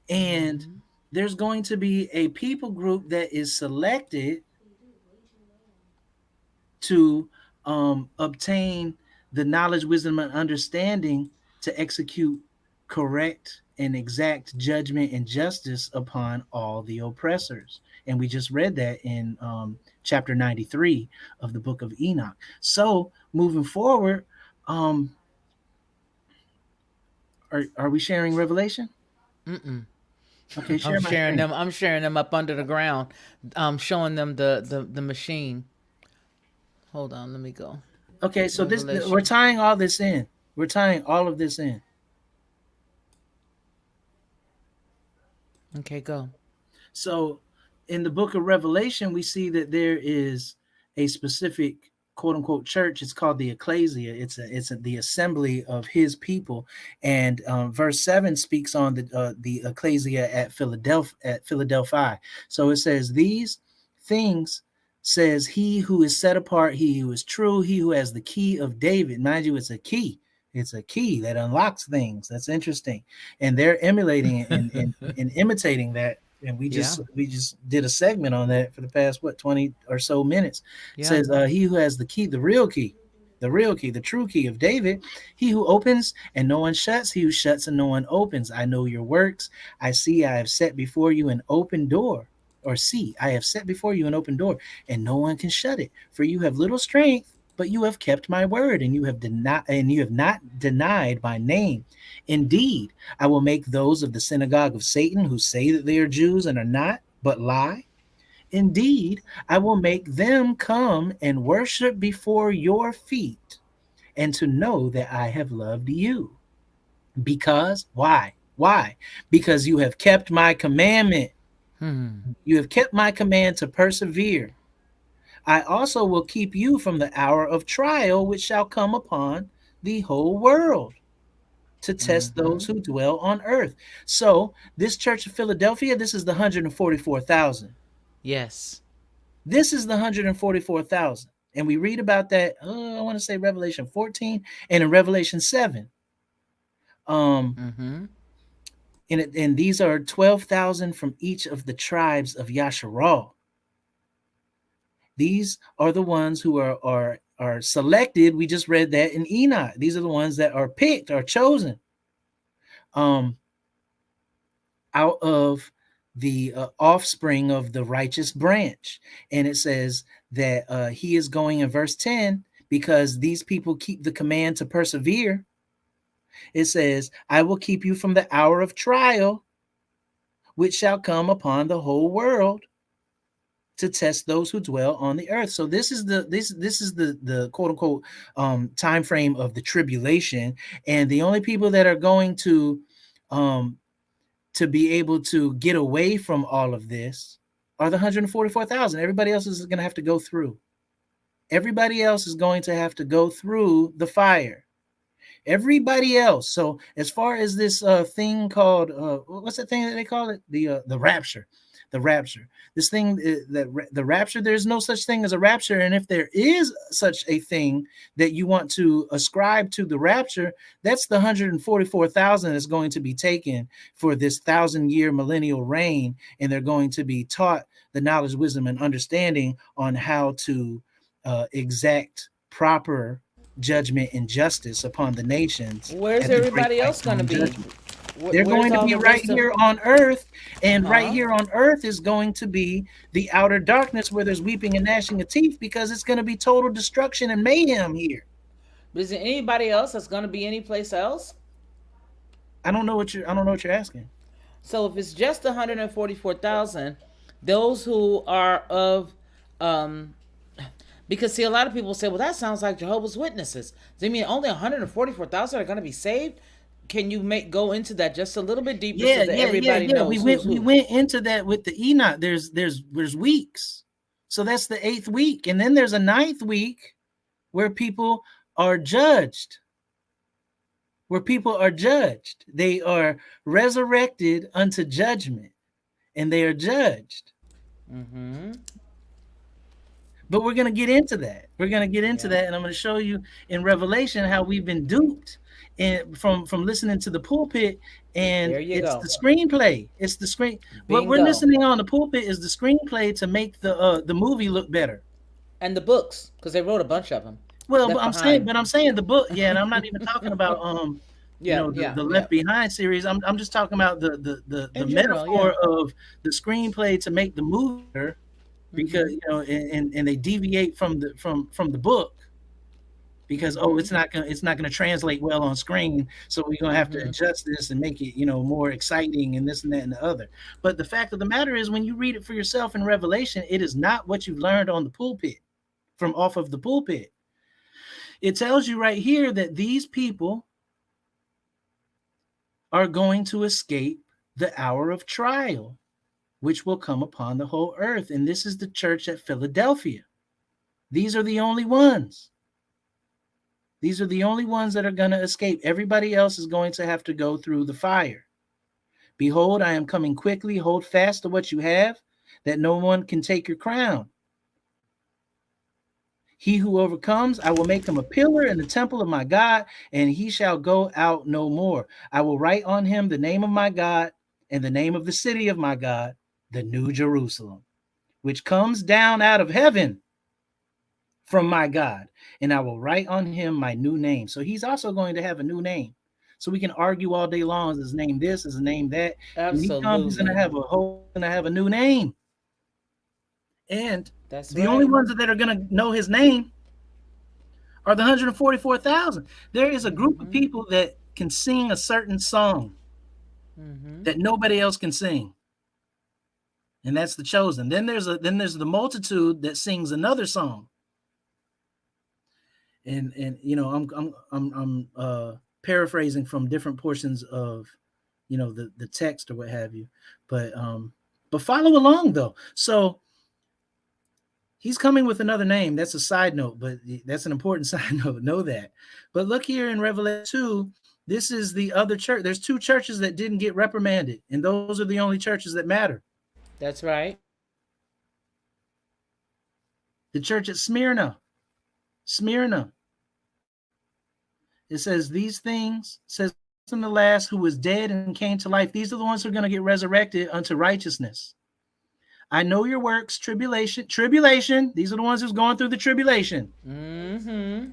and Mm-hmm. there's going to be a people group that is selected to obtain the knowledge, wisdom, and understanding to execute correct and exact judgment and justice upon all the oppressors. And we just read that in chapter 93 of the Book of Enoch. So moving forward, are we sharing Revelation? Mm-mm. Okay, share my screen. I'm sharing them up under the ground. I'm showing them the machine. Hold on, let me go. Okay, so this, we're Revelation. tying all this in. We're tying all of this in. Okay, go. So in the book of Revelation, we see that there is a specific quote unquote church. It's called the ecclesia. The assembly of his people. And verse 7 speaks on the ecclesia at Philadelphia. So it says, these things says he who is set apart, he who is true, he who has the key of David. Mind you, it's a key. It's a key that unlocks things. That's interesting. And they're emulating and imitating that and we Yeah. just we just did a segment on that for the past what 20 or so minutes. It Yeah. says, he who has the key, the real key, the real key, the true key of David, he who opens and no one shuts, he who shuts and no one opens. I know your works. I see I have set before you an open door. Or see, I have set before you an open door, and no one can shut it. For you have little strength, but you have kept my word, and you have not denied my name. Indeed, I will make those of the synagogue of Satan who say that they are Jews and are not, but lie. Indeed, I will make them come and worship before your feet, and to know that I have loved you. Because, why? Why? Because you have kept my commandment. Hmm. You have kept my command to persevere. I also will keep you from the hour of trial which shall come upon the whole world to test those Mm-hmm. who dwell on earth. So, this church of Philadelphia, this is the 144,000. Yes. This is the 144,000. And we read about that, I want to say Revelation 14 and in Revelation 7. Um, Mm-hmm. and these are 12,000 from each of the tribes of Yasharal. These are the ones who are selected. We just read that in Enoch. These are the ones that are picked, are chosen. Um, out of the offspring of the righteous branch. And it says that he is going in verse 10 because these people keep the command to persevere. It says, I will keep you from the hour of trial, which shall come upon the whole world to test those who dwell on the earth. So this is the quote unquote time frame of the tribulation, and the only people that are going um, to be able to get away from all of this are the 144,000. Everybody else is going to have to go through. Everybody else is going to have to go through the fire. Everybody else. So as far as this thing called what's that thing that they call it? The rapture. The rapture. This thing that the rapture, there's no such thing as a rapture, and if there is such a thing that you want to ascribe to the rapture, that's the 144,000 that's going to be taken for this 1,000-year millennial reign, and they're going to be taught the knowledge, wisdom, and understanding on how to exact proper judgment and justice upon the nations Where's at the great everybody white else going to throne be? judgment. They're Where's going to all be the right rest of? here on earth, and right Huh? here on earth is going to be the outer darkness where there's weeping and gnashing of teeth, because it's going to be total destruction and mayhem here. Is there anybody else that's going to be anyplace else? I don't know what you're asking. So if it's just 144,000, those who are of, um, because see, a lot of people say, well, that sounds like Jehovah's Witnesses. Does it mean only 144,000 are going to be saved? Can you make go into that just a little bit deeper so that everybody Yeah. knows who's We who? went into that with the Enoch. There's weeks. So that's the eighth week. And then there's a ninth week where people are judged. Where people are judged. They are resurrected unto judgment, and they are judged. Mm-hmm. But we're going to get into that. We're going to get into Yeah. that, and I'm going to show you in Revelation how we've been duped and from listening to the pulpit, and There you it's go. the screenplay. It's the screen. What we're Bingo. listening on the pulpit is the screenplay to make the movie look better. And the books, because they wrote a bunch of them Well, left behind. but I'm saying the book, yeah, and I'm not even talking about Yeah, yeah, the yeah. Left Behind series. I'm just talking about the In general, yeah. metaphor of the screenplay to make the movie better, because Mm-hmm. and they deviate from the book, because Mm-hmm. it's not gonna translate well on screen, so we're gonna have to Mm-hmm. adjust this and make it more exciting and this and that and the other. But the fact of the matter is, when you read it for yourself in Revelation, it is not what you've learned on the pulpit, from off of the pulpit. It tells you right here that these people are going to escape the hour of trial, which will come upon the whole earth. And this is the church at Philadelphia. These are the only ones. These are the only ones that are going to escape. Everybody else is going to have to go through the fire. Behold, I am coming quickly. Hold fast to what you have, that no one can take your crown. He who overcomes, I will make him a pillar in the temple of my God, and he shall go out no more. I will write on him the name of my God and the name of the city of my God, the New Jerusalem, which comes down out of heaven from my God, and I will write on him my new name. So he's also going to have a new name. So we can argue all day long, is his name this, is his name that. When he comes, he's gonna Absolutely. have a whole gonna have a new name. And That's the only right. ones that are gonna know his name are the 144,000. There is a group of Mm-hmm. people that can sing a certain song Mm-hmm. that nobody else can sing, and that's the chosen. Then there's the multitude that sings another song, and I'm paraphrasing from different portions of the text or what have you, but follow along though. So he's coming with another name. That's a side note, but that's an important side note. Know that. But look here in Revelation 2. This is the other church. There's two churches that didn't get reprimanded, and those are the only churches that matter. That's right. The church at Smyrna. It says these things, says in the last who was dead and came to life. These are the ones who are going to get resurrected unto righteousness. I know your works, tribulation. These are the ones who's going through the tribulation. Mm-hmm.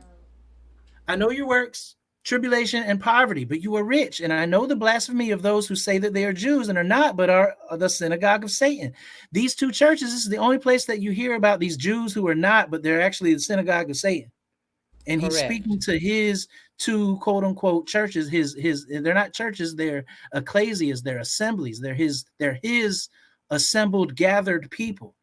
I know your works, tribulation and poverty, but you are rich. And I know the blasphemy of those who say that they are Jews and are not, but are the synagogue of Satan. These two churches, this is the only place that you hear about these Jews who are not, but they're actually the synagogue of Satan. And he's Correct. speaking to his two quote unquote churches. His they're not churches, they're ecclesias, they're assemblies, they're his assembled, gathered people.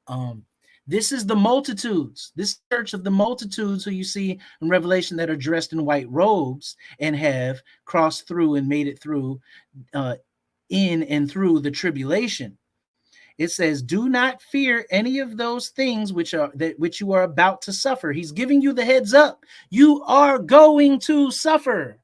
Um, this is the multitudes, this church of the multitudes who you see in Revelation that are dressed in white robes and have crossed through and made it through uh, in and through the tribulation. It says, "Do not fear any of those things which you are about to suffer." He's giving you the heads up. You are going to suffer.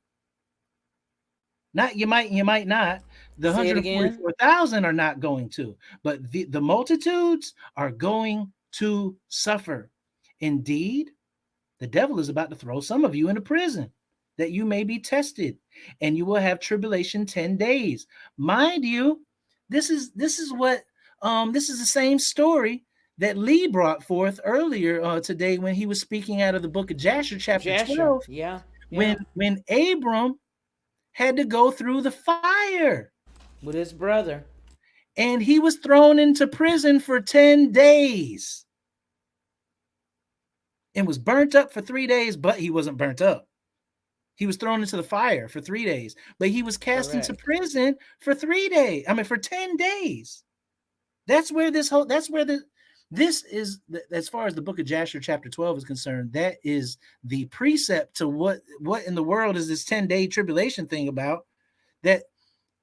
Not you might not. The Say it again. 144,000 are not going to, but the multitudes are going to suffer. Indeed, the devil is about to throw some of you into prison that you may be tested, and you will have tribulation 10 days. Mind you, this is the same story that Lee brought forth earlier today when he was speaking out of the book of Jasher chapter Jasher. 12, Yeah. when Yeah. when Abram had to go through the fire With his brother. and he was thrown into prison for 10 days and was burnt up for 3 days, but he wasn't burnt up. He was thrown into the fire for 3 days, but he was cast into Correct. prison for 3 days. I mean, for 10 days. That's where this is, as far as the book of Jasher chapter 12 is concerned, that is the precept to what in the world is this 10-day tribulation thing about, that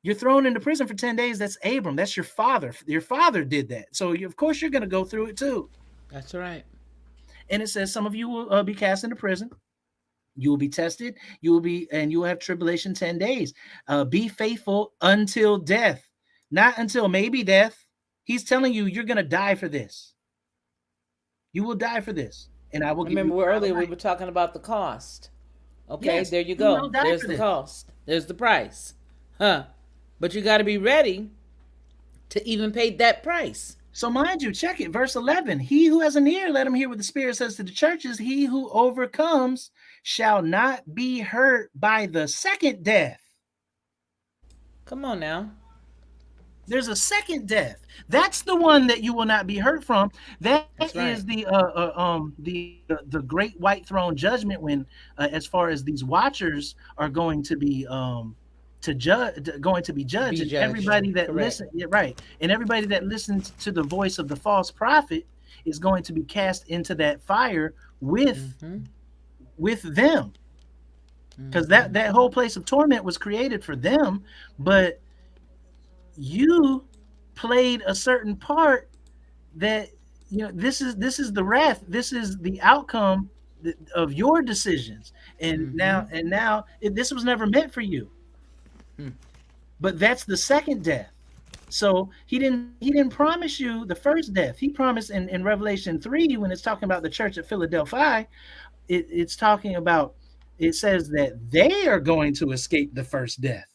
you're thrown into prison for 10 days. That's Abram. That's your father. Your father did that. So of course you're going to go through it too. That's right. And it says some of you will be cast into prison. You will be tested. You will have tribulation 10 days. Be faithful until death, not until maybe death. He's telling you you're going to die for this. You will die for this, and I will give you Remember eternal earlier we life. were talking about the cost. Okay, Yes, there you you will go. die There's for the this. cost. There's the price. Huh. But you got to be ready to even pay that price. So mind you, check it. Verse 11, he who has an ear, let him hear what the Spirit says to the churches. He who overcomes shall not be hurt by the second death. Come on now. There's a second death. That's the one that you will not be hurt from. That That's is right. the great white throne judgment, when as far as these watchers are going to be going to be judged, Be and judged. everybody that Correct. listen, yeah, right, and everybody that listens to the voice of the false prophet is going to be cast into that fire Mm-hmm. with them, because Mm-hmm. that whole place of torment was created for them, but you played a certain part, that this is the wrath, this is the outcome of your decisions, Mm-hmm. and now this was never meant for you, but that's the second death. So he didn't promise you the first death. He promised in Revelation 3, when it's talking about the church at Philadelphia, it's talking about, it says that they are going to escape the first death.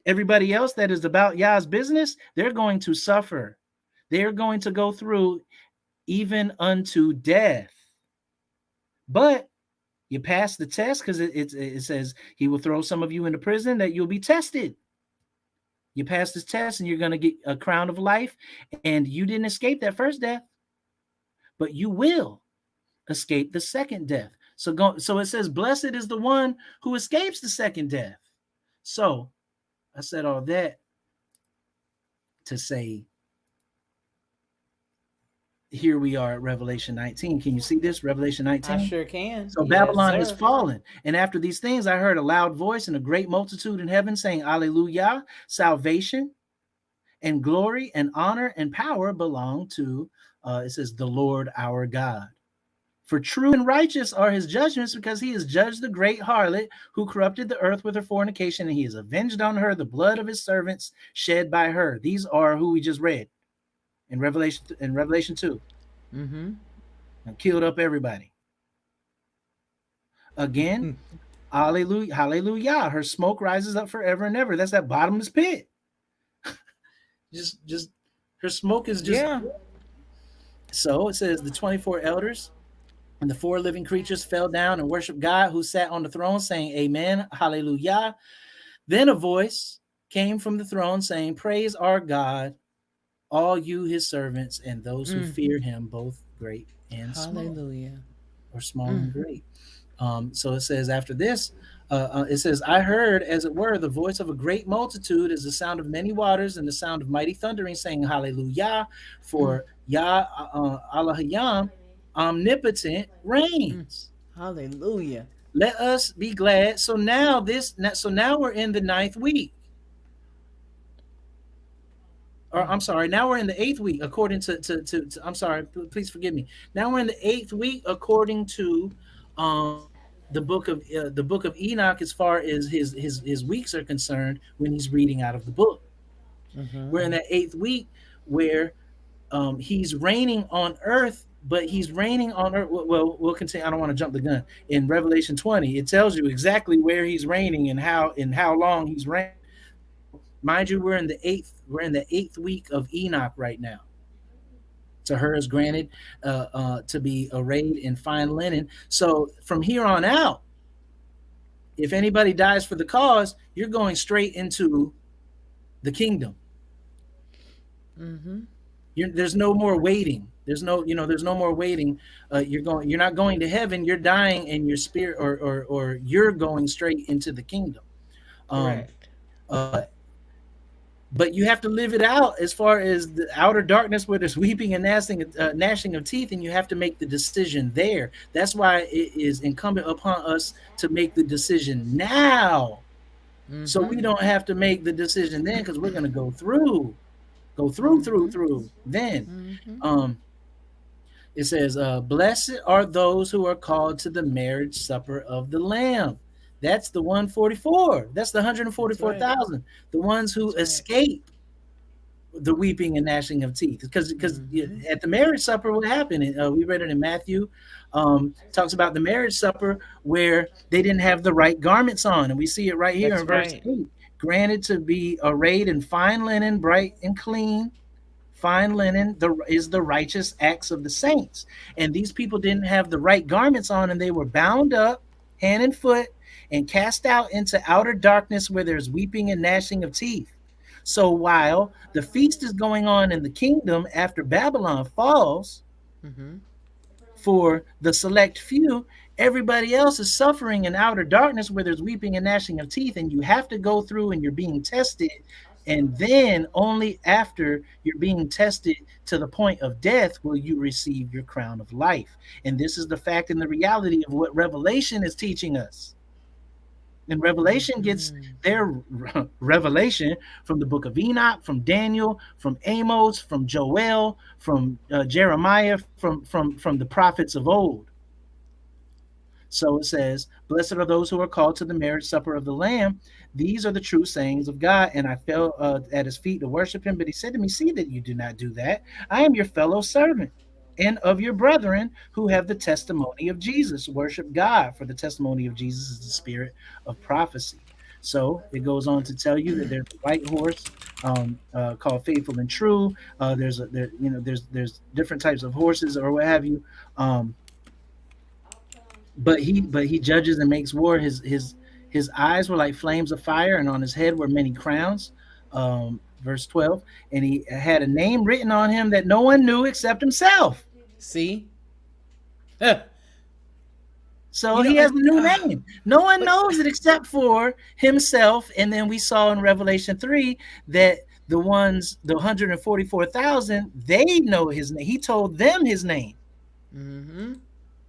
Everybody else that is about Yah's business, they're going to suffer. They're going to go through even unto death. But you pass the test because it says he will throw some of you into prison that you'll be tested. You pass this test and you're going to get a crown of life. And you didn't escape that first death, but you will escape the second death. So it says, blessed is the one who escapes the second death. So I said all that to say, here we are at Revelation 19. Can you see this? Revelation I 19. sure can. So Yes, Babylon has sir. fallen. And after these things, I heard a loud voice and a great multitude in heaven saying, Alleluia, salvation and glory and honor and power belong to, it says, the Lord our God. For true and righteous are his judgments, because he has judged the great harlot who corrupted the earth with her fornication, and he has avenged on her the blood of his servants shed by her. These are who we just read in Revelation 2. Mm-hmm. And killed up everybody. Again, hallelujah, hallelujah. Her smoke rises up forever and ever. That's that bottomless pit. Just her smoke is just. Yeah. So it says the 24 elders and the four living creatures fell down and worshiped God who sat on the throne, saying, Amen, hallelujah. Then a voice came from the throne saying, Praise our God, all you his servants, and those who Mm. fear him, both great and small, Hallelujah. or small Mm. and great. So it says after this, it says, I heard, as it were, the voice of a great multitude, as the sound of many waters, and the sound of mighty thundering, saying, Hallelujah, Mm. for Yah Allahayam, omnipotent, Mm. reigns. Hallelujah. Let us be glad. So now we're in the ninth week. Or Mm. I'm sorry, now we're in the eighth week, according to I'm sorry, please forgive me. Now we're in the eighth week according to the book of Enoch, as far as his weeks are concerned, when he's reading out of the book. Mm-hmm. We're in that eighth week where he's reigning on earth, but he's reigning on earth. Well, we'll continue. I don't want to jump the gun. In Revelation 20, it tells you exactly where he's reigning and how long he's reigning. So mind you, we're in the eighth week of Enoch right now. To her is granted to be arrayed in fine linen. So from here on out, if anybody dies for the cause, you're going straight into the kingdom. Mm-hmm. There's no more waiting. There's no more waiting. You're not going to heaven. You're dying in your spirit, or you're going straight into the kingdom. Um, Correct. uh, but you have to live it out, as far as the outer darkness where there's weeping and gnashing of teeth, and you have to make the decision there. That's why it is incumbent upon us to make the decision now, so Mm-hmm. we don't have to make the decision then, because we're going to Mm-hmm. through then. Mm-hmm. um it says, blessed are those who are called to the marriage supper of the Lamb. That's the 144. That's the That's right. 144,000, the ones who That's right. escape the weeping and gnashing of teeth. Because Mm-hmm. at the marriage supper, what happened? We read it in Matthew. Talks about the marriage supper where they didn't have the right garments on, and we see it right here That's in verse right. 8. Granted to be arrayed in fine linen, bright and clean. Fine linen is the righteous acts of the saints. And these people didn't have the right garments on, and they were bound up hand and foot and cast out into outer darkness where there's weeping and gnashing of teeth. So while the feast is going on in the kingdom after Babylon falls, Mm-hmm. for the select few, everybody else is suffering in outer darkness where there's weeping and gnashing of teeth, and you have to go through and you're being tested. And then only after you're being tested to the point of death will you receive your crown of life. And this is the fact and the reality of what Revelation is teaching us. And Revelation gets Mm-hmm. their revelation from the book of Enoch, from Daniel, from Amos, from Joel, from Jeremiah, from the prophets of old. So it says, blessed are those who are called to the marriage supper of the Lamb. These are the true sayings of God. And I fell at his feet to worship him. But he said to me, see that you do not do that. I am your fellow servant and of your brethren who have the testimony of Jesus. Worship God, for the testimony of Jesus is the spirit of prophecy. So it goes on to tell you that there's a white horse called Faithful and True. There's different types of horses or what have you. Um, but he judges and makes war. His eyes were like flames of fire, and on his head were many crowns. Verse 12, and he had a name written on him that no one knew except himself. See? So You know, he has a and new name. No one but knows it except for himself. And then we saw in Revelation 3 that the 144,000, they know his name. He told them his name. mm-hmm.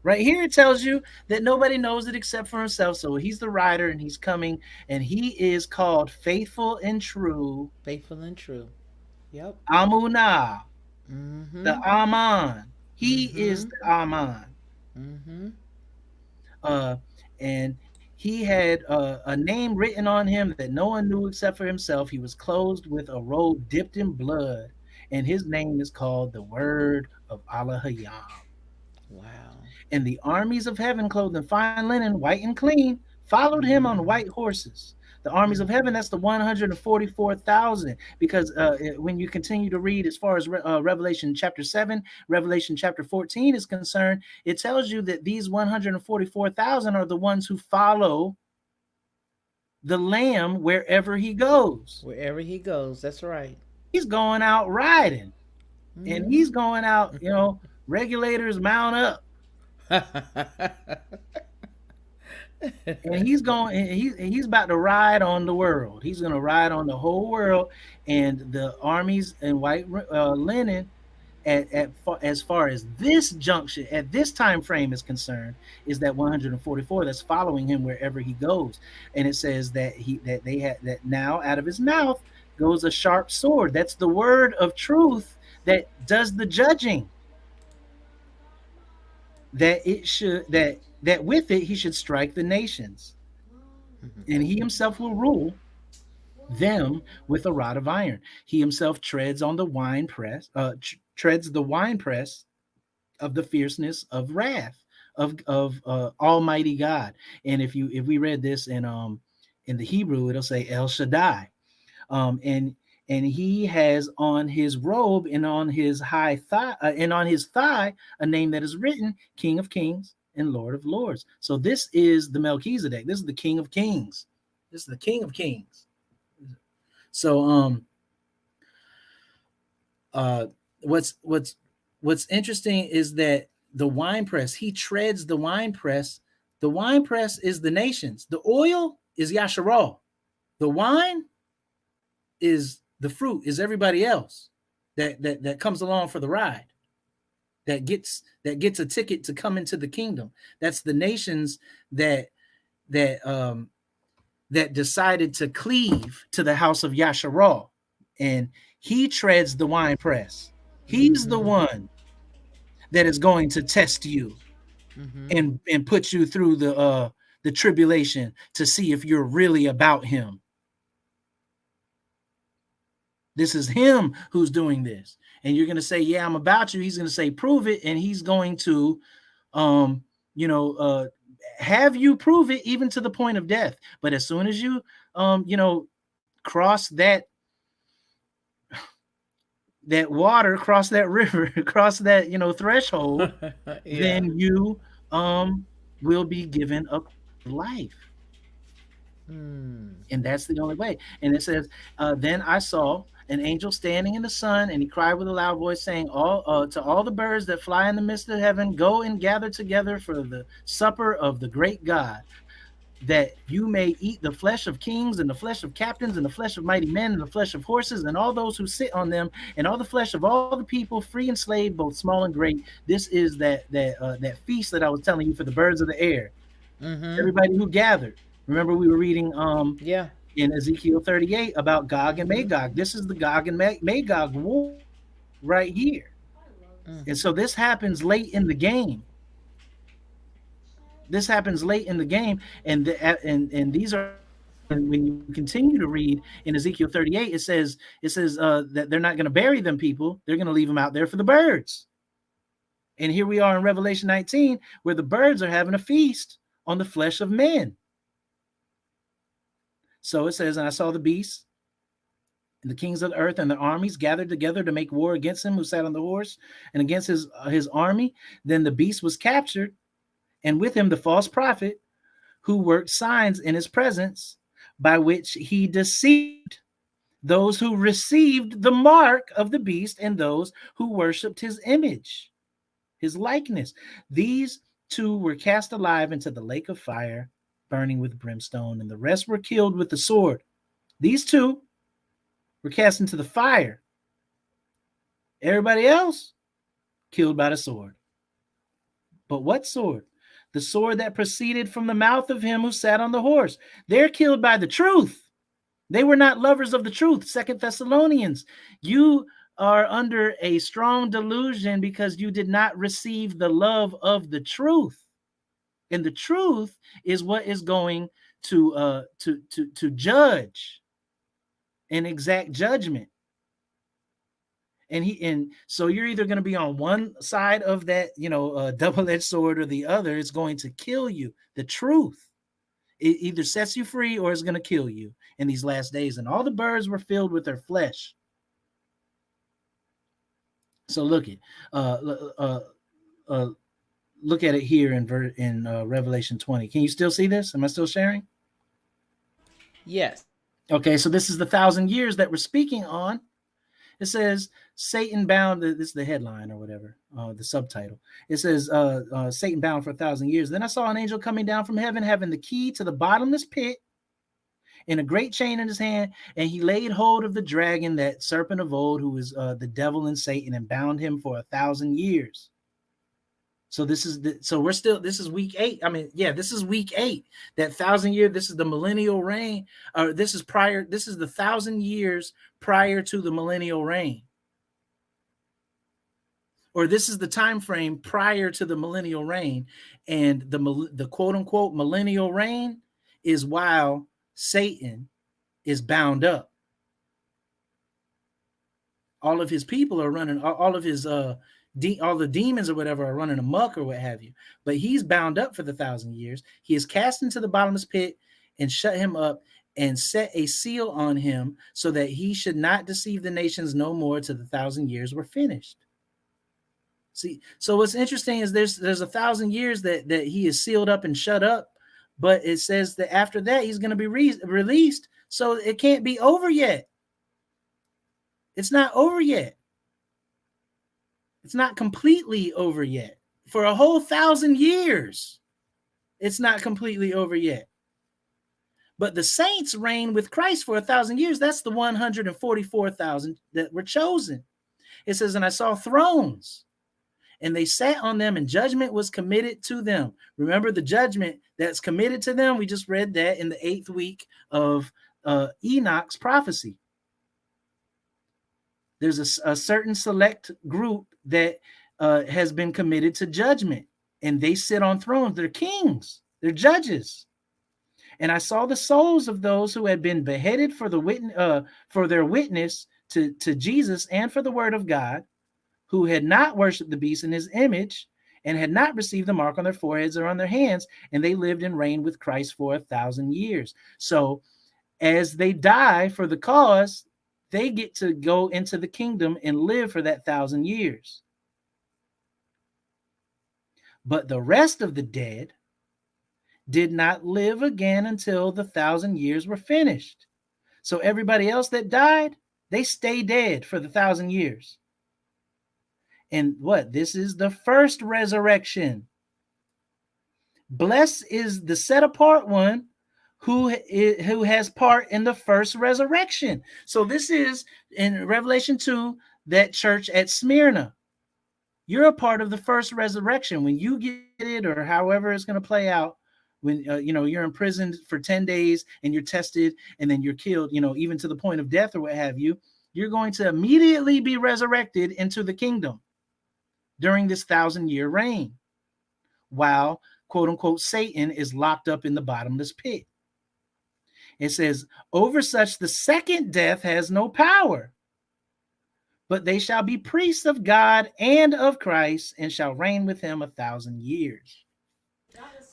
Right here, it tells you that nobody knows it except for himself. So he's the rider and he's coming, and he is called Faithful and True. Faithful and true. Yep. Amunah, the Mm-hmm. Aman. He is Mm-hmm. the Aman. Mm-hmm. Uh, and he had a name written on him that no one knew except for himself. He was clothed with a robe dipped in blood, and his name is called the Word of Allah Hayam. Wow. And the armies of heaven, clothed in fine linen, white and clean, followed him on Mm-hmm. white horses. The armies of heaven, that's the 144,000. Because when you continue to read as far as Revelation chapter 7, Revelation chapter 14 is concerned, it tells you that these 144,000 are the ones who follow the Lamb wherever he goes. Wherever he goes, that's right. He's going out riding, and Mm-hmm. he's going out, regulators mount up. And he's going he's about to ride on the world. He's going to ride on the whole world, and the armies in white linen as far as this junction at this time frame is concerned is that 144 that's following him wherever he goes. And it says that they had that now out of his mouth goes a sharp sword. That's the word of truth that does the judging. That with it he should strike the nations, and he himself will rule them with a rod of iron. He himself treads on the wine press, treads the wine press of the fierceness of wrath of Almighty God. And if we read this in the Hebrew, it'll say El Shaddai. And he has on his robe and on his thigh a name that is written King of Kings and Lord of Lords. So this is the Melchizedek. This is the King of Kings. This is the King of Kings. So uh what's interesting is that the wine press, he treads the wine press. The wine press is the nations. The oil is Yasharal. The wine is the fruit, is everybody else that comes along for the ride, that gets a ticket to come into the kingdom. That's the nations that that um that decided to cleave to the house of Yasharal, and he treads the wine press. He's the Mm-hmm. one that is going to test you Mm-hmm. and put you through the tribulation to see if you're really about him. This is him who's doing this. And you're going to say, yeah, I'm about you. He's going to say, prove it. And he's going to, um, you know, uh, have you prove it even to the point of death. But as soon as you, cross that water, cross that river, cross that, threshold, Yeah. then you will be given a life. Mm. And that's the only way. And it says, then I saw an angel standing in the sun, and he cried with a loud voice, saying, "All to all the birds that fly in the midst of heaven, go and gather together for the supper of the great God, that you may eat the flesh of kings, and the flesh of captains, and the flesh of mighty men, and the flesh of horses, and all those who sit on them, and all the flesh of all the people, free and slave, both small and great." This is that feast that I was telling you for the birds of the air. Mm-hmm. Everybody who gathered. Remember, we were reading Yeah. in Ezekiel 38 about Gog and Mm-hmm. Magog. This is the Gog and Magog war right here. Mm. And so this happens late in the game. This happens late in the game, and these are when you continue to read in Ezekiel 38, it says that they're not going to bury them people; they're going to leave them out there for the birds. And here we are in Revelation 19, where the birds are having a feast on the flesh of men. So it says, and I saw the beast and the kings of the earth and their armies gathered together to make war against him who sat on the horse and against his army. Then the beast was captured, and with him the false prophet who worked signs in his presence, by which he deceived those who received the mark of the beast and those who worshipped his image, his likeness. These two were cast alive into the lake of fire, burning with brimstone, and the rest were killed with the sword. These two were cast into the fire. Everybody else killed by the sword. But what sword? The sword that proceeded from the mouth of him who sat on the horse. They're killed by the truth. They were not lovers of the truth. Second Thessalonians, you are under a strong delusion because you did not receive the love of the truth. And the truth is what is going to judge and exact judgment. And so you're either going to be on one side of that, double-edged sword, or the other. It's going to kill you. The truth, it either sets you free or it's going to kill you in these last days. And all the birds were filled with their flesh. So look at it here in Revelation 20. Can you still see this? Am I still sharing? Yes. Okay, so this is the 1,000 years that we're speaking on. It says Satan bound. This is the headline or whatever, the subtitle. It says Satan bound for 1,000 years. Then I saw an angel coming down from heaven, having the key to the bottomless pit, and a great chain in his hand. And he laid hold of the dragon, that serpent of old, who is the devil and Satan, and bound him for 1,000 years. So this is this is week 8. I mean, yeah, this is week 8. That 1,000 year. This is the millennial reign. This is the 1,000 years prior to the millennial reign. Or this is the time frame prior to the millennial reign, and the quote unquote millennial reign is while Satan is bound up. All of his people are running. All of his all the demons or whatever are running amok or what have you. But he's bound up for the 1,000 years. He is cast into the bottomless pit and shut him up and set a seal on him, so that he should not deceive the nations no more till the 1,000 years were finished. See, so what's interesting is there's 1,000 years that he is sealed up and shut up, but it says that after that he's going to be released. So it can't be over yet. It's not over yet. It's not completely over yet. For a whole 1,000 years, it's not completely over yet. But the saints reign with Christ for 1,000 years. That's the 144,000 that were chosen. It says, and I saw thrones, and they sat on them, and judgment was committed to them. Remember the judgment that's committed to them? We just read that in the 8th week of Enoch's prophecy. There's a certain select group that has been committed to judgment, and they sit on thrones. They're kings. They're judges. And I saw the souls of those who had been beheaded for their witness to Jesus and for the word of God, who had not worshipped the beast in his image and had not received the mark on their foreheads or on their hands, and they lived and reigned with Christ for 1,000 years. So as they die for the cause, they get to go into the kingdom and live for that 1,000 years. But the rest of the dead did not live again until the 1,000 years were finished. So everybody else that died, they stay dead for the 1,000 years. And what? This is the first resurrection. Blessed is the set apart one who has part in the first resurrection. So this is in Revelation 2, that church at Smyrna. You're a part of the first resurrection. When you get it, or however it's going to play out, when you're imprisoned for 10 days and you're tested and then you're killed, even to the point of death or what have you, you're going to immediately be resurrected into the kingdom during this 1,000-year reign, while quote unquote Satan is locked up in the bottomless pit. It says, over such the second death has no power, but they shall be priests of God and of Christ, and shall reign with him 1,000 years.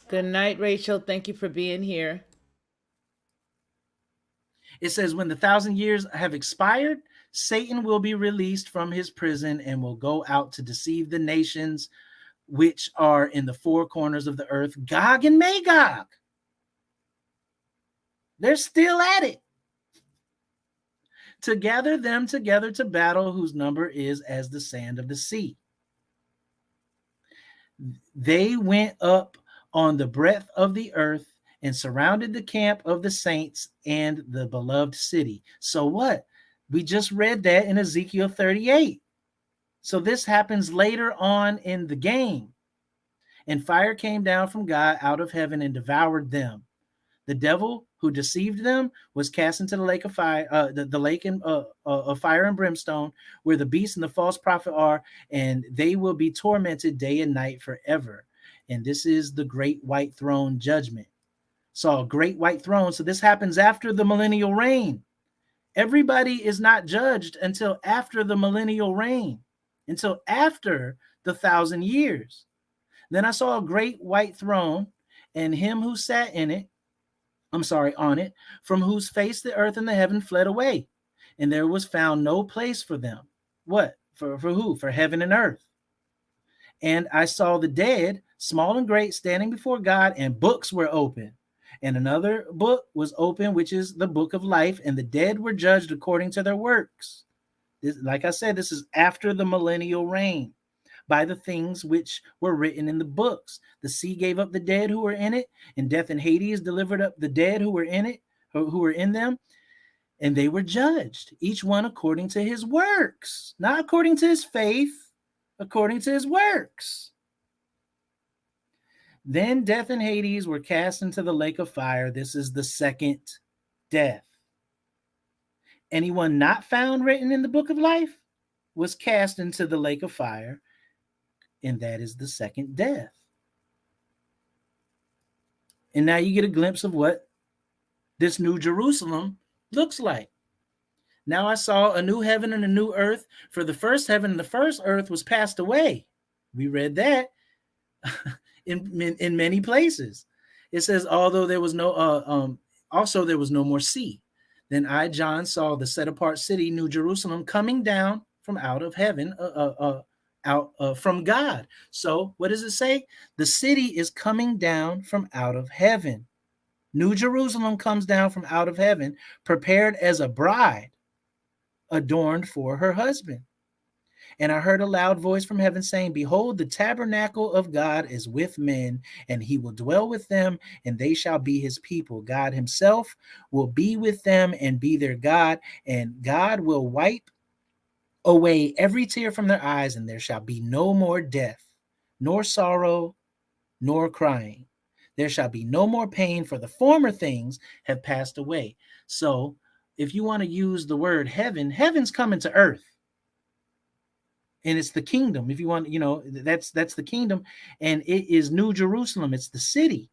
Good night, Rachel. Thank you for being here. It says, when the 1,000 years have expired, Satan will be released from his prison and will go out to deceive the nations which are in the four corners of the earth, Gog and Magog. They're still at it. To gather them together to battle, whose number is as the sand of the sea. They went up on the breadth of the earth and surrounded the camp of the saints and the beloved city. So what? We just read that in Ezekiel 38. So this happens later on in the game. And fire came down from God out of heaven and devoured them. The devil who deceived them was cast into the lake of fire, the lake of fire and brimstone, where the beast and the false prophet are, and they will be tormented day and night forever. And this is the great white throne judgment. So a great white throne. So this happens after the millennial reign. Everybody is not judged until after the millennial reign, until after the 1,000 years. Then I saw a great white throne, and him who sat in it, on it, from whose face the earth and the heaven fled away, and there was found no place for them. What? For who? For heaven and earth. And I saw the dead, small and great, standing before God, and books were open. And another book was open, which is the book of life, and the dead were judged according to their works. Like I said, this is after the millennial reign, by the things which were written in the books. The sea gave up the dead who were in it, and death and Hades delivered up the dead who were in it, who were in them, and they were judged, each one according to his works, not according to his faith, according to his works. Then death and Hades were cast into the lake of fire. This is the second death. Anyone not found written in the book of life was cast into the lake of fire, and that is the second death. And now you get a glimpse of what this new Jerusalem looks like. Now I saw a new heaven and a new earth, for the first heaven and the first earth was passed away. We read that in many places. It says, although there was also there was no more sea. Then I, John, saw the set apart city, New Jerusalem, coming down from out of heaven, from God. So what does it say? The city is coming down from out of heaven. New Jerusalem comes down from out of heaven, prepared as a bride, adorned for her husband. And I heard a loud voice from heaven saying, behold, the tabernacle of God is with men, and he will dwell with them, and they shall be his people. God himself will be with them and be their God, and God will wipe away every tear from their eyes, and there shall be no more death, nor sorrow, nor crying. There shall be no more pain, for the former things have passed away. So if you want to use the word heaven, heaven's coming to earth. And it's the kingdom. If you want, that's the kingdom. And it is New Jerusalem. It's the city.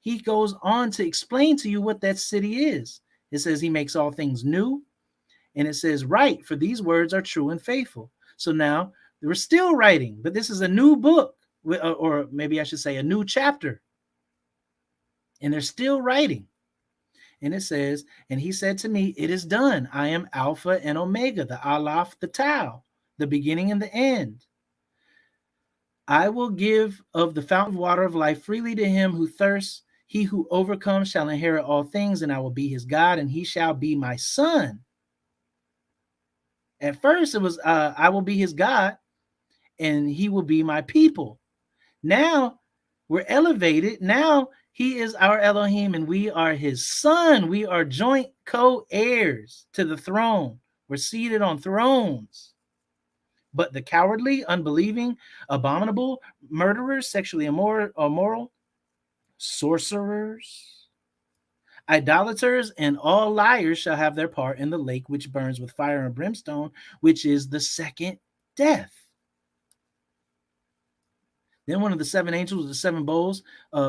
He goes on to explain to you what that city is. It says he makes all things new. And it says, write, for these words are true and faithful. So now we're still writing, but this is a new book, or maybe I should say a new chapter. And they're still writing. And it says, and he said to me, it is done. I am Alpha and Omega, the Aleph, the Tau, the beginning and the end. I will give of the fountain of water of life freely to him who thirsts. He who overcomes shall inherit all things, and I will be his God, and he shall be my son. At first it was, I will be his God, and he will be my people. Now we're elevated. Now he is our Elohim, and we are his son. We are joint co-heirs to the throne. We're seated on thrones. But the cowardly, unbelieving, abominable, murderers, sexually immoral, sorcerers, idolaters, and all liars shall have their part in the lake which burns with fire and brimstone, which is the second death. Then one of the seven angels with the seven bowls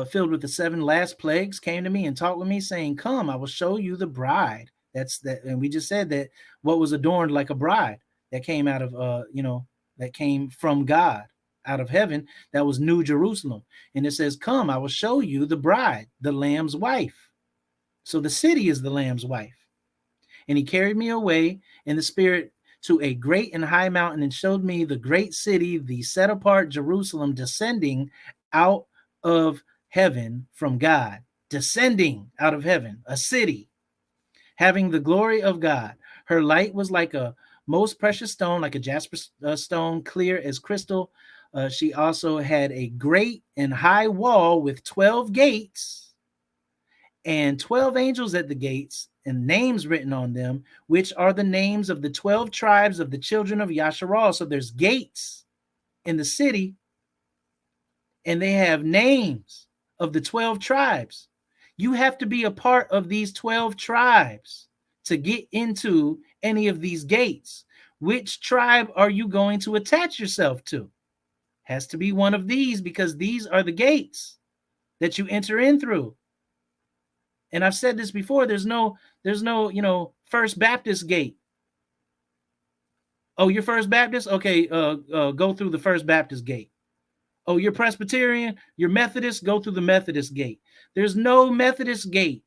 filled with the seven last plagues came to me and talked with me, saying, come, I will show you the bride. That's that. And we just said that what was adorned like a bride that came out of, that came from God out of heaven, that was New Jerusalem. And it says, come, I will show you the bride, the Lamb's wife. So the city is the Lamb's wife. And he carried me away in the spirit to a great and high mountain and showed me the great city, the set apart Jerusalem, descending out of heaven from God. Descending out of heaven, a city having the glory of God. Her light was like a most precious stone, like a jasper stone, clear as crystal. She also had a great and high wall with 12 gates and 12 angels at the gates and names written on them, which are the names of the 12 tribes of the children of Yasharal. So there's gates in the city, and they have names of the 12 tribes. You have to be a part of these 12 tribes to get into any of these gates. Which tribe are you going to attach yourself to? Has to be one of these, because these are the gates that you enter in through. And I've said this before, there's no, First Baptist gate. Oh, you're First Baptist? Okay, go through the First Baptist gate. Oh, you're Presbyterian, you're Methodist, go through the Methodist gate. There's no Methodist gate.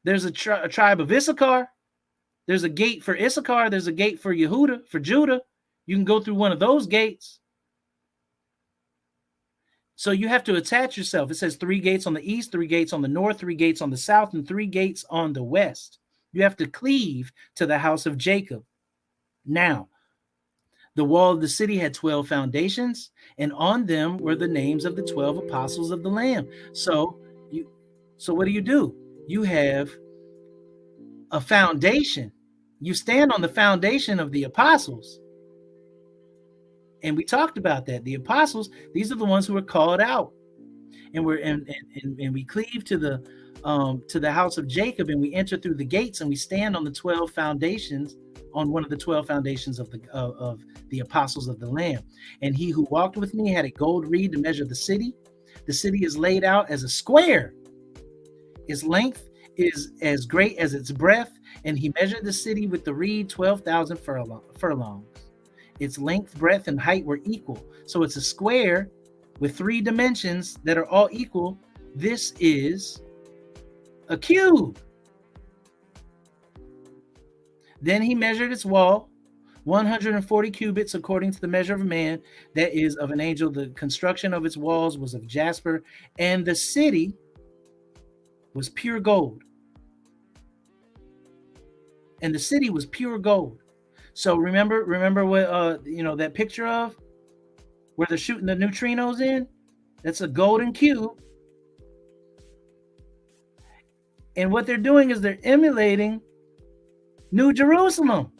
There's a tribe of Issachar. There's a gate for Issachar. There's a gate for Yehuda, for Judah. You can go through one of those gates. So you have to attach yourself. It says 3 gates on the east, 3 gates on the north, 3 gates on the south, and 3 gates on the west. You have to cleave to the house of Jacob. Now, the wall of the city had 12 foundations, and on them were the names of the 12 apostles of the Lamb. So what do? You have a foundation. You stand on the foundation of the apostles. And we talked about that. The apostles, these are the ones who were called out. And we cleave to the house of Jacob, and we enter through the gates, and we stand on the 12 foundations, on one of the 12 foundations of the apostles of the Lamb. And he who walked with me had a gold reed to measure the city. The city is laid out as a square. Its length is as great as its breadth, and he measured the city with the reed 12,000 furlongs. Its length, breadth, and height were equal. So it's a square with 3 dimensions that are all equal. This is a cube. Then he measured its wall, 140 cubits according to the measure of man, that is of an angel. The construction of its walls was of jasper, and the city was pure gold. And the city was pure gold. So remember what that picture of where they're shooting the neutrinos in? That's a golden cube. And what they're doing is they're emulating New Jerusalem.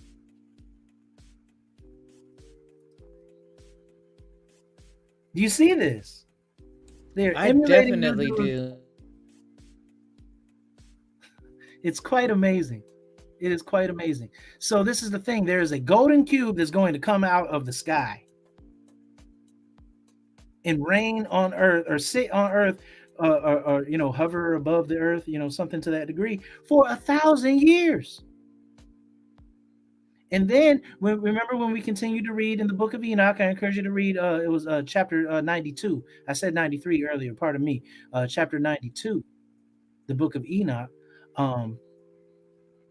Do you see this? They're I emulating definitely do. It's quite amazing. It is quite amazing. So this is the thing. There is a golden cube that's going to come out of the sky and rain on earth, or sit on earth, or hover above the earth, something to that degree, for 1,000 years. And then remember when we continue to read in the Book of Enoch, I encourage you to read, it was chapter 92. I said 93 earlier, pardon me. Chapter 92, the Book of Enoch.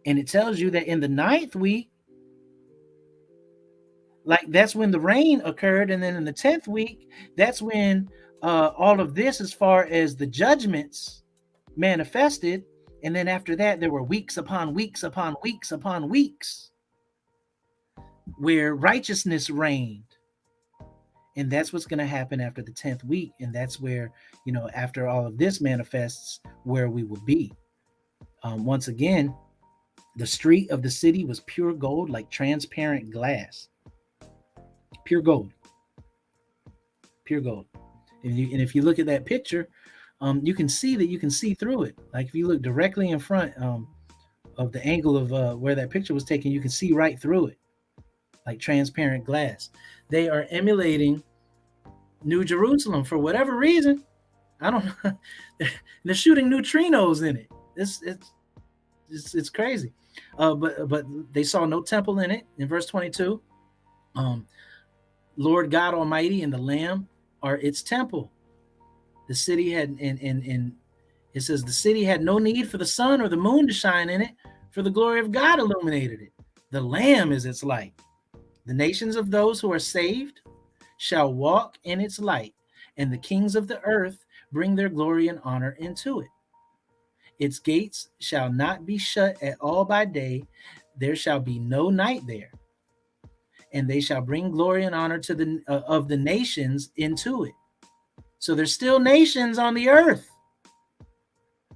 And it tells you that in the 9th week, like that's when the rain occurred. And then in the 10th week, that's when all of this, as far as the judgments, manifested. And then after that, there were weeks upon weeks upon weeks upon weeks where righteousness reigned. And that's what's going to happen after the 10th week. And that's where, after all of this manifests, where we will be. Once again, the street of the city was pure gold, like transparent glass. Pure gold. Pure gold. And if you look at that picture, you can see that you can see through it. Like if you look directly in front of the angle of where that picture was taken, you can see right through it, like transparent glass. They are emulating New Jerusalem for whatever reason. I don't know. They're shooting neutrinos in it. It's crazy. But they saw no temple in it. In verse 22, Lord God Almighty and the Lamb are its temple. The city had, and it says the city had no need for the sun or the moon to shine in it, for the glory of God illuminated it. The Lamb is its light. The nations of those who are saved shall walk in its light, and the kings of the earth bring their glory and honor into it. Its gates shall not be shut at all by day, there shall be no night there, and they shall bring glory and honor to the of the nations into it. So there's still nations on the earth,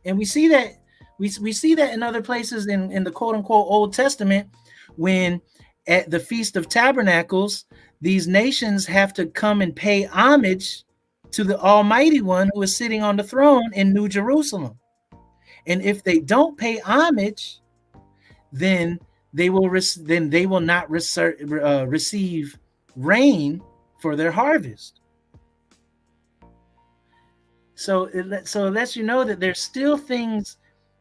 and we see that we see that in other places in the quote unquote Old Testament, when at the Feast of Tabernacles, these nations have to come and pay homage to the Almighty One who is sitting on the throne in New Jerusalem. And if they don't pay homage, then they will not receive rain for their harvest. So it lets you know that there's still things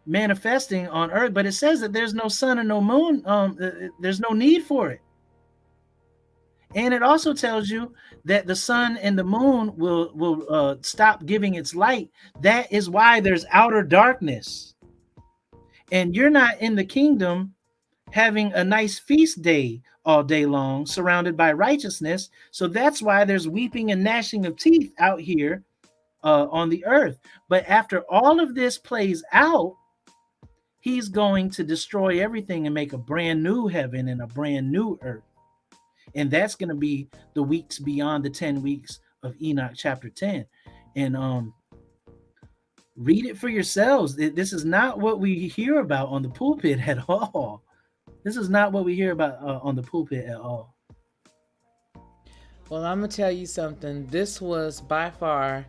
manifesting on earth, but it says that there's no sun and no moon. There's no need for it. And it also tells you that the sun and the moon will stop giving its light. That is why there's outer darkness. And you're not in the kingdom having a nice feast day all day long, surrounded by righteousness. So that's why there's weeping and gnashing of teeth out here on the earth. But after all of this plays out, he's going to destroy everything and make a brand new heaven and a brand new earth. And that's going to be the weeks beyond the 10 weeks of Enoch chapter 10. And read it for yourselves. This is not what we hear about on the pulpit at all. This is not what we hear about on the pulpit at all. Well, I'm going to tell you something. This was by far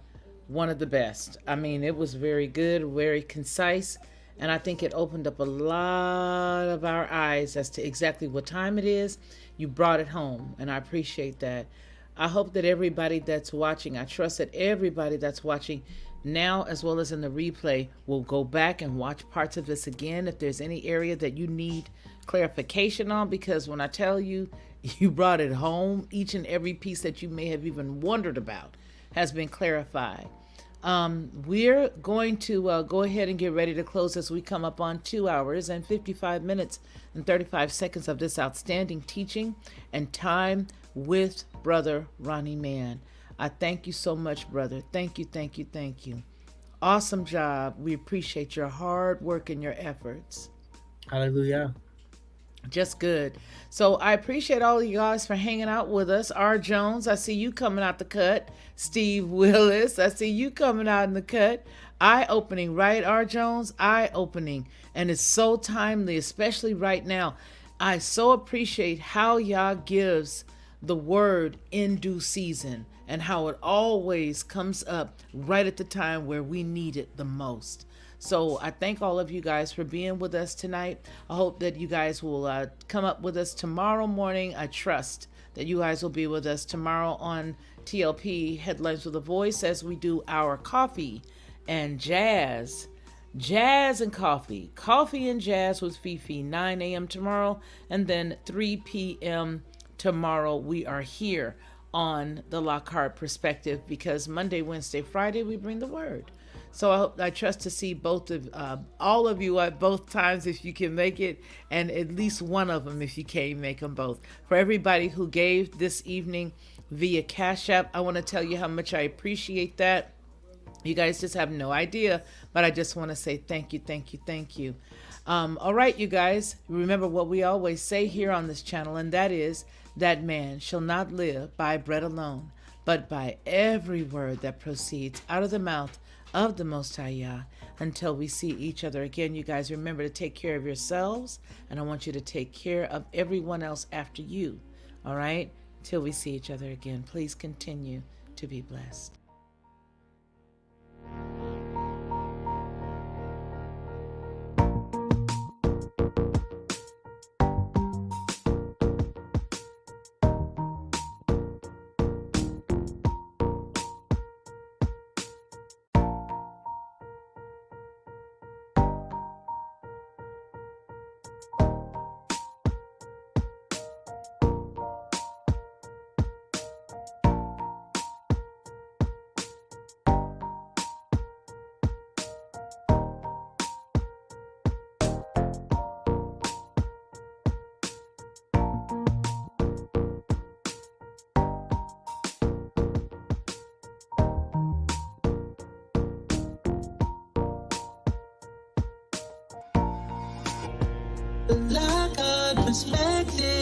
one of the best. I mean, it was very good, very concise. And I think it opened up a lot of our eyes as to exactly what time it is. You brought it home, and I appreciate that. I hope that everybody that's watching, I trust that everybody that's watching now as well as in the replay will go back and watch parts of this again if there's any area that you need clarification on, because when I tell you, you brought it home, each and every piece that you may have even wondered about has been clarified. We're going to go ahead and get ready to close as we come up on 2 hours and 55 minutes and 35 seconds of this outstanding teaching and time with Brother Ronnie Mann. I thank you so much, brother. Thank you, thank you, thank you. Awesome job. We appreciate your hard work and your efforts. Hallelujah. Just good. So I appreciate all of you guys for hanging out with us. R. Jones, I see you coming out the cut. Steve Willis, I see you coming out in the cut. Eye-opening, right, R. Jones? Eye-opening. And it's so timely, especially right now. I so appreciate how Yah gives the word in due season and how it always comes up right at the time where we need it the most. So I thank all of you guys for being with us tonight. I hope that you guys will come up with us tomorrow morning. I trust that you guys will be with us tomorrow on TLP Headlines with a Voice as we do our coffee and jazz. Jazz and coffee. Coffee and jazz with Fifi, 9 a.m. tomorrow. And then 3 p.m. tomorrow we are here on the Lockhart Perspective, because Monday, Wednesday, Friday we bring the word. So I trust to see all of you at both times if you can make it, and at least one of them if you can't make them both. For everybody who gave this evening via Cash App, I want to tell you how much I appreciate that. You guys just have no idea, but I just want to say thank you, thank you, thank you. All right, you guys, remember what we always say here on this channel, and that is that man shall not live by bread alone, but by every word that proceeds out of the mouth of the Most High Yah. Until we see each other again, you guys remember to take care of yourselves, and I want you to take care of everyone else after you. All right? Till we see each other again, please continue to be blessed. lack of perspective.